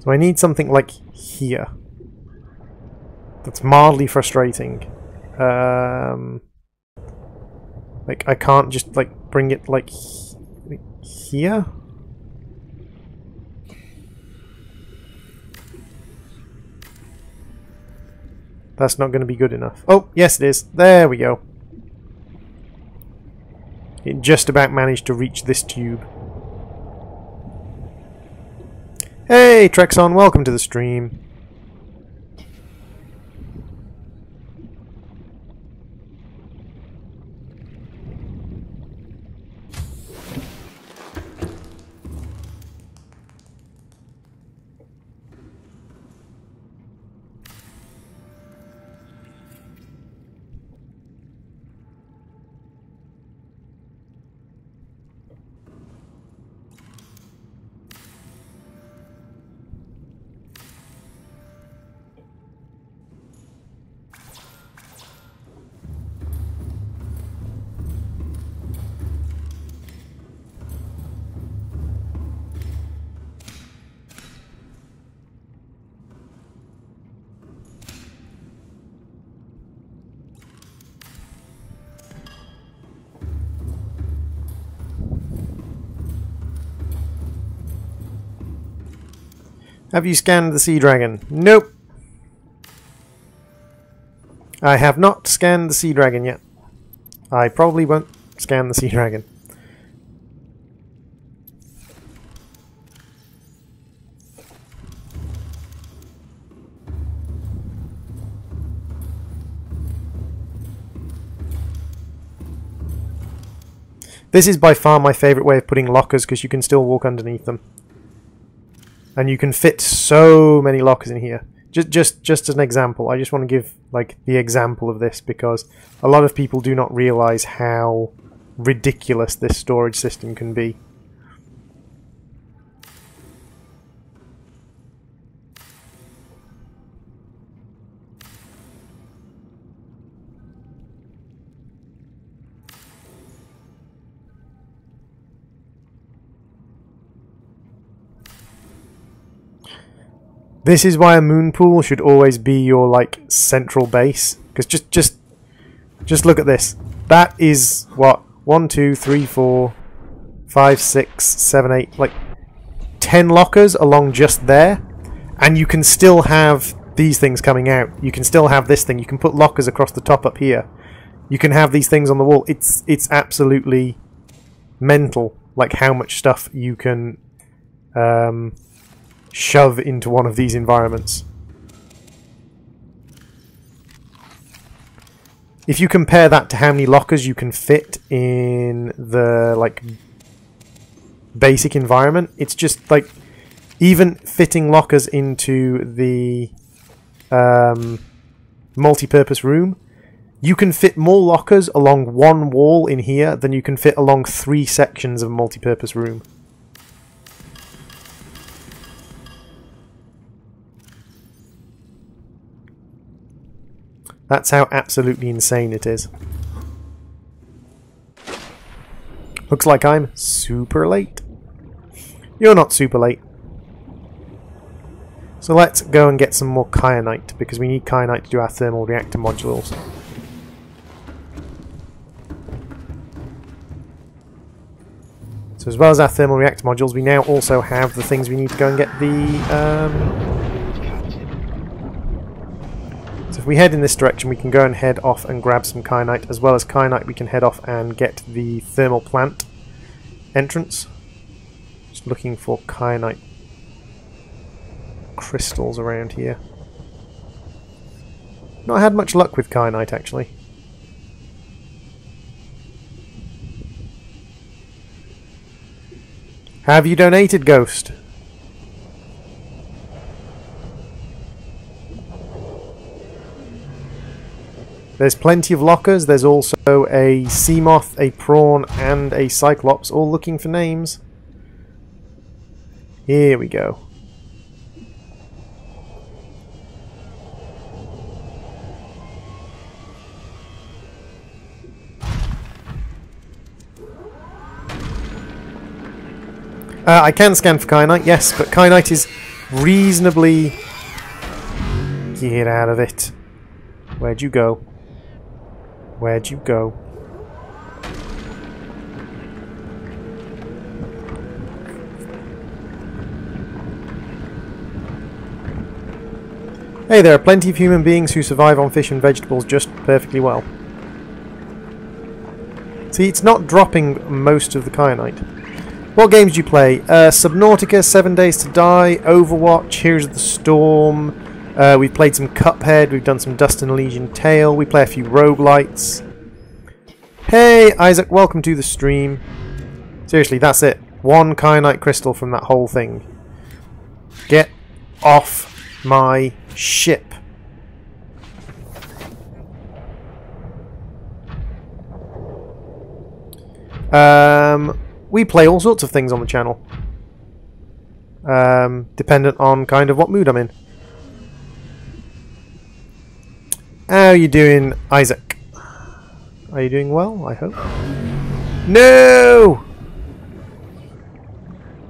So I need something like here. That's mildly frustrating. Like, I can't just, like, bring it, like, here? That's not going to be good enough. Oh, yes it is. There we go. It just about managed to reach this tube. Hey, Trexon, welcome to the stream. Have you scanned the sea dragon? Nope. I have not scanned the sea dragon yet. I probably won't scan the sea dragon. This is by far my favourite way of putting lockers because you can still walk underneath them. And you can fit so many lockers in here. Just as an example, I just want to give like the example of this because a lot of people do not realise how ridiculous this storage system can be. This is why a moon pool should always be your like central base. Because just look at this. That is what 1, 2, 3, 4, 5, 6, 7, 8, like 10 lockers along just there, and you can still have these things coming out. You can still have this thing. You can put lockers across the top up here. You can have these things on the wall. It's absolutely mental, like how much stuff you can shove into one of these environments. If you compare that to how many lockers you can fit in the like basic environment, it's just like even fitting lockers into the multi-purpose room, you can fit more lockers along one wall in here than you can fit along 3 sections of a multi-purpose room. That's how absolutely insane it is. Looks like I'm super late. You're not super late. So let's go and get some more kyanite, because we need kyanite to do our thermal reactor modules. So as well as our thermal reactor modules, we now also have the things we need to go and get the... So if we head in this direction, we can go and head off and grab some kyanite. As well as kyanite, we can head off and get the thermal plant entrance. Just looking for kyanite crystals around here. Not had much luck with kyanite, actually. Have you donated, Ghost? There's plenty of lockers. There's also a sea moth, a prawn, and a cyclops, all looking for names. Here we go. I can scan for kyanite, yes, but kyanite is reasonably... Get out of it. Where'd you go? Where'd you go? Hey, there are plenty of human beings who survive on fish and vegetables just perfectly well. See, it's not dropping most of the kyanite. What games do you play? Subnautica, 7 Days to Die, Overwatch, Heroes of the Storm. We've played some Cuphead, we've done some Dust and Elysian Tale, we play a few roguelites. Hey, Isaac, welcome to the stream. Seriously, that's it. 1 kyanite crystal from that whole thing. Get off my ship. We play all sorts of things on the channel. Dependent on kind of what mood I'm in. How are you doing, Isaac? Are you doing well, I hope? No!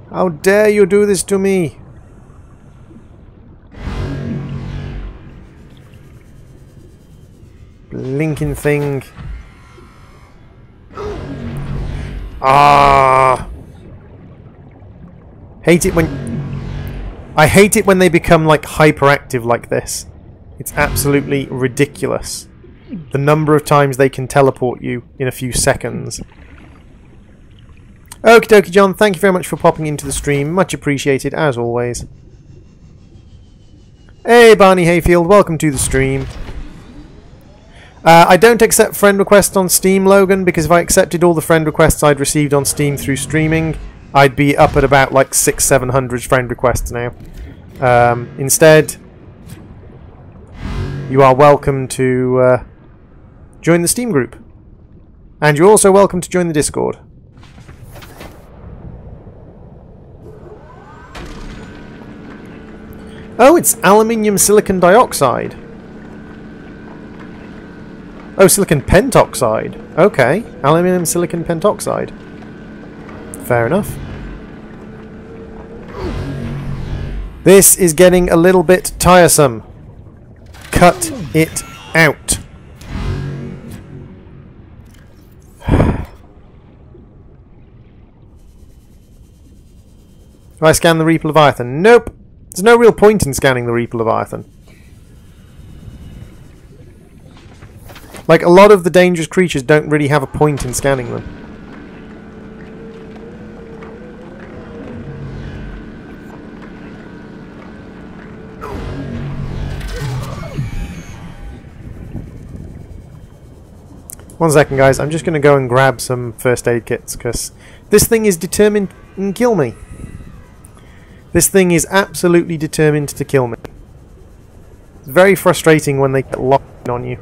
How dare you do this to me? Blinking thing. Ah! Hate it when... I hate it when they become like hyperactive like this. It's absolutely ridiculous. The number of times they can teleport you in a few seconds. Okie dokie, John, thank you very much for popping into the stream. Much appreciated, as always. Hey, Barney Hayfield, welcome to the stream. I don't accept friend requests on Steam, Logan, because if I accepted all the friend requests I'd received on Steam through streaming, I'd be up at about like 600-700 friend requests now. Instead, you are welcome to join the Steam group. And you're also welcome to join the Discord. Oh, it's aluminium silicon dioxide. Oh, silicon pentoxide. Okay, aluminium silicon pentoxide. Fair enough. This is getting a little bit tiresome. Cut it out. Do I scan the Reaper Leviathan? Nope. There's no real point in scanning the Reaper Leviathan. Like, a lot of the dangerous creatures don't really have a point in scanning them. One second, guys. I'm just going to go and grab some first aid kits, because this thing is determined to kill me. This thing is absolutely determined to kill me. It's very frustrating when they get locked on you.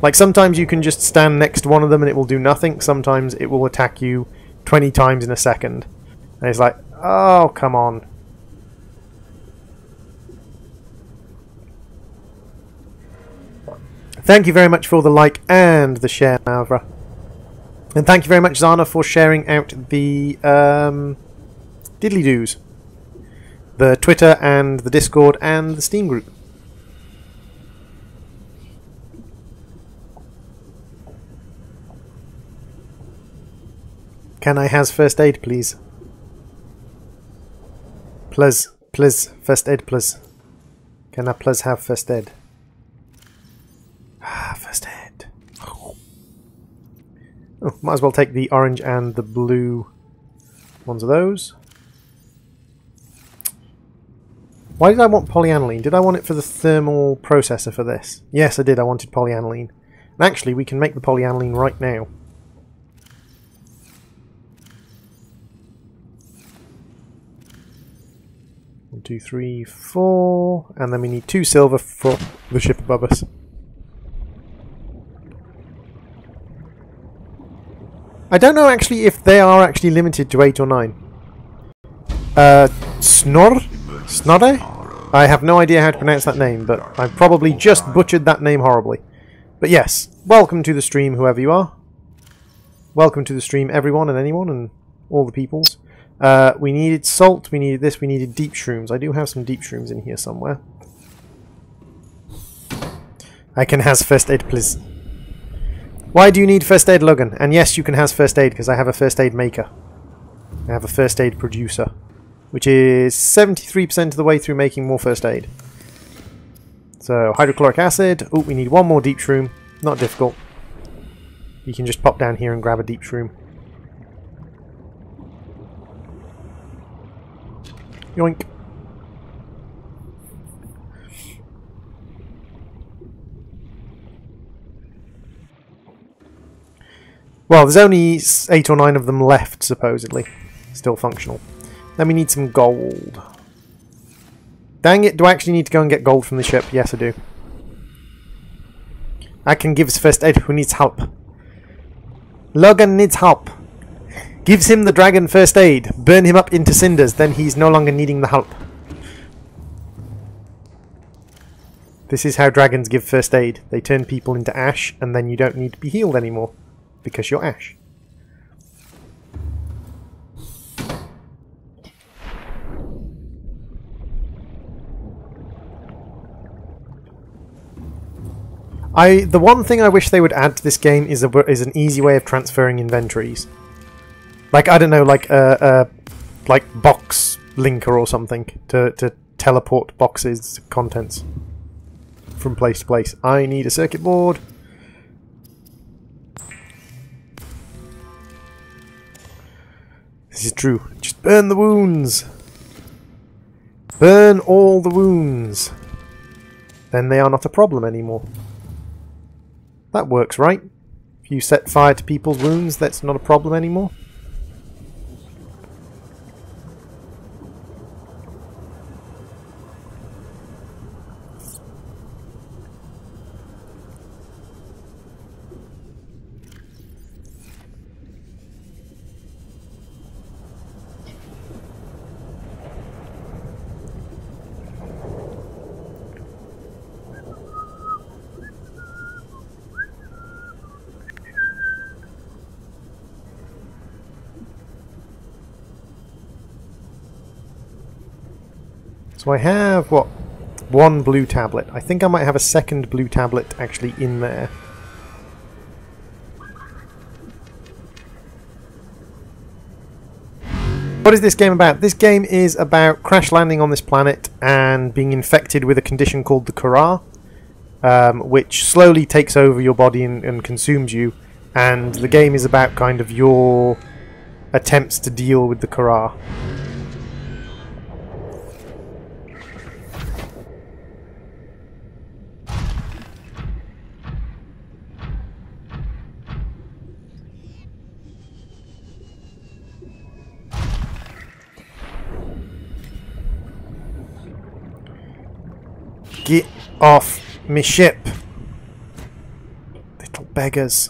Like, sometimes you can just stand next to one of them and it will do nothing. Sometimes it will attack you 20 times in a second. And it's like, oh, come on. Thank you very much for the like and the share, Mavra. And thank you very much, Zana, for sharing out the diddly-doos. The Twitter and the Discord and the Steam group. Can I has first aid, please? Please, first aid, please. Can I please have first aid? Ah, first aid. Oh, might as well take the orange and the blue ones of those. Why did I want polyaniline? Did I want it for the thermal processor for this? Yes, I did. I wanted polyaniline. And actually, we can make the polyaniline right now. One, 2, 3, 4, and then we need 2 silver for the ship above us. I don't know actually if they are actually limited to 8 or 9. Snorre? I have no idea how to pronounce that name, but I probably just butchered that name horribly. But yes, welcome to the stream, whoever you are. Welcome to the stream, everyone and anyone and all the peoples. We needed salt, we needed this, we needed deep shrooms. I do have some deep shrooms in here somewhere. I can has first aid, please. Why do you need first aid, Logan? And yes, you can has first aid, because I have a first aid maker. I have a first aid producer. Which is 73% of the way through making more first aid. So, hydrochloric acid. Oh, we need 1 more deep shroom. Not difficult. You can just pop down here and grab a deep shroom. Yoink. Well, there's only 8 or 9 of them left, supposedly. Still functional. Then we need some gold. Dang it, do I actually need to go and get gold from the ship? Yes, I do. I can give us first aid. Who needs help? Logan needs help. Gives him the dragon first aid. Burn him up into cinders. Then he's no longer needing the help. This is how dragons give first aid. They turn people into ash, and then you don't need to be healed anymore. Because you're ash. The one thing I wish they would add to this game is an easy way of transferring inventories. Like, I don't know, like box linker or something to teleport boxes, contents from place to place. I need a circuit board. This is true. Just burn the wounds. Burn all the wounds. Then they are not a problem anymore. That works, right? If you set fire to people's wounds, that's not a problem anymore. So I have, what, one blue tablet. I think I might have a second blue tablet actually in there. What is this game about? This game is about crash landing on this planet and being infected with a condition called the Kara, which slowly takes over your body and consumes you. And the game is about kind of your attempts to deal with the Kara. Get off me ship, little beggars.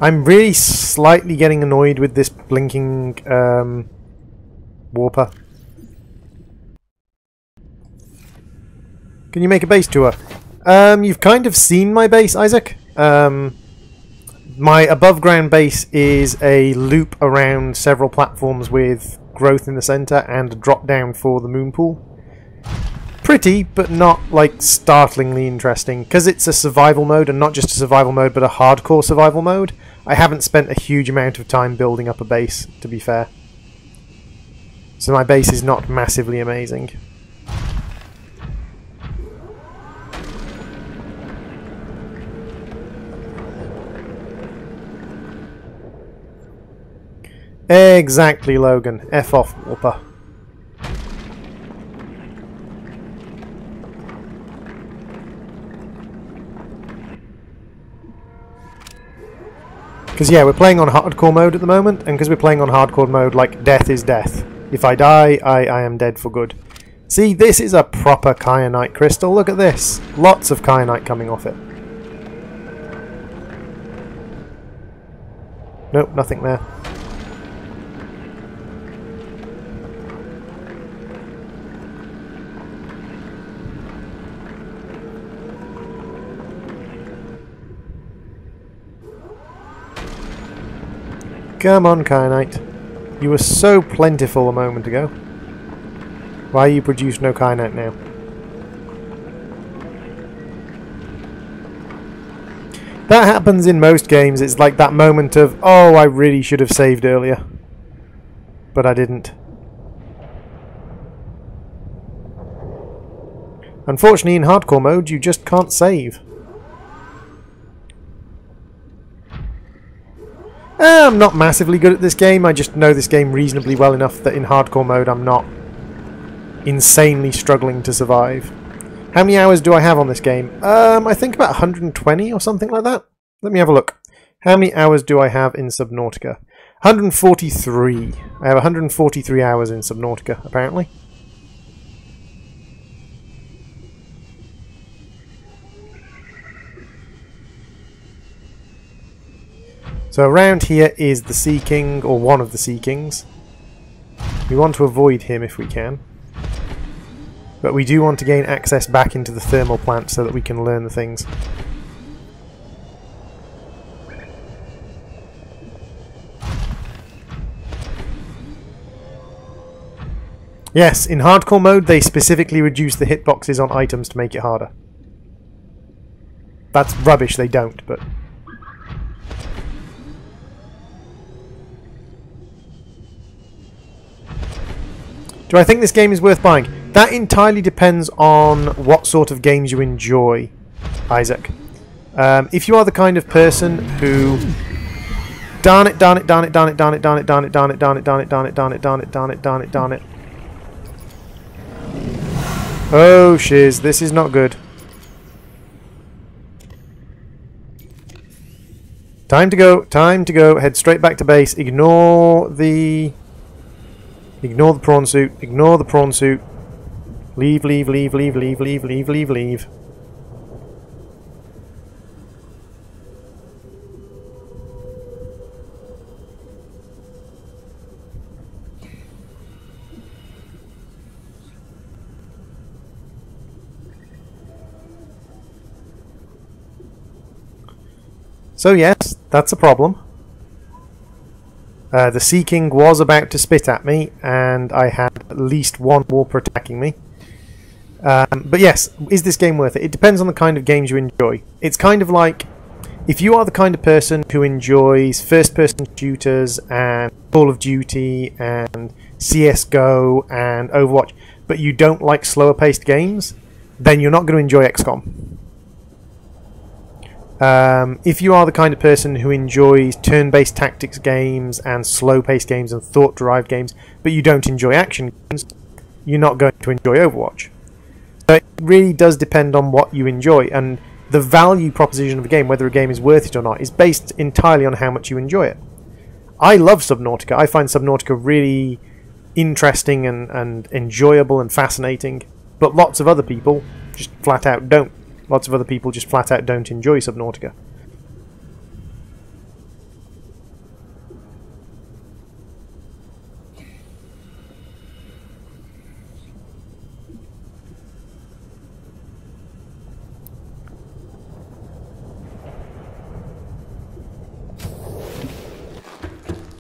I'm really slightly getting annoyed with this blinking warper. Can you make a base tour? You've kind of seen my base, Isaac. My above ground base is a loop around several platforms with growth in the center and a drop down for the moon pool. Pretty, but not like startlingly interesting, because it's a survival mode, and not just a survival mode but a hardcore survival mode. I haven't spent a huge amount of time building up a base, to be fair. So my base is not massively amazing. Exactly, Logan. F off, Warper. Because yeah, we're playing on hardcore mode at the moment, and because we're playing on hardcore mode, like, death is death. If I die, I am dead for good. See, this is a proper kyanite crystal. Look at this. Lots of kyanite coming off it. Nope, nothing there. Come on, kyanite. You were so plentiful a moment ago. Why you produce no kyanite now? That happens in most games. It's like that moment of, oh, I really should have saved earlier. But I didn't. Unfortunately, in hardcore mode, you just can't save. I'm not massively good at this game. I just know this game reasonably well enough that in hardcore mode I'm not insanely struggling to survive. How many hours do I have on this game? I think about 120 or something like that. Let me have a look. How many hours do I have in Subnautica? 143. I have 143 hours in Subnautica, apparently. So around here is the Sea King, or one of the Sea Kings. We want to avoid him if we can. But we do want to gain access back into the thermal plant so that we can learn the things. Yes, in hardcore mode they specifically reduce the hitboxes on items to make it harder. That's rubbish, they don't, but... Do I think this game is worth buying? That entirely depends on what sort of games you enjoy, Isaac. If you are the kind of person who... Darn it, darn it, darn it, darn it, darn it, darn it, darn it, darn it, darn it, darn it, darn it, darn it, darn it, darn it, darn it, darn it. Oh shiz, this is not good. Time to go, head straight back to base, ignore the prawn suit, ignore the prawn suit. Leave, leave, leave, leave, leave, leave, leave, leave, leave. So yes, that's a problem. The Sea King was about to spit at me, and I had at least one warper attacking me. But yes, is this game worth it? It depends on the kind of games you enjoy. It's kind of like, if you are the kind of person who enjoys first-person shooters and Call of Duty and CSGO and Overwatch, but you don't like slower-paced games, then you're not going to enjoy XCOM. If you are the kind of person who enjoys turn-based tactics games and slow-paced games and thought-derived games, but you don't enjoy action games, you're not going to enjoy Overwatch. So it really does depend on what you enjoy, and the value proposition of a game, whether a game is worth it or not, is based entirely on how much you enjoy it. I love Subnautica. I find Subnautica really interesting and enjoyable and fascinating, but lots of other people just flat out don't. Lots of other people just flat out don't enjoy Subnautica.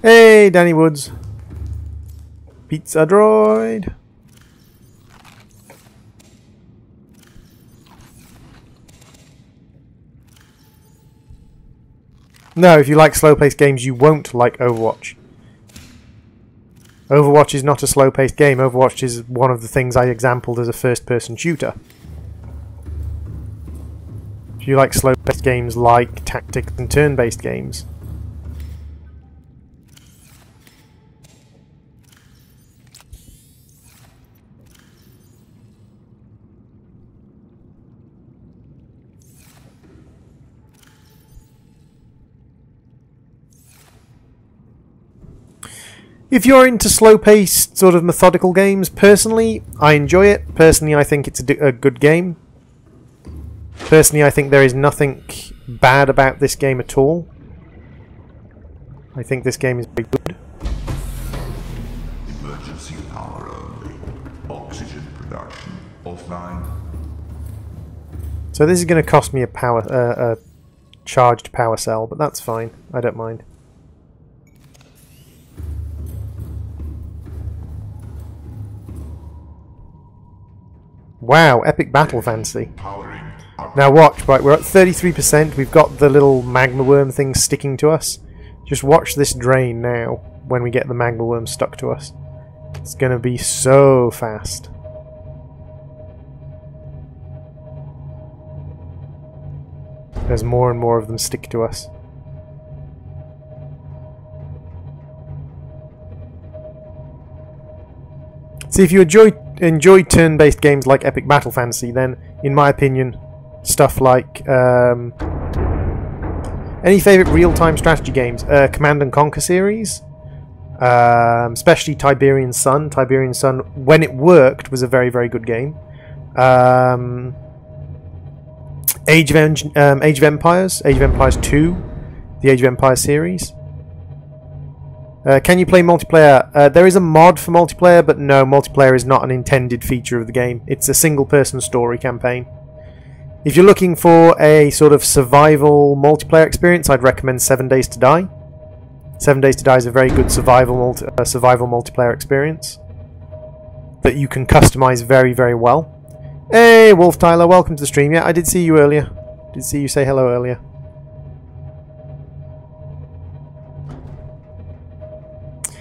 Hey, Danny Woods. Pizza droid. No, if you like slow-paced games, you won't like Overwatch. Overwatch is not a slow-paced game. Overwatch is one of the things I exampled as a first-person shooter. If you like slow-paced games like tactics and turn-based games. If you're into slow-paced, sort of methodical games, personally, I enjoy it. Personally, I think it's a good game. Personally, I think there is nothing bad about this game at all. I think this game is very good. Emergency power only. Oxygen production offline. So this is going to cost me a charged power cell, but that's fine. I don't mind. Wow, epic battle fantasy. Now watch, right, we're at 33%, we've got the little magma worm thing sticking to us. Just watch this drain now, when we get the magma worm stuck to us. It's gonna be so fast. There's more and more of them stick to us. See, if you enjoy turn-based games like Epic Battle Fantasy, then, in my opinion, stuff like... any favourite real-time strategy games? Command & Conquer series, especially Tiberian Sun. Tiberian Sun, when it worked, was a very, very good game. Age of Empires, Age of Empires 2, the Age of Empires series. Can you play multiplayer? There is a mod for multiplayer, but no, multiplayer is not an intended feature of the game. It's a single-person story campaign. If you're looking for a sort of survival multiplayer experience, I'd recommend 7 Days to Die. 7 Days to Die is a very good survival multiplayer experience that you can customize very, very well. Hey, Wolf Tyler, welcome to the stream. Yeah, I did see you earlier. Did see you say hello earlier.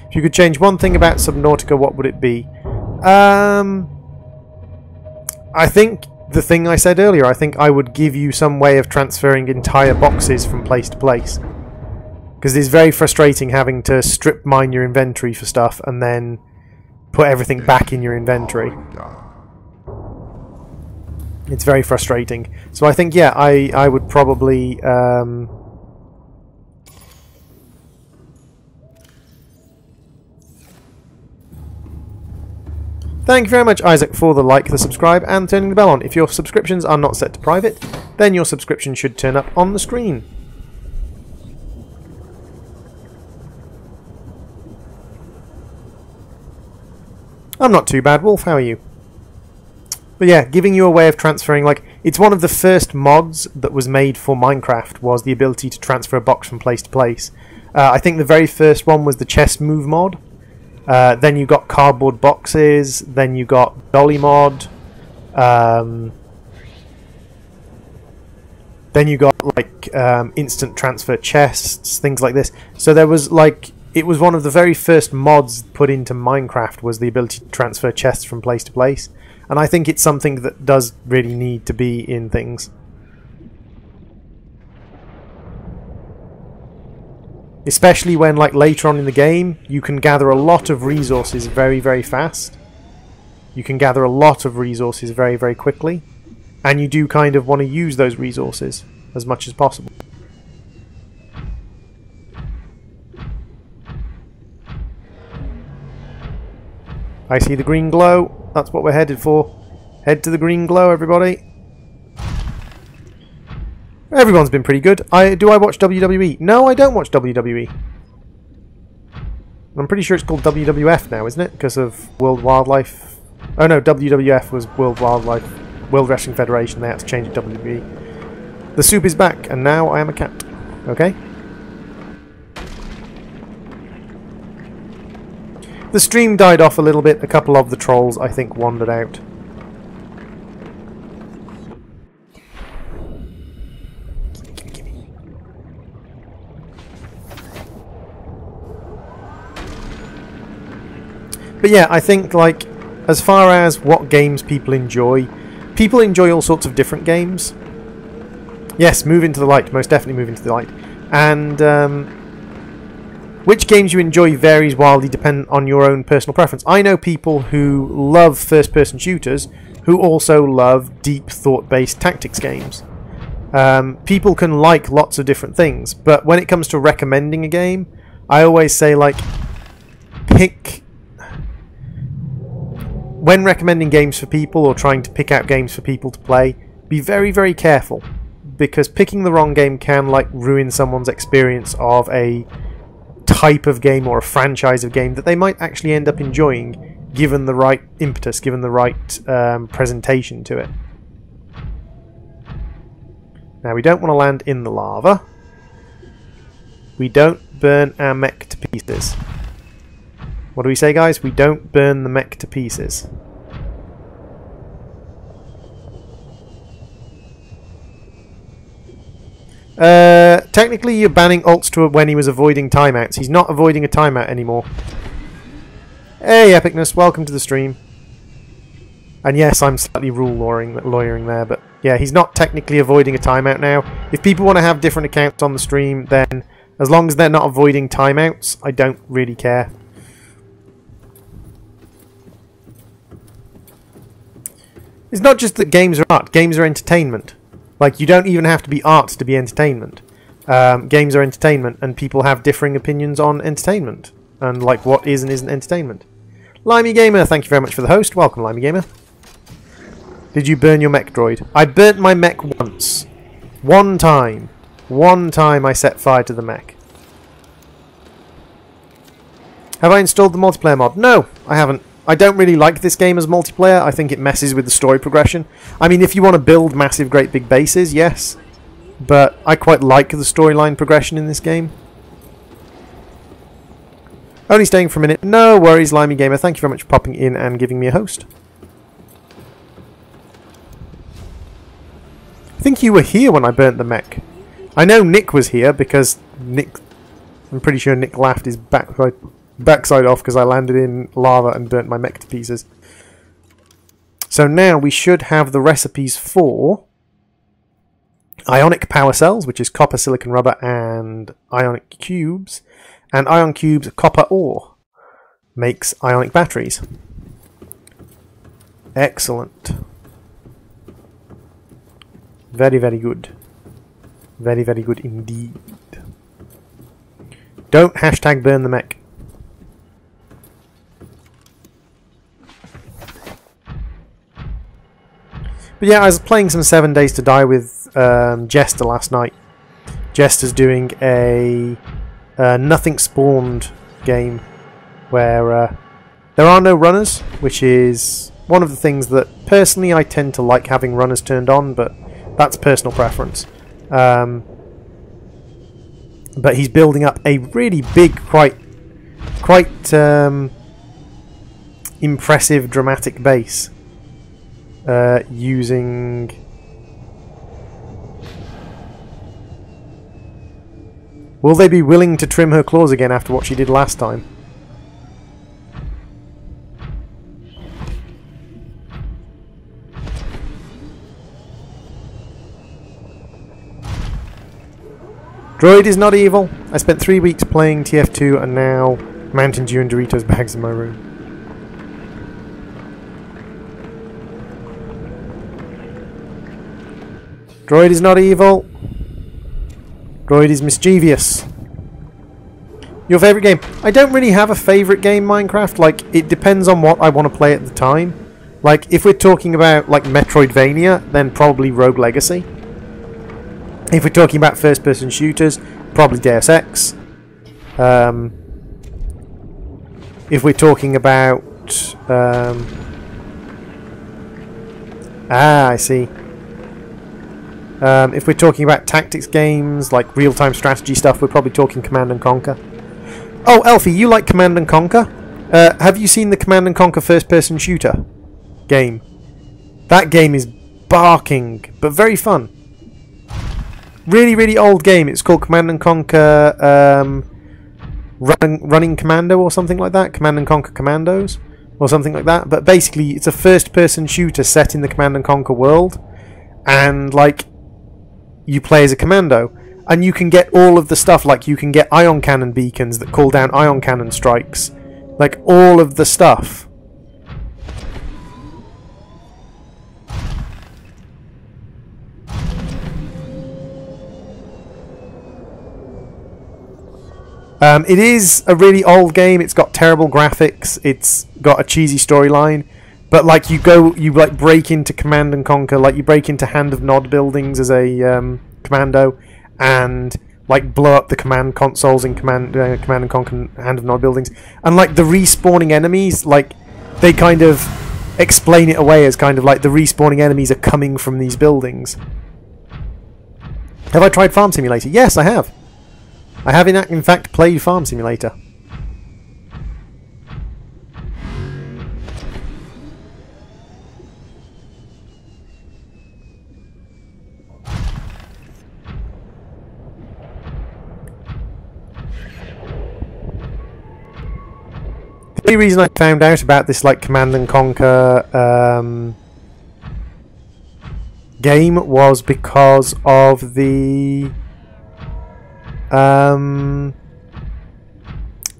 If you could change one thing about Subnautica, what would it be? I think the thing I said earlier, I think I would give you some way of transferring entire boxes from place to place. Because it's very frustrating having to strip mine your inventory for stuff and then put everything back in your inventory. It's very frustrating. So I think, yeah, I would probably... Thank you very much, Isaac, for the like, the subscribe, and turning the bell on. If your subscriptions are not set to private, then your subscription should turn up on the screen. I'm not too bad, Wolf. How are you? But yeah, giving you a way of transferring, like, it's one of the first mods that was made for Minecraft, was the ability to transfer a box from place to place. I think the very first one was the chest move mod. Then you got cardboard boxes, then you got dolly mod, then you got like instant transfer chests, things like this. So there was like, it was one of the very first mods put into Minecraft, was the ability to transfer chests from place to place. And I think it's something that does really need to be in things. Especially when, like, later on in the game, you can gather a lot of resources very, very fast. You can gather a lot of resources very, very quickly. And you do kind of want to use those resources as much as possible. I see the green glow. That's what we're headed for. Head to the green glow, everybody. Everyone's been pretty good. Do I watch WWE? No, I don't watch WWE. I'm pretty sure it's called WWF now, isn't it? Because of World Wildlife... Oh no, WWF was World Wrestling Federation. They had to change it to WWE. The soup is back, and now I am a cat. Okay? The stream died off a little bit. A couple of the trolls, I think, wandered out. But yeah, I think, like, as far as what games people enjoy all sorts of different games. Yes, move into the light, most definitely move into the light. And which games you enjoy varies wildly dependent on your own personal preference. I know people who love first-person shooters who also love deep thought-based tactics games. People can like lots of different things, but when it comes to recommending a game, I always say, like, when recommending games for people or trying to pick out games for people to play, be very, very careful, because picking the wrong game can, like, ruin someone's experience of a type of game or a franchise of game that they might actually end up enjoying, given the right impetus, given the right presentation to it. Now, we don't want to land in the lava. We don't burn our mech to pieces. What do we say, guys? We don't burn the mech to pieces. Technically, you're banning ults to when he was avoiding timeouts. He's not avoiding a timeout anymore. Hey, Epicness, welcome to the stream. And yes, I'm slightly rule lawyering there, but yeah, he's not technically avoiding a timeout now. If people want to have different accounts on the stream, then as long as they're not avoiding timeouts, I don't really care. It's not just that games are art, games are entertainment. Like, you don't even have to be art to be entertainment. Games are entertainment, and people have differing opinions on entertainment. And, like, what is and isn't entertainment. Limey Gamer, thank you very much for the host. Welcome, Limey Gamer. Did you burn your mech droid? I burnt my mech once. One time. One time I set fire to the mech. Have I installed the multiplayer mod? No, I haven't. I don't really like this game as multiplayer. I think it messes with the story progression. I mean, if you want to build massive, great big bases, yes. But I quite like the storyline progression in this game. Only staying for a minute. No worries, Limey Gamer. Thank you very much for popping in and giving me a host. I think you were here when I burnt the mech. I know Nick was here because I'm pretty sure Nick laughed his backside off because I landed in lava and burnt my mech to pieces. So now we should have the recipes for ionic power cells, which is copper, silicon, rubber, and ionic cubes. And ion cubes, copper ore, makes ionic batteries. Excellent. Very, very good. Very, very good indeed. Don't hashtag burn the mech. But yeah, I was playing some 7 Days to Die with Jester last night. Jester's doing a nothing spawned game where there are no runners, which is one of the things that personally I tend to like having runners turned on, but that's personal preference. But he's building up a really big, quite impressive, dramatic base using... Will they be willing to trim her claws again after what she did last time? Droid is not evil. I spent 3 weeks playing TF2 and now Mountain Dew and Doritos bags in my room. Droid is not evil. Droid is mischievous. Your favourite game? I don't really have a favourite game, Minecraft. Like, it depends on what I want to play at the time. Like, if we're talking about, like, Metroidvania, then probably Rogue Legacy. If we're talking about first-person shooters, probably Deus Ex. If we're talking about... I see. If we're talking about tactics games, like real-time strategy stuff, we're probably talking Command & Conquer. Oh, Elfie, you like Command & Conquer? Have you seen the Command & Conquer first-person shooter game? That game is barking, but very fun. Really, really old game. It's called Command & Conquer Running Commando or something like that. Command & Conquer Commandos or something like that. But basically, it's a first-person shooter set in the Command & Conquer world. And, like... you play as a commando, and you can get all of the stuff, like you can get ion cannon beacons that call down ion cannon strikes, like all of the stuff. It is a really old game. It's got terrible graphics. It's got a cheesy storyline. But like you like break into Command and Conquer, like you break into Hand of Nod buildings as a commando, and like blow up the command consoles in Command and Conquer Hand of Nod buildings, and like the respawning enemies, like they kind of explain it away as kind of like the respawning enemies are coming from these buildings. Have I tried Farm Simulator? Yes, I have. I have in fact played Farm Simulator. The only reason I found out about this like Command and Conquer game was because of the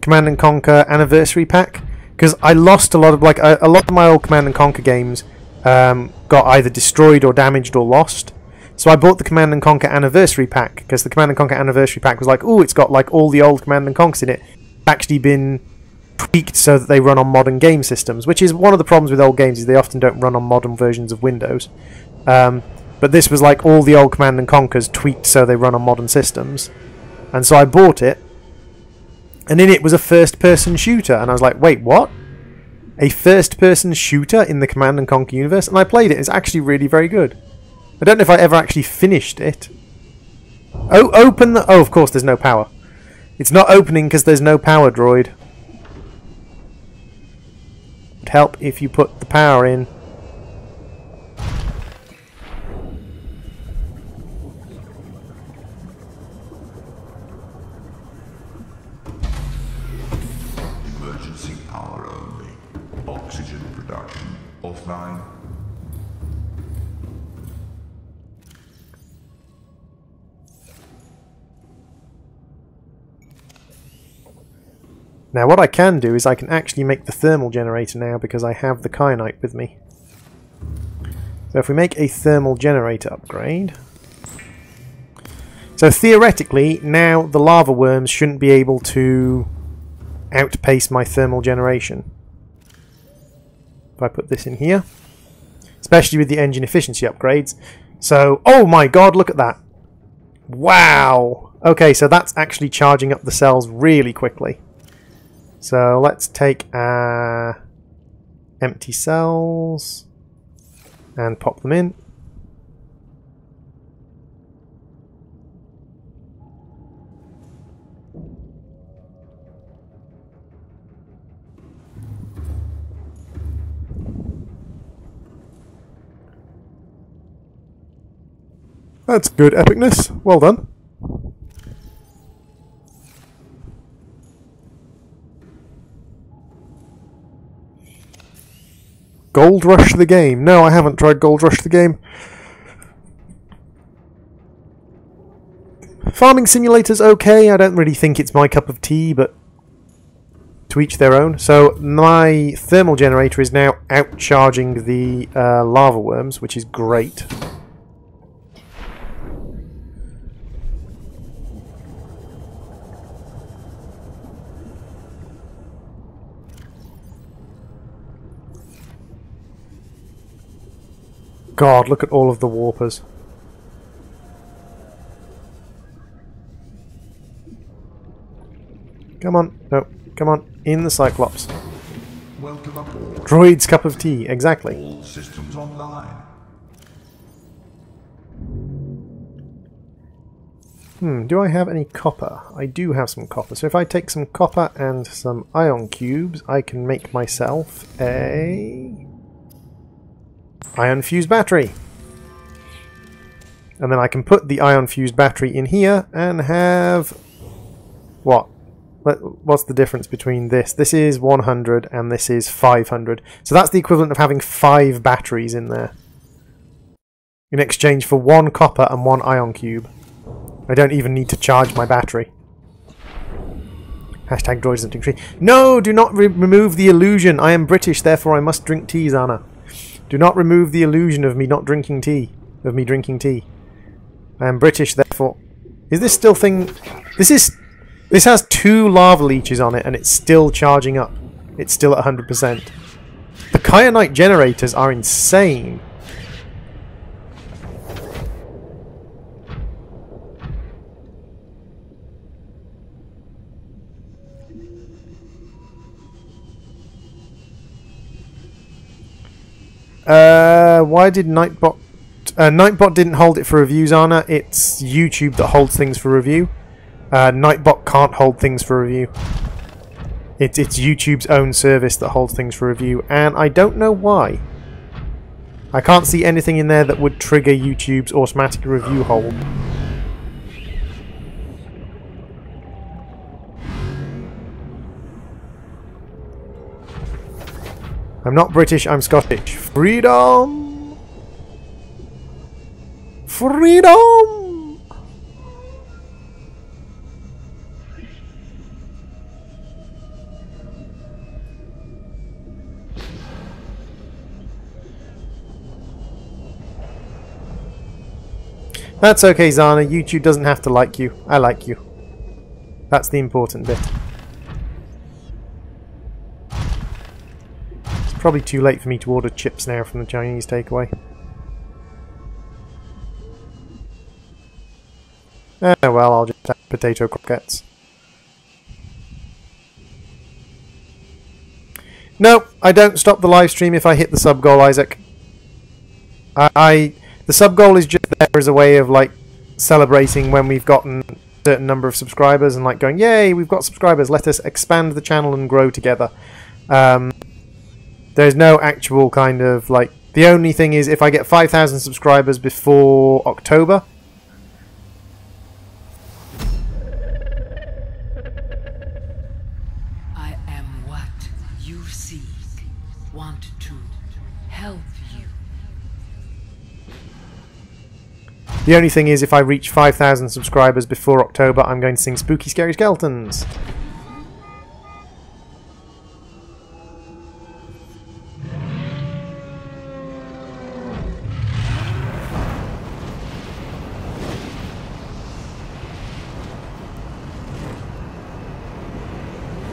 Command and Conquer Anniversary Pack, because I lost a lot of a lot of my old Command and Conquer games got either destroyed or damaged or lost. So I bought the Command and Conquer Anniversary Pack because the Command and Conquer Anniversary Pack was like, oh, it's got like all the old Command and Conquers in it. It's actually been tweaked so that they run on modern game systems, which is one of the problems with old games, is they often don't run on modern versions of Windows. But this was like all the old Command and Conquers tweaked so they run on modern systems. And so I bought it, And in it was a first-person shooter, and I was like, wait, what? A first-person shooter in the Command & Conquer universe? And I played it. It's actually really very good. I don't know if I ever actually finished it. Oh, open the... Oh, of course, there's no power. It's not opening because there's no power, droid. It'd help if you put the power in. Emergency power only. Oxygen production offline. Now what I can do is I can actually make the thermal generator now because I have the kyanite with me. So if we make a thermal generator upgrade... So theoretically, now the lava worms shouldn't be able to outpace my thermal generation. If I put this in here. Especially with the engine efficiency upgrades. So, oh my god, look at that. Wow! Okay, so that's actually charging up the cells really quickly. So let's take our empty cells and pop them in. That's good epicness. Well done. Gold Rush the game. No, I haven't tried Gold Rush the game. Farming Simulator's okay. I don't really think it's my cup of tea, but to each their own. So my thermal generator is now outcharging the lava worms, which is great. God, look at all of the warpers. Come on, no, come on, in the Cyclops. Welcome aboard. Droid's cup of tea, exactly. All systems online. Do I have any copper? I do have some copper. So if I take some copper and some ion cubes, I can make myself a ion fused battery. And then I can put the ion fused battery in here and have... What? What's the difference between this? This is 100 and this is 500. So that's the equivalent of having 5 batteries in there. In exchange for 1 copper and 1 ion cube. I don't even need to charge my battery. Hashtag droid doesn't drink tea. No! Do not remove the illusion. I am British, therefore I must drink tea, Zana. Do not remove the illusion of me not drinking tea. Of me drinking tea. I am British, therefore... Is this still thing... This has 2 lava leeches on it and it's still charging up. It's still at 100%. The kyanite generators are insane. Why did Nightbot... Nightbot didn't hold it for reviews, Anna. It's YouTube that holds things for review. Nightbot can't hold things for review. It's YouTube's own service that holds things for review, and I don't know why. I can't see anything in there that would trigger YouTube's automatic review hold. I'm not British, I'm Scottish. Freedom! Freedom! That's okay, Zana. YouTube doesn't have to like you. I like you. That's the important bit. It's probably too late for me to order chips now from the Chinese takeaway. Oh well, I'll just have potato croquettes. No, I don't stop the live stream if I hit the sub goal, Isaac. The sub goal is just there as a way of like celebrating when we've gotten a certain number of subscribers and like going, yay, we've got subscribers, let us expand the channel and grow together. There's no actual kind of like, the only thing is if I get 5,000 subscribers before October, I am what you seek. Want to help you. the only thing is if I reach 5,000 subscribers before October, I'm going to sing Spooky Scary Skeletons.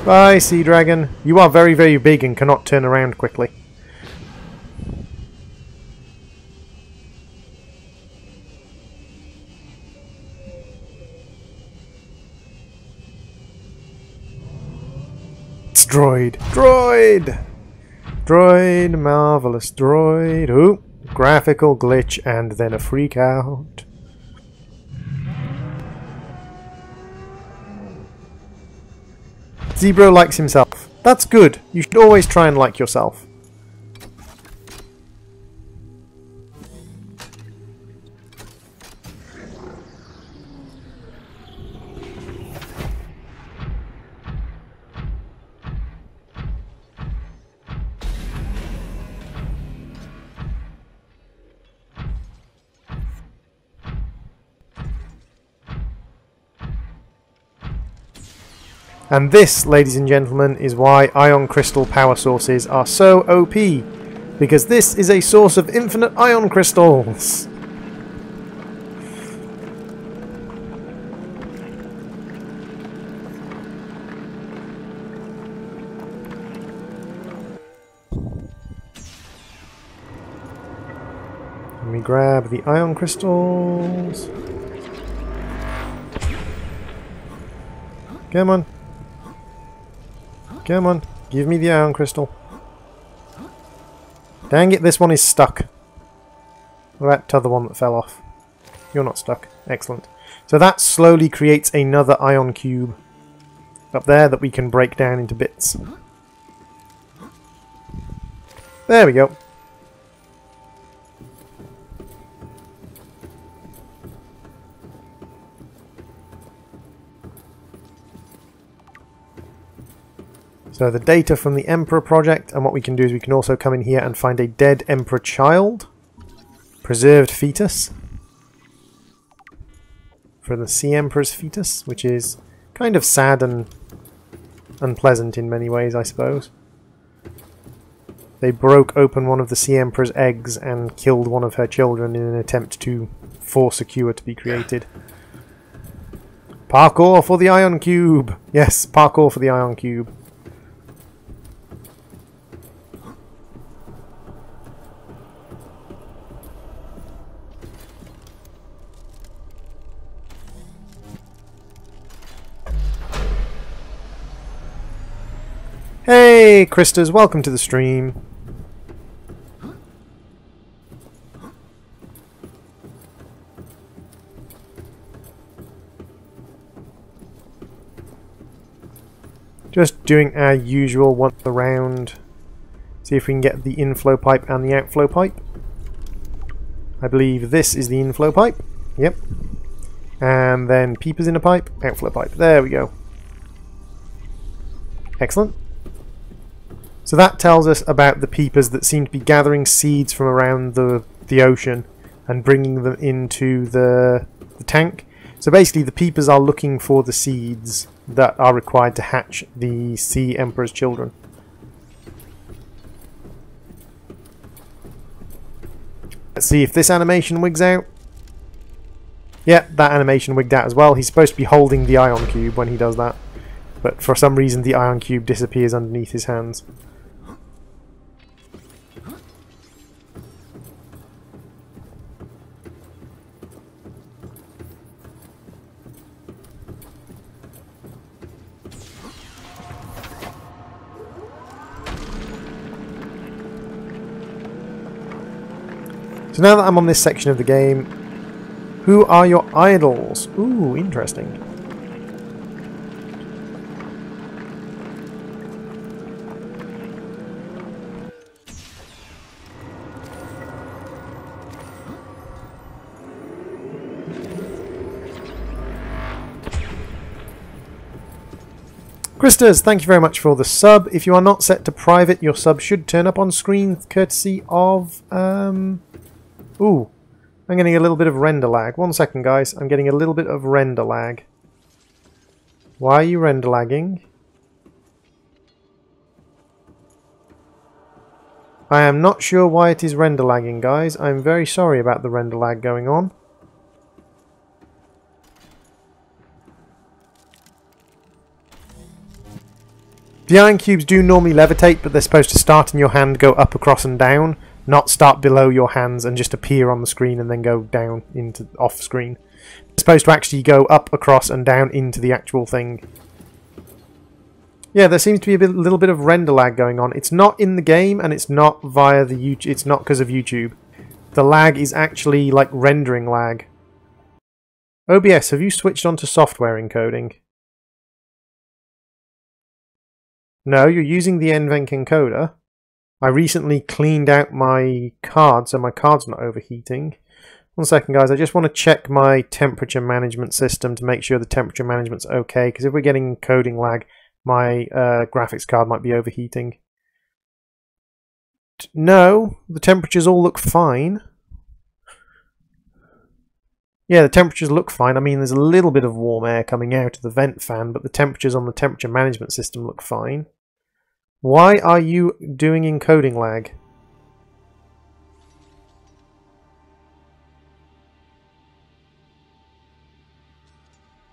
Bye, Sea Dragon. You are very, very big and cannot turn around quickly. It's droid. Droid! Droid, marvelous droid. Ooh, graphical glitch and then a freak out. Zebro likes himself. That's good. You should always try and like yourself. And this, ladies and gentlemen, is why ion crystal power sources are so OP. Because this is a source of infinite ion crystals. Let me grab the ion crystals. Come on. Come on, give me the ion crystal. Dang it, this one is stuck. What about the other one that fell off? You're not stuck. Excellent. So that slowly creates another ion cube up there that we can break down into bits. There we go. So the data from the Emperor project, and what we can do is we can also come in here and find a dead Emperor child. Preserved fetus. For the Sea Emperor's fetus, which is kind of sad and unpleasant in many ways, I suppose. They broke open one of the Sea Emperor's eggs and killed one of her children in an attempt to force a cure to be created. Parkour for the Ion Cube! Yes, parkour for the Ion Cube. Hey, Kristas, welcome to the stream. Just doing our usual once around. See if we can get the inflow pipe and the outflow pipe. I believe this is the inflow pipe. Yep. And then peepers in a pipe, outflow pipe. There we go. Excellent. So that tells us about the peepers that seem to be gathering seeds from around the ocean and bringing them into the tank. So basically the peepers are looking for the seeds that are required to hatch the Sea Emperor's children. Let's see if this animation wigs out. Yeah, that animation wigged out as well. He's supposed to be holding the ion cube when he does that. But for some reason the ion cube disappears underneath his hands. So now that I'm on this section of the game, who are your idols? Ooh, interesting. Christas, thank you very much for the sub. If you are not set to private, your sub should turn up on screen courtesy of... Ooh, I'm getting a little bit of render lag. 1 second, guys. I'm getting a little bit of render lag. Why are you render lagging? I am not sure why it is render lagging, guys. I'm very sorry about the render lag going on. The iron cubes do normally levitate, but they're supposed to start in your hand, go up, across and down, not start below your hands and just appear on the screen and then go down into off screen. They're supposed to actually go up, across and down into the actual thing. Yeah, there seems to be a little bit of render lag going on. It's not in the game and it's not via the YouTube. It's not because of YouTube. The lag is actually like rendering lag. OBS, have you switched on to software encoding? No, you're using the NVENC encoder. I recently cleaned out my card, so my card's not overheating. 1 second, guys. I just want to check my temperature management system to make sure the temperature management's okay, because if we're getting encoding lag, my graphics card might be overheating. No, the temperatures all look fine. Yeah, the temperatures look fine. I mean, there's a little bit of warm air coming out of the vent fan, but the temperatures on the temperature management system look fine. Why are you doing encoding lag?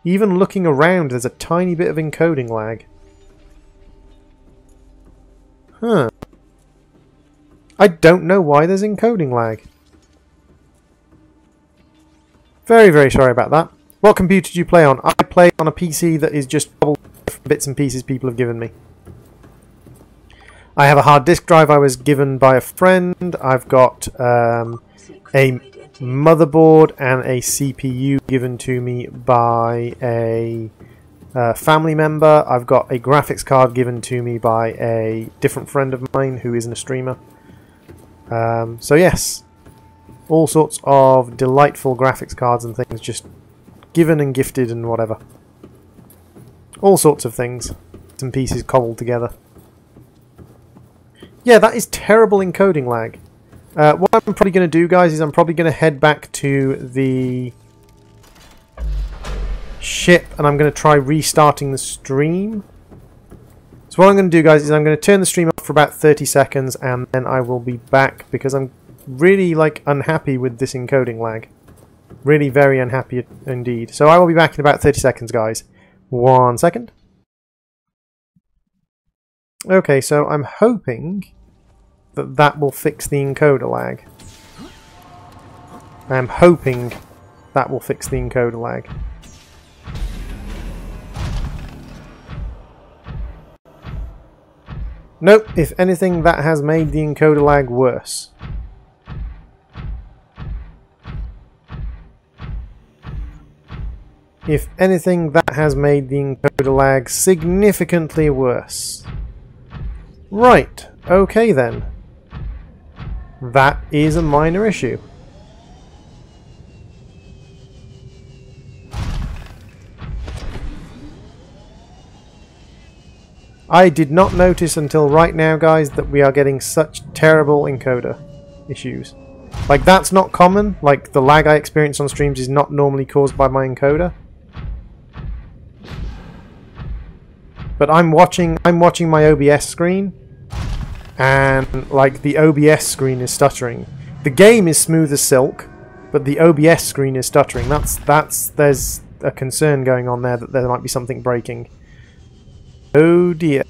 Even looking around, there's a tiny bit of encoding lag. Huh. I don't know why there's encoding lag. Very, very sorry about that. What computer do you play on? I play on a PC that is just bits and pieces people have given me. I have a hard disk drive I was given by a friend. I've got a motherboard and a CPU given to me by a family member. I've got a graphics card given to me by a different friend of mine who isn't a streamer. So yes, all sorts of delightful graphics cards and things just given and gifted and whatever. All sorts of things. Some pieces cobbled together. Yeah, that is terrible encoding lag. What I'm probably going to do, guys, is I'm probably going to head back to the ship and I'm going to try restarting the stream. So what I'm going to do, guys, is I'm going to turn the stream off for about 30 seconds and then I will be back because I'm really, like, unhappy with this encoding lag. Really very unhappy indeed. So I will be back in about 30 seconds, guys. 1 second. Okay, so I'm hoping that that will fix the encoder lag. I'm hoping that will fix the encoder lag. Nope, if anything, that has made the encoder lag worse. If anything, that has made the encoder lag significantly worse. Right, okay then. That is a minor issue. I did not notice until right now, guys, that we are getting such terrible encoder issues. Like, that's not common. Like, the lag I experience on streams is not normally caused by my encoder. But I'm watching my OBS screen, and like the OBS screen is stuttering. The game is smooth as silk, but the OBS screen is stuttering. There's a concern going on there that there might be something breaking. Oh dear.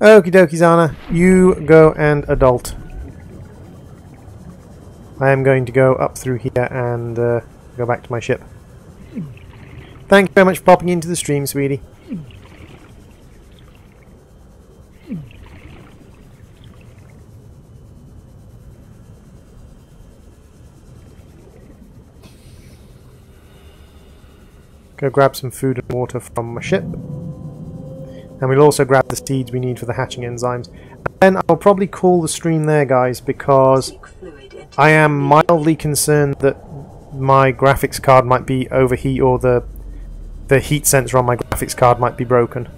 Okie dokie, Zana. You go and adult. I am going to go up through here and go back to my ship. Thank you very much for popping into the stream, sweetie. Go grab some food and water from my ship. And we'll also grab the seeds we need for the hatching enzymes. And then I'll probably call the stream there, guys, because I am mildly concerned that my graphics card might be overheat, or the heat sensor on my graphics card might be broken.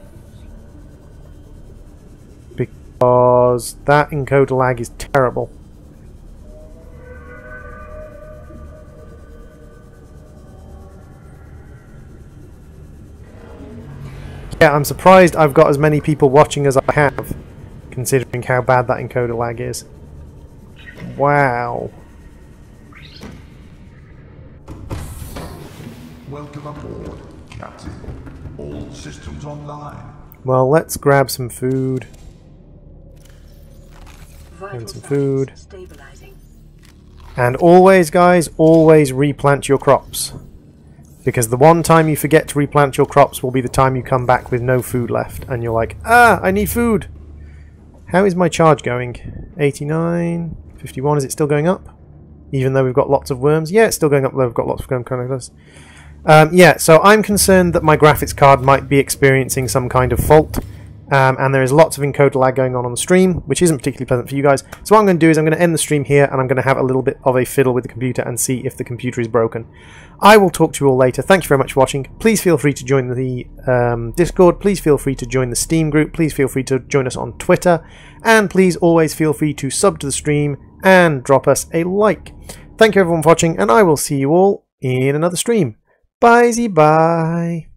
Because that encoder lag is terrible. Yeah, I'm surprised I've got as many people watching as I have, considering how bad that encoder lag is. Wow. Welcome aboard, Captain. All systems online. Well, let's grab some food. Vital And some signs food. stabilizing. And always, guys, always replant your crops. Because the one time you forget to replant your crops will be the time you come back with no food left. And you're like, ah, I need food. How is my charge going? 89, 51, is it still going up? Even though we've got lots of worms? Yeah, it's still going up though, we've got lots of worms. Yeah, so I'm concerned that my graphics card might be experiencing some kind of fault. And there is lots of encoder lag going on the stream, which isn't particularly pleasant for you guys. So what I'm going to do is I'm going to end the stream here, and I'm going to have a little bit of a fiddle with the computer and see if the computer is broken. I will talk to you all later. Thank you very much for watching. Please feel free to join the Discord. Please feel free to join the Steam group. Please feel free to join us on Twitter. And please always feel free to sub to the stream and drop us a like. Thank you everyone for watching, and I will see you all in another stream. Bye-zy-bye.